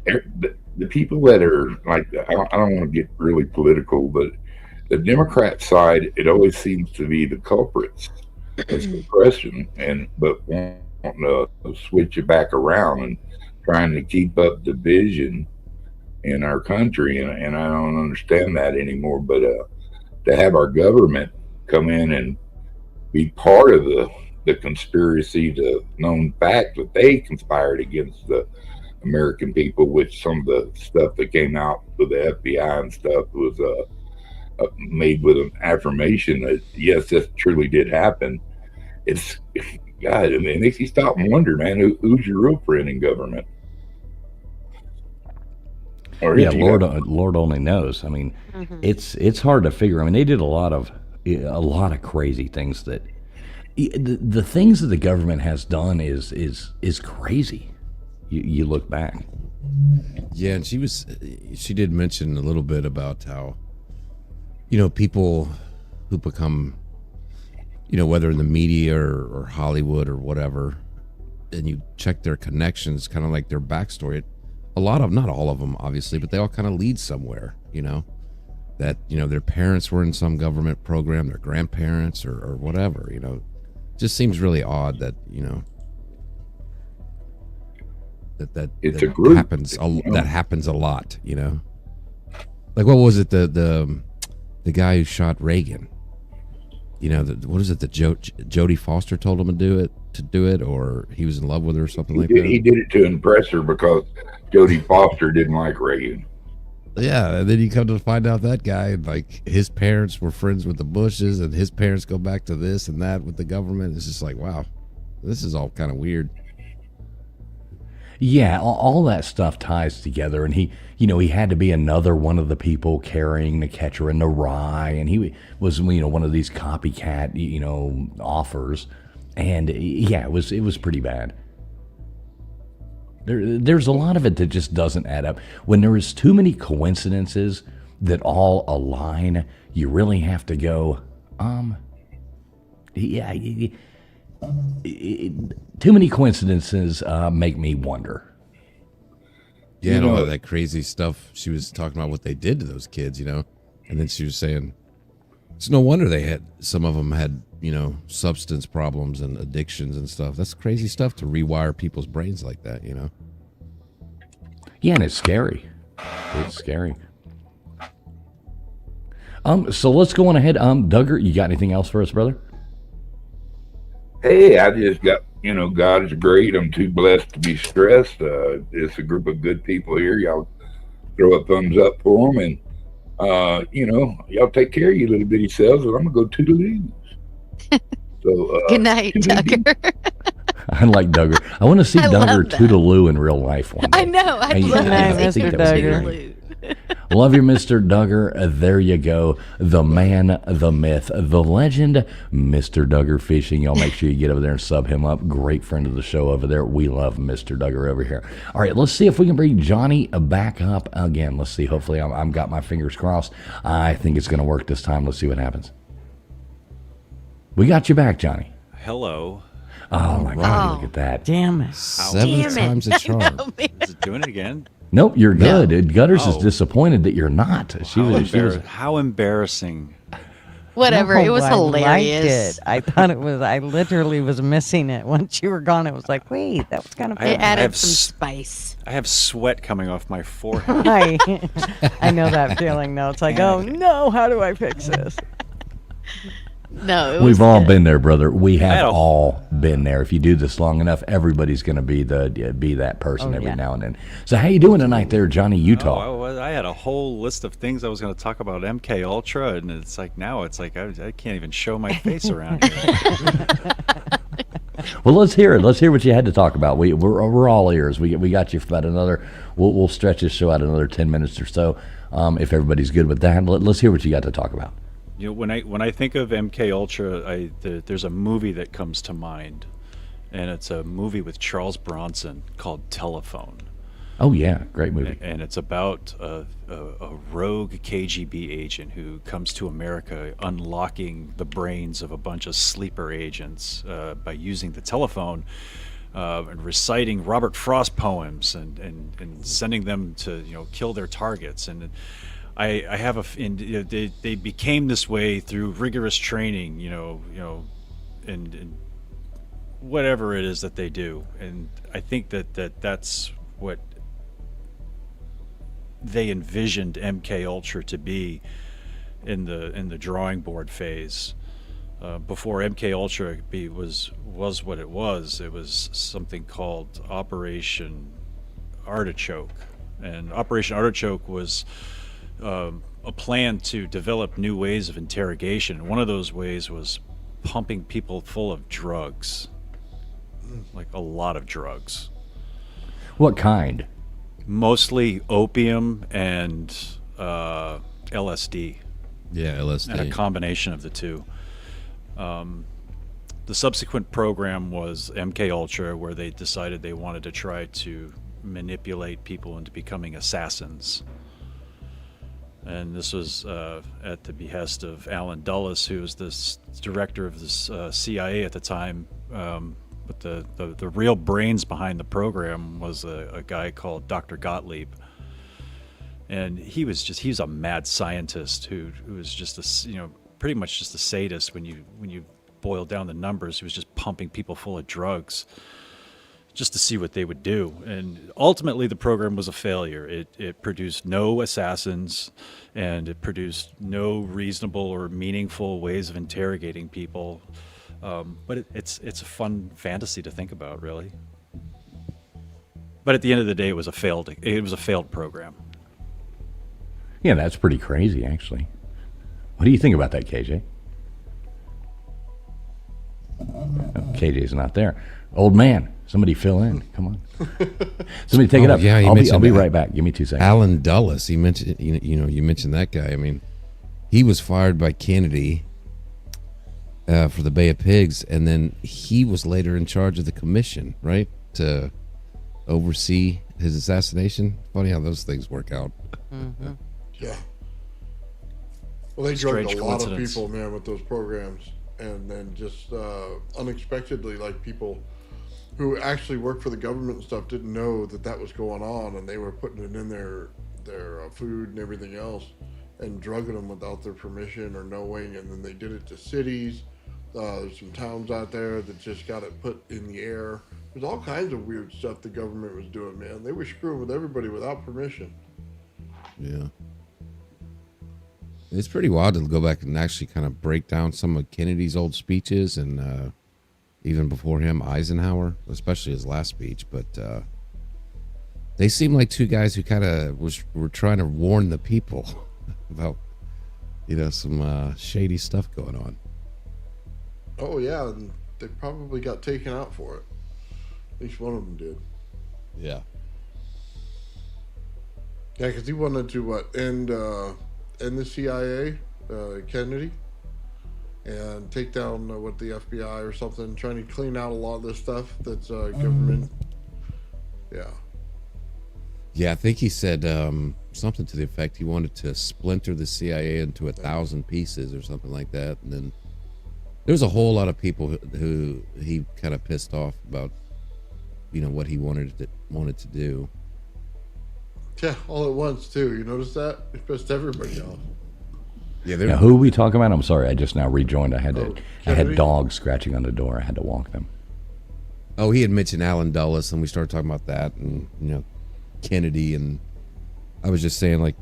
the people that are like, I don't want to get really political, but the Democrat side, it always seems to be the culprits. It's suppression, but wanting to switch it back around and trying to keep up division in our country, and I don't understand that anymore. But to have our government come in and be part of the conspiracy, the known fact that they conspired against the American people, which some of the stuff that came out with the FBI and stuff was made with an affirmation that yes, this truly did happen. It's God, I mean, it makes you stop and wonder, man, who's your real friend in government? Or yeah, Lord only knows. I mean, it's hard to figure. I mean, they did a lot of crazy things that. The things that the government has done is crazy. You look back. Yeah, and she did mention a little bit about how, people who become, whether in the media or Hollywood or whatever, and you check their connections, kind of like their backstory. Not all of them, obviously, but they all kind of lead somewhere, that, their parents were in some government program, their grandparents or whatever, just seems really odd that, that it's a group happens. That happens a lot, like, what was it? The guy who shot Reagan, what is it? The Jodie Foster told him to do it, or he was in love with her or something like that. He did it to impress her because Jodie Foster didn't like Reagan. Yeah, and then you come to find out that guy, like, his parents were friends with the Bushes, and his parents go back to this and that with the government. It's just like, wow, this is all kind of weird. Yeah, all that stuff ties together, and he had to be another one of the people carrying the Catcher in the Rye, and he was, one of these copycat, offers, and yeah, it was pretty bad. There's a lot of it that just doesn't add up. When there is too many coincidences that all align, you really have to go, yeah. Too many coincidences make me wonder. Yeah, and all of that crazy stuff. She was talking about what they did to those kids, and then she was saying it's no wonder some of them had, substance problems and addictions and stuff. That's crazy stuff to rewire people's brains like that, Yeah, and it's scary. It's scary. So let's go on ahead. Duggar, you got anything else for us, brother? Hey, I just got, God is great. I'm too blessed to be stressed. It's a group of good people here. Y'all throw a thumbs up for them, and y'all take care of your little bitty selves, and I'm gonna go toodaloo. So good night, Duggar. I like Duggar. I want to see Duggar toodaloo in real life one day. I know. I love Mr. Duggar. Love you, Mr. Duggar. There you go. The man, the myth, the legend, Mr. Duggar Fishing. Y'all make sure you get over there and sub him up. Great friend of the show over there. We love Mr. Duggar over here. All right, let's see if we can bring Johnny back up again. Let's see. Hopefully, I've got my fingers crossed. I think it's going to work this time. Let's see what happens. We got you back, Johnny. Hello. Oh, my God. Look at that. Damn it. 7 times a charm. Is it doing it again? Nope, you're good. Gutters is disappointed that you're not. How embarrassing. Whatever. No, it was I hilarious. liked it. I thought it was, I literally was missing it. Once you were gone, it was like, wait, that was kind of It fun. added some spice. I have sweat coming off my forehead. I know that feeling, though. It's like, oh, no, how do I fix this? No, we've all been there, brother. We have all been there. If you do this long enough, everybody's going to be that person every now and then. So, how you doing tonight, there, Johnny Utah? I had a whole list of things I was going to talk about MK Ultra, and it's like now it's like I can't even show my face around here. Well, let's hear it. Let's hear what you had to talk about. We're all ears. We got you for about another. We'll stretch this show out another 10 minutes or so, if everybody's good with that. Let's hear what you got to talk about. When I think of MK Ultra, there's a movie that comes to mind, and it's a movie with Charles Bronson called Telephone. Oh yeah, great movie. And it's about a rogue KGB agent who comes to America, unlocking the brains of a bunch of sleeper agents by using the telephone and reciting Robert Frost poems and sending them to kill their targets. And I have they became this way through rigorous training, and whatever it is that they do. And I think that's what they envisioned MK Ultra to be in the drawing board phase. Before MK Ultra was what it was something called Operation Artichoke, and Operation Artichoke was a plan to develop new ways of interrogation. One of those ways was pumping people full of drugs, like a lot of drugs. What kind? Mostly opium and LSD. Yeah, LSD. And a combination of the two. The subsequent program was MK Ultra, where they decided they wanted to try to manipulate people into becoming assassins. And this was at the behest of Alan Dulles, who was the director of the CIA at the time. But the real brains behind the program was a guy called Dr. Gottlieb. And he was a mad scientist who was just pretty much just a sadist when you boil down the numbers. He was just pumping people full of drugs just to see what they would do. And ultimately the program was a failure. It produced no assassins, and it produced no reasonable or meaningful ways of interrogating people. But it's a fun fantasy to think about, really. But at the end of the day, it was a failed program. Yeah, that's pretty crazy, actually. What do you think about that, KJ? Oh, KJ's not there. Old man, somebody fill in. Come on. Somebody take it up. Yeah, I'll be right back. Give me 2 seconds. Alan Dulles, you mentioned that guy. I mean, he was fired by Kennedy for the Bay of Pigs, and then he was later in charge of the commission, right, to oversee his assassination. Funny how those things work out. Mm-hmm. Yeah. Well, they drugged a lot of people, man, with those programs, and then just unexpectedly, like people who actually worked for the government and stuff didn't know that was going on, and they were putting it in their food and everything else, and drugging them without their permission or knowing, and then they did it to cities. There's some towns out there that just got it put in the air. There's all kinds of weird stuff the government was doing, man. They were screwing with everybody without permission. Yeah. It's pretty wild to go back and actually kind of break down some of Kennedy's old speeches, and even before him, Eisenhower, especially his last speech. But they seem like two guys who kind of were trying to warn the people about, some shady stuff going on. Oh, yeah, and they probably got taken out for it. At least one of them did. Yeah. Yeah, because he wanted to, end the CIA, Kennedy, and take down the FBI or something, trying to clean out a lot of this stuff that's government. Yeah. Yeah, I think he said something to the effect he wanted to splinter the CIA into 1,000 pieces or something like that. And then there was a whole lot of people who he kind of pissed off about, what he wanted to do. Yeah, all at once too. You notice that? It pissed everybody off. Yeah, now, who are we talking about? I'm sorry, I just now rejoined. I had dogs scratching on the door. I had to walk them. Oh, he had mentioned Alan Dulles, and we started talking about that, and Kennedy, and I was just saying, like,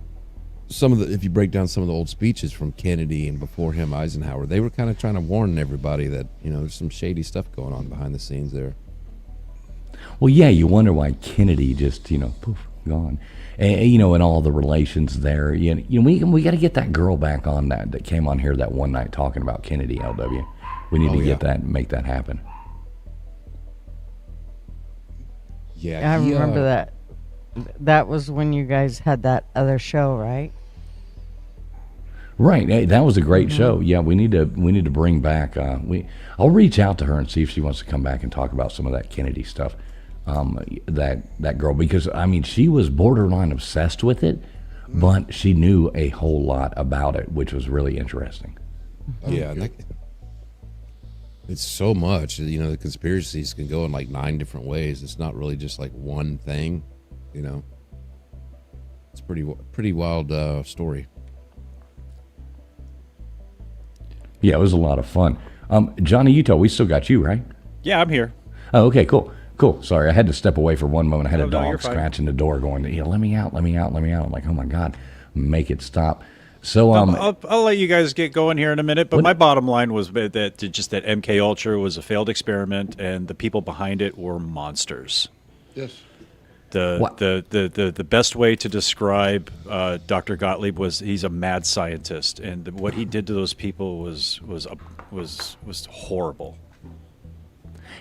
if you break down some of the old speeches from Kennedy and before him Eisenhower, they were kind of trying to warn everybody that there's some shady stuff going on behind the scenes there. Well, yeah, you wonder why Kennedy just poof, gone. And all the relations there. We got to get that girl back on that came on here that one night talking about Kennedy. LW, we need to get that and make that happen. Yeah, I remember that. That was when you guys had that other show, right? Right, hey, that was a great show. Yeah, we need to bring back. I'll reach out to her and see if she wants to come back and talk about some of that Kennedy stuff. That girl, because she was borderline obsessed with it, but she knew a whole lot about it, which was really interesting. Yeah, it's so much. The conspiracies can go in like 9 different ways. It's not really just like one thing. It's pretty wild story. Yeah, it was a lot of fun. Johnny Utah, we still got you, right? Yeah, I'm here. Oh, okay, cool. Sorry, I had to step away for one moment. I had a you're dog fine. scratching the door going, let me out. I'm like, oh my God, make it stop. So I'll let you guys get going here in a minute, but my bottom line was that MK Ultra was a failed experiment, and the people behind it were monsters. Yes. The best way to describe Dr. Gottlieb was he's a mad scientist, and what he did to those people was horrible.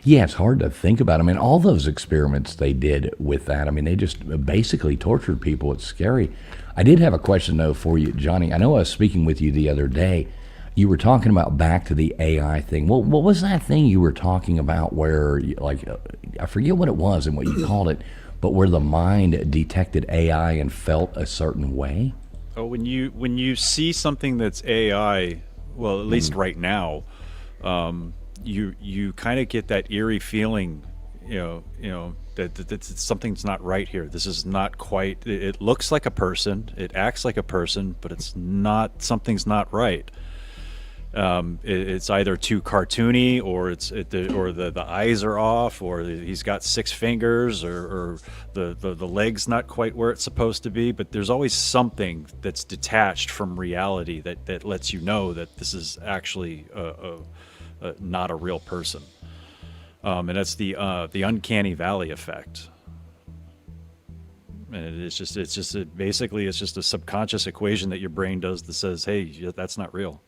Yeah, it's hard to think about. All those experiments they did with that, they just basically tortured people. It's scary. I did have a question, though, for you, Johnny. I know I was speaking with you the other day. You were talking about back to the AI thing. What was that thing you were talking about where, I forget what it was and what you called it, but where the mind detected AI and felt a certain way. Oh, when you see something that's AI, well, at least right now, you kind of get that eerie feeling, that something's not right here. This is not quite. It looks like a person, it acts like a person, but it's not. Something's not right. It's either too cartoony, or the eyes are off, or he's got 6 fingers, or the leg's not quite where it's supposed to be. But there's always something that's detached from reality that lets you know that this is actually not a real person. And that's the uncanny valley effect. And it's just basically it's just a subconscious equation that your brain does that says, hey, that's not real.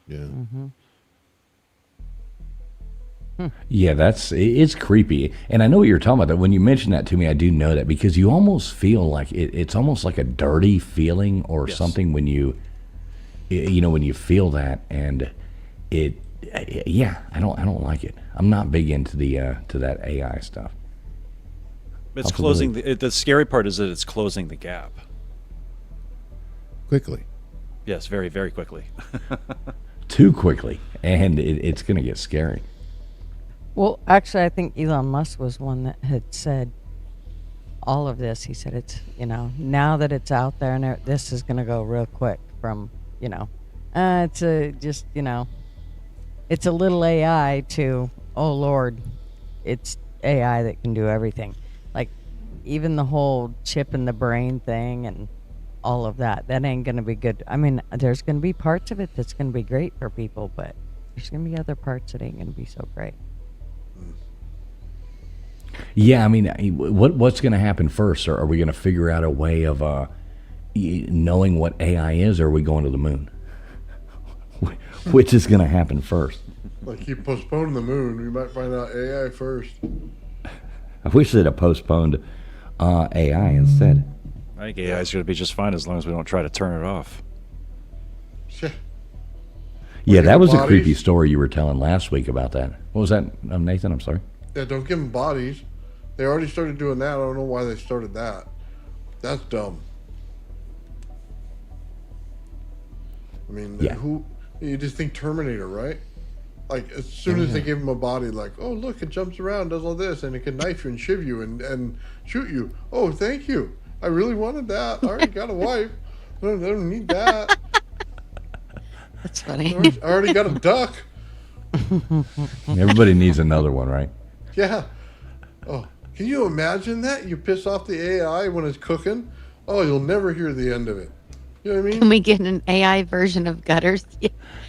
Yeah. Yeah, it's creepy. And I know what you're talking about. That when you mention that to me, I do know that, because you almost feel like it's almost like a dirty feeling or something when you feel that, and I don't like it. I'm not big into to that AI stuff. It's closing the scary part is that it's closing the gap quickly. Yes, very, very quickly. Too quickly, and it's going to get scary. Well, actually, I think Elon Musk was one that had said all of this. He said it's, now that it's out there, and this is going to go real quick from, it's it's a little AI to, oh, Lord, it's AI that can do everything. Like, even the whole chip in the brain thing and all of that ain't going to be good. I mean, there's going to be parts of it that's going to be great for people, but there's going to be other parts that ain't going to be so great. Yeah, I mean, what's going to happen first? Or are we going to figure out a way of knowing what AI is, or are we going to the moon? Which is going to happen first? Like, keep postponing the moon, we might find out AI first. I wish they'd have postponed AI instead. I think AI is going to be just fine as long as we don't try to turn it off. Yeah, that was a creepy story you were telling last week about that. What was that, Nathan? I'm sorry. Yeah, don't give them bodies. They already started doing that. I don't know why they started that. That's dumb. I mean, you just think Terminator, right? Like, as soon as they give him a body, like, oh, look, it jumps around, does all this, and it can knife you and shiv you and shoot you. Oh, thank you. I really wanted that. I already got a wife. I don't need that. That's funny. I already got a duck. Everybody needs another one, right? Yeah. Oh, can you imagine that? You piss off the AI when it's cooking? Oh, you'll never hear the end of it. You know what I mean? Can we get an AI version of Gutters?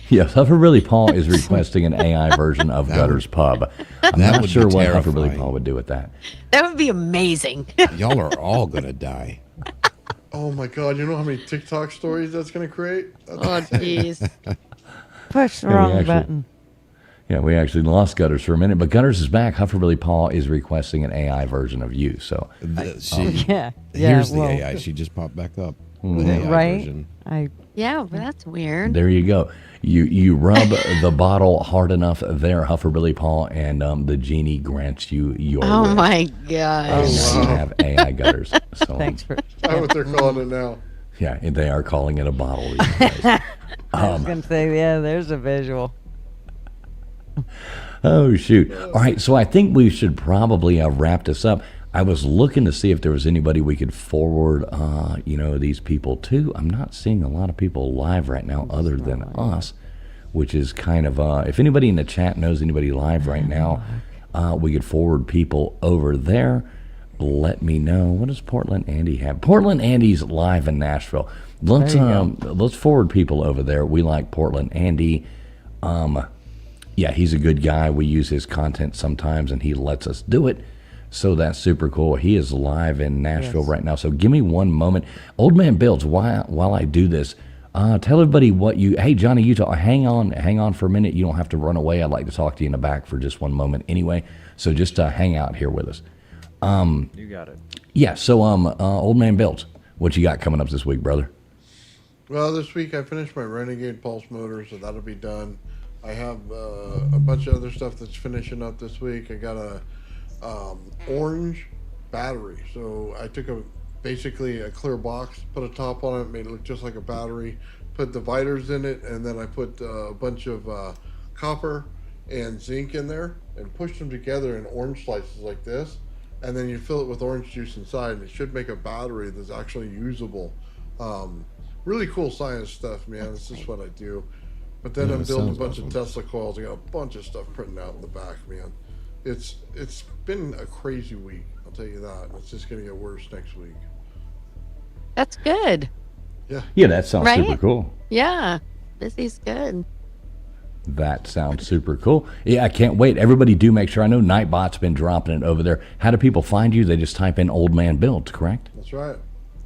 Yes, Hufferbilly Paul is requesting an AI version of Gutters Pub. I'm not sure what Hufferbilly Paul would do with that. That would be amazing. Y'all are all going to die. Oh my God, you know how many TikTok stories that's going to create? Oh, jeez. Push the wrong button. Yeah, we actually lost Gutters for a minute, but Gutters is back. Hufferbilly Paul is requesting an AI version of you. So, here's the AI. She just popped back up. The AI right? version. Yeah, but that's weird. There you go. You rub the bottle hard enough there, Hufferbilly Paul, and the genie grants you your Oh wish. my gosh. And now you have AI Gutters. So, Thanks for. That's what they're calling it now. Yeah, and they are calling it a bottle. These days. I was going to say, yeah, there's a visual. Oh, shoot. All right, so I think we should probably wrap this up. I was looking to see if there was anybody we could forward, these people to. I'm not seeing a lot of people live right now other than us, which is kind of, if anybody in the chat knows anybody live right now, we could forward people over there. Let me know. What does Portland Andy have? Portland Andy's live in Nashville. Let's forward people over there. We like Portland Andy. Yeah, he's a good guy. We use his content sometimes, and he lets us do it. So that's super cool. He is live in Nashville right now. So give me one moment. Old Man Builds, while I do this, tell everybody hey, Johnny Utah, hang on for a minute. You don't have to run away. I'd like to talk to you in the back for just one moment anyway. So just hang out here with us. You got it. Yeah, so Old Man Builds, what you got coming up this week, brother? Well, this week I finished my Renegade Pulse motor, so that'll be done. I have a bunch of other stuff that's finishing up this week. I got a orange battery. So I took basically a clear box, put a top on it, made it look just like a battery, put dividers in it, and then I put a bunch of copper and zinc in there and pushed them together in orange slices like this. And then you fill it with orange juice inside, and it should make a battery that's actually usable. Really cool science stuff, man. This is what I do. But then Yeah, I'm that building a sounds bunch awesome. of Tesla coils. I got a bunch of stuff printing out in the back, man. It's been a crazy week, I'll tell you that. It's just gonna get worse next week. That's good. Yeah, that sounds Right? super cool. Yeah. Busy's good. That sounds super cool. Yeah, I can't wait. Everybody do make sure. I know Nightbot's been dropping it over there. How do people find you? They just type in Old Man Builds, correct? That's right.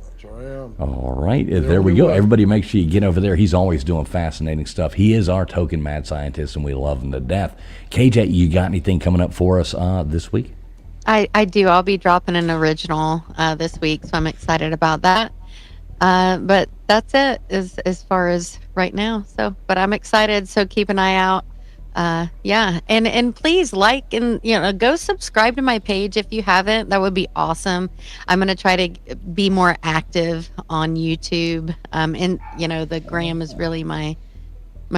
That's where I am. All right. There only we go. way. Everybody make sure you get over there. He's always doing fascinating stuff. He is our token mad scientist, and we love him to death. KJ, you got anything coming up for us this week? I do. I'll be dropping an original this week, so I'm excited about that. But that's it as far as right now. So, but I'm excited. So keep an eye out. Yeah, and please like and go subscribe to my page if you haven't. That would be awesome. I'm gonna try to be more active on YouTube. And the gram is really my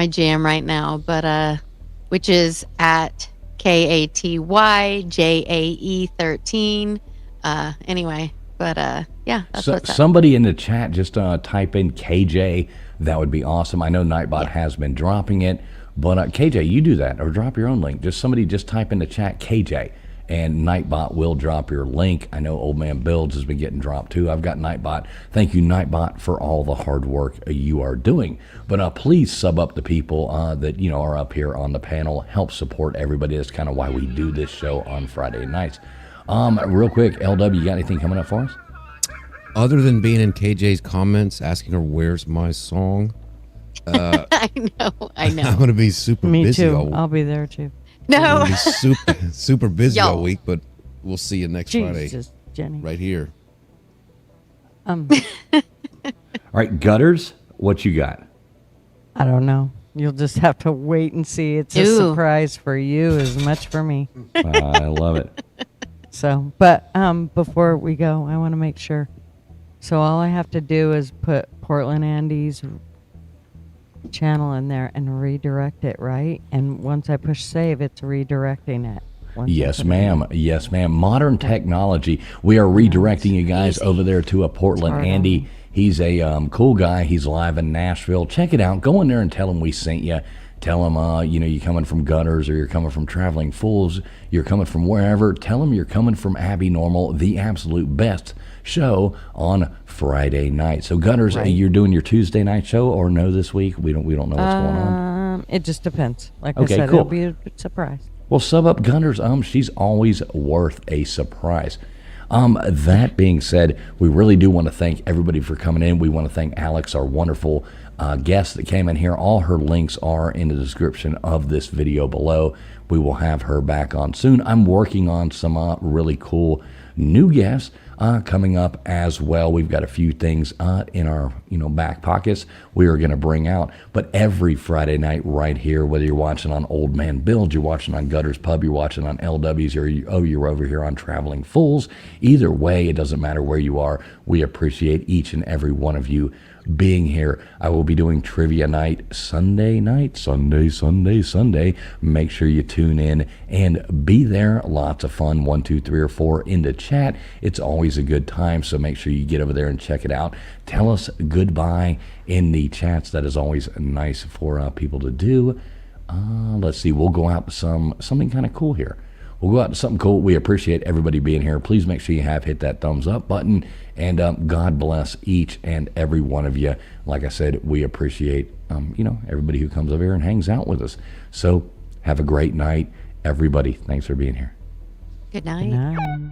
jam right now. But which is at KATYJAE 13. Anyway. But yeah, that's what's up. Somebody in the chat just type in KJ. That would be awesome. I know Nightbot has been dropping it, but KJ, you do that or drop your own link. Somebody just type in the chat KJ, and Nightbot will drop your link. I know Old Man Builds has been getting dropped too. I've got Nightbot. Thank you, Nightbot, for all the hard work you are doing. But please sub up the people that are up here on the panel. Help support everybody. That's kind of why we do this show on Friday nights. Real quick, LW, you got anything coming up for us? Other than being in KJ's comments asking her where's my song, I know. I'm gonna be super Me busy. too. All, I'll be there too. No. I'm gonna be super busy Yo. all week, but we'll see you next Friday. Jesus, Jenny. Right here. All right, Gutters, what you got? I don't know. You'll just have to wait and see. It's a Ooh. surprise for you as much for me. I love it. So, but before we go, I want to make sure. So all I have to do is put Portland Andy's channel in there and redirect it, right? And once I push save, it's redirecting it. Once I Yes, put it ma'am. in. Yes, ma'am. Modern technology. We are redirecting you guys over there to a Portland Smart Andy. on. He's a cool guy. He's live in Nashville. Check it out. Go in there and tell him we sent you. Tell him, you're coming from Gutters or you're coming from Traveling Fools. You're coming from wherever. Tell him you're coming from Abbinormal, the absolute best show on Friday night. So Gutters, Right. you're doing your Tuesday night show or no this week? We don't know what's going on. It just depends. Like Okay, I said, cool. it'll be a surprise. Well, sub up Gunners. She's always worth a surprise. That being said, we really do want to thank everybody for coming in. We want to thank Alex, our wonderful guest that came in here. All her links are in the description of this video below. We will have her back on soon. I'm working on some really cool new guests coming up as well. We've got a few things in our back pockets we are going to bring out. But every Friday night right here, whether you're watching on Old Man Build, you're watching on Gutters Pub, you're watching on LWs, or you're over here on Traveling Fools, either way, it doesn't matter where you are. We appreciate each and every one of you being here. I will be doing trivia night Sunday. Make sure you tune in and be there. Lots of fun. 1, 2, 3, or 4 in the chat. It's always a good time, so make sure you get over there and check it out. Tell us goodbye in the chats. That is always nice for people to do. Let's see. We'll go out to something kind of cool here. We'll go out to something cool. We appreciate everybody being here. Please make sure you have hit that thumbs up button. And God bless each and every one of you. Like I said, we appreciate, everybody who comes over here and hangs out with us. So have a great night, everybody. Thanks for being here. Good night. Good night.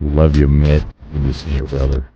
Love you, Mitt. Good to see you, brother.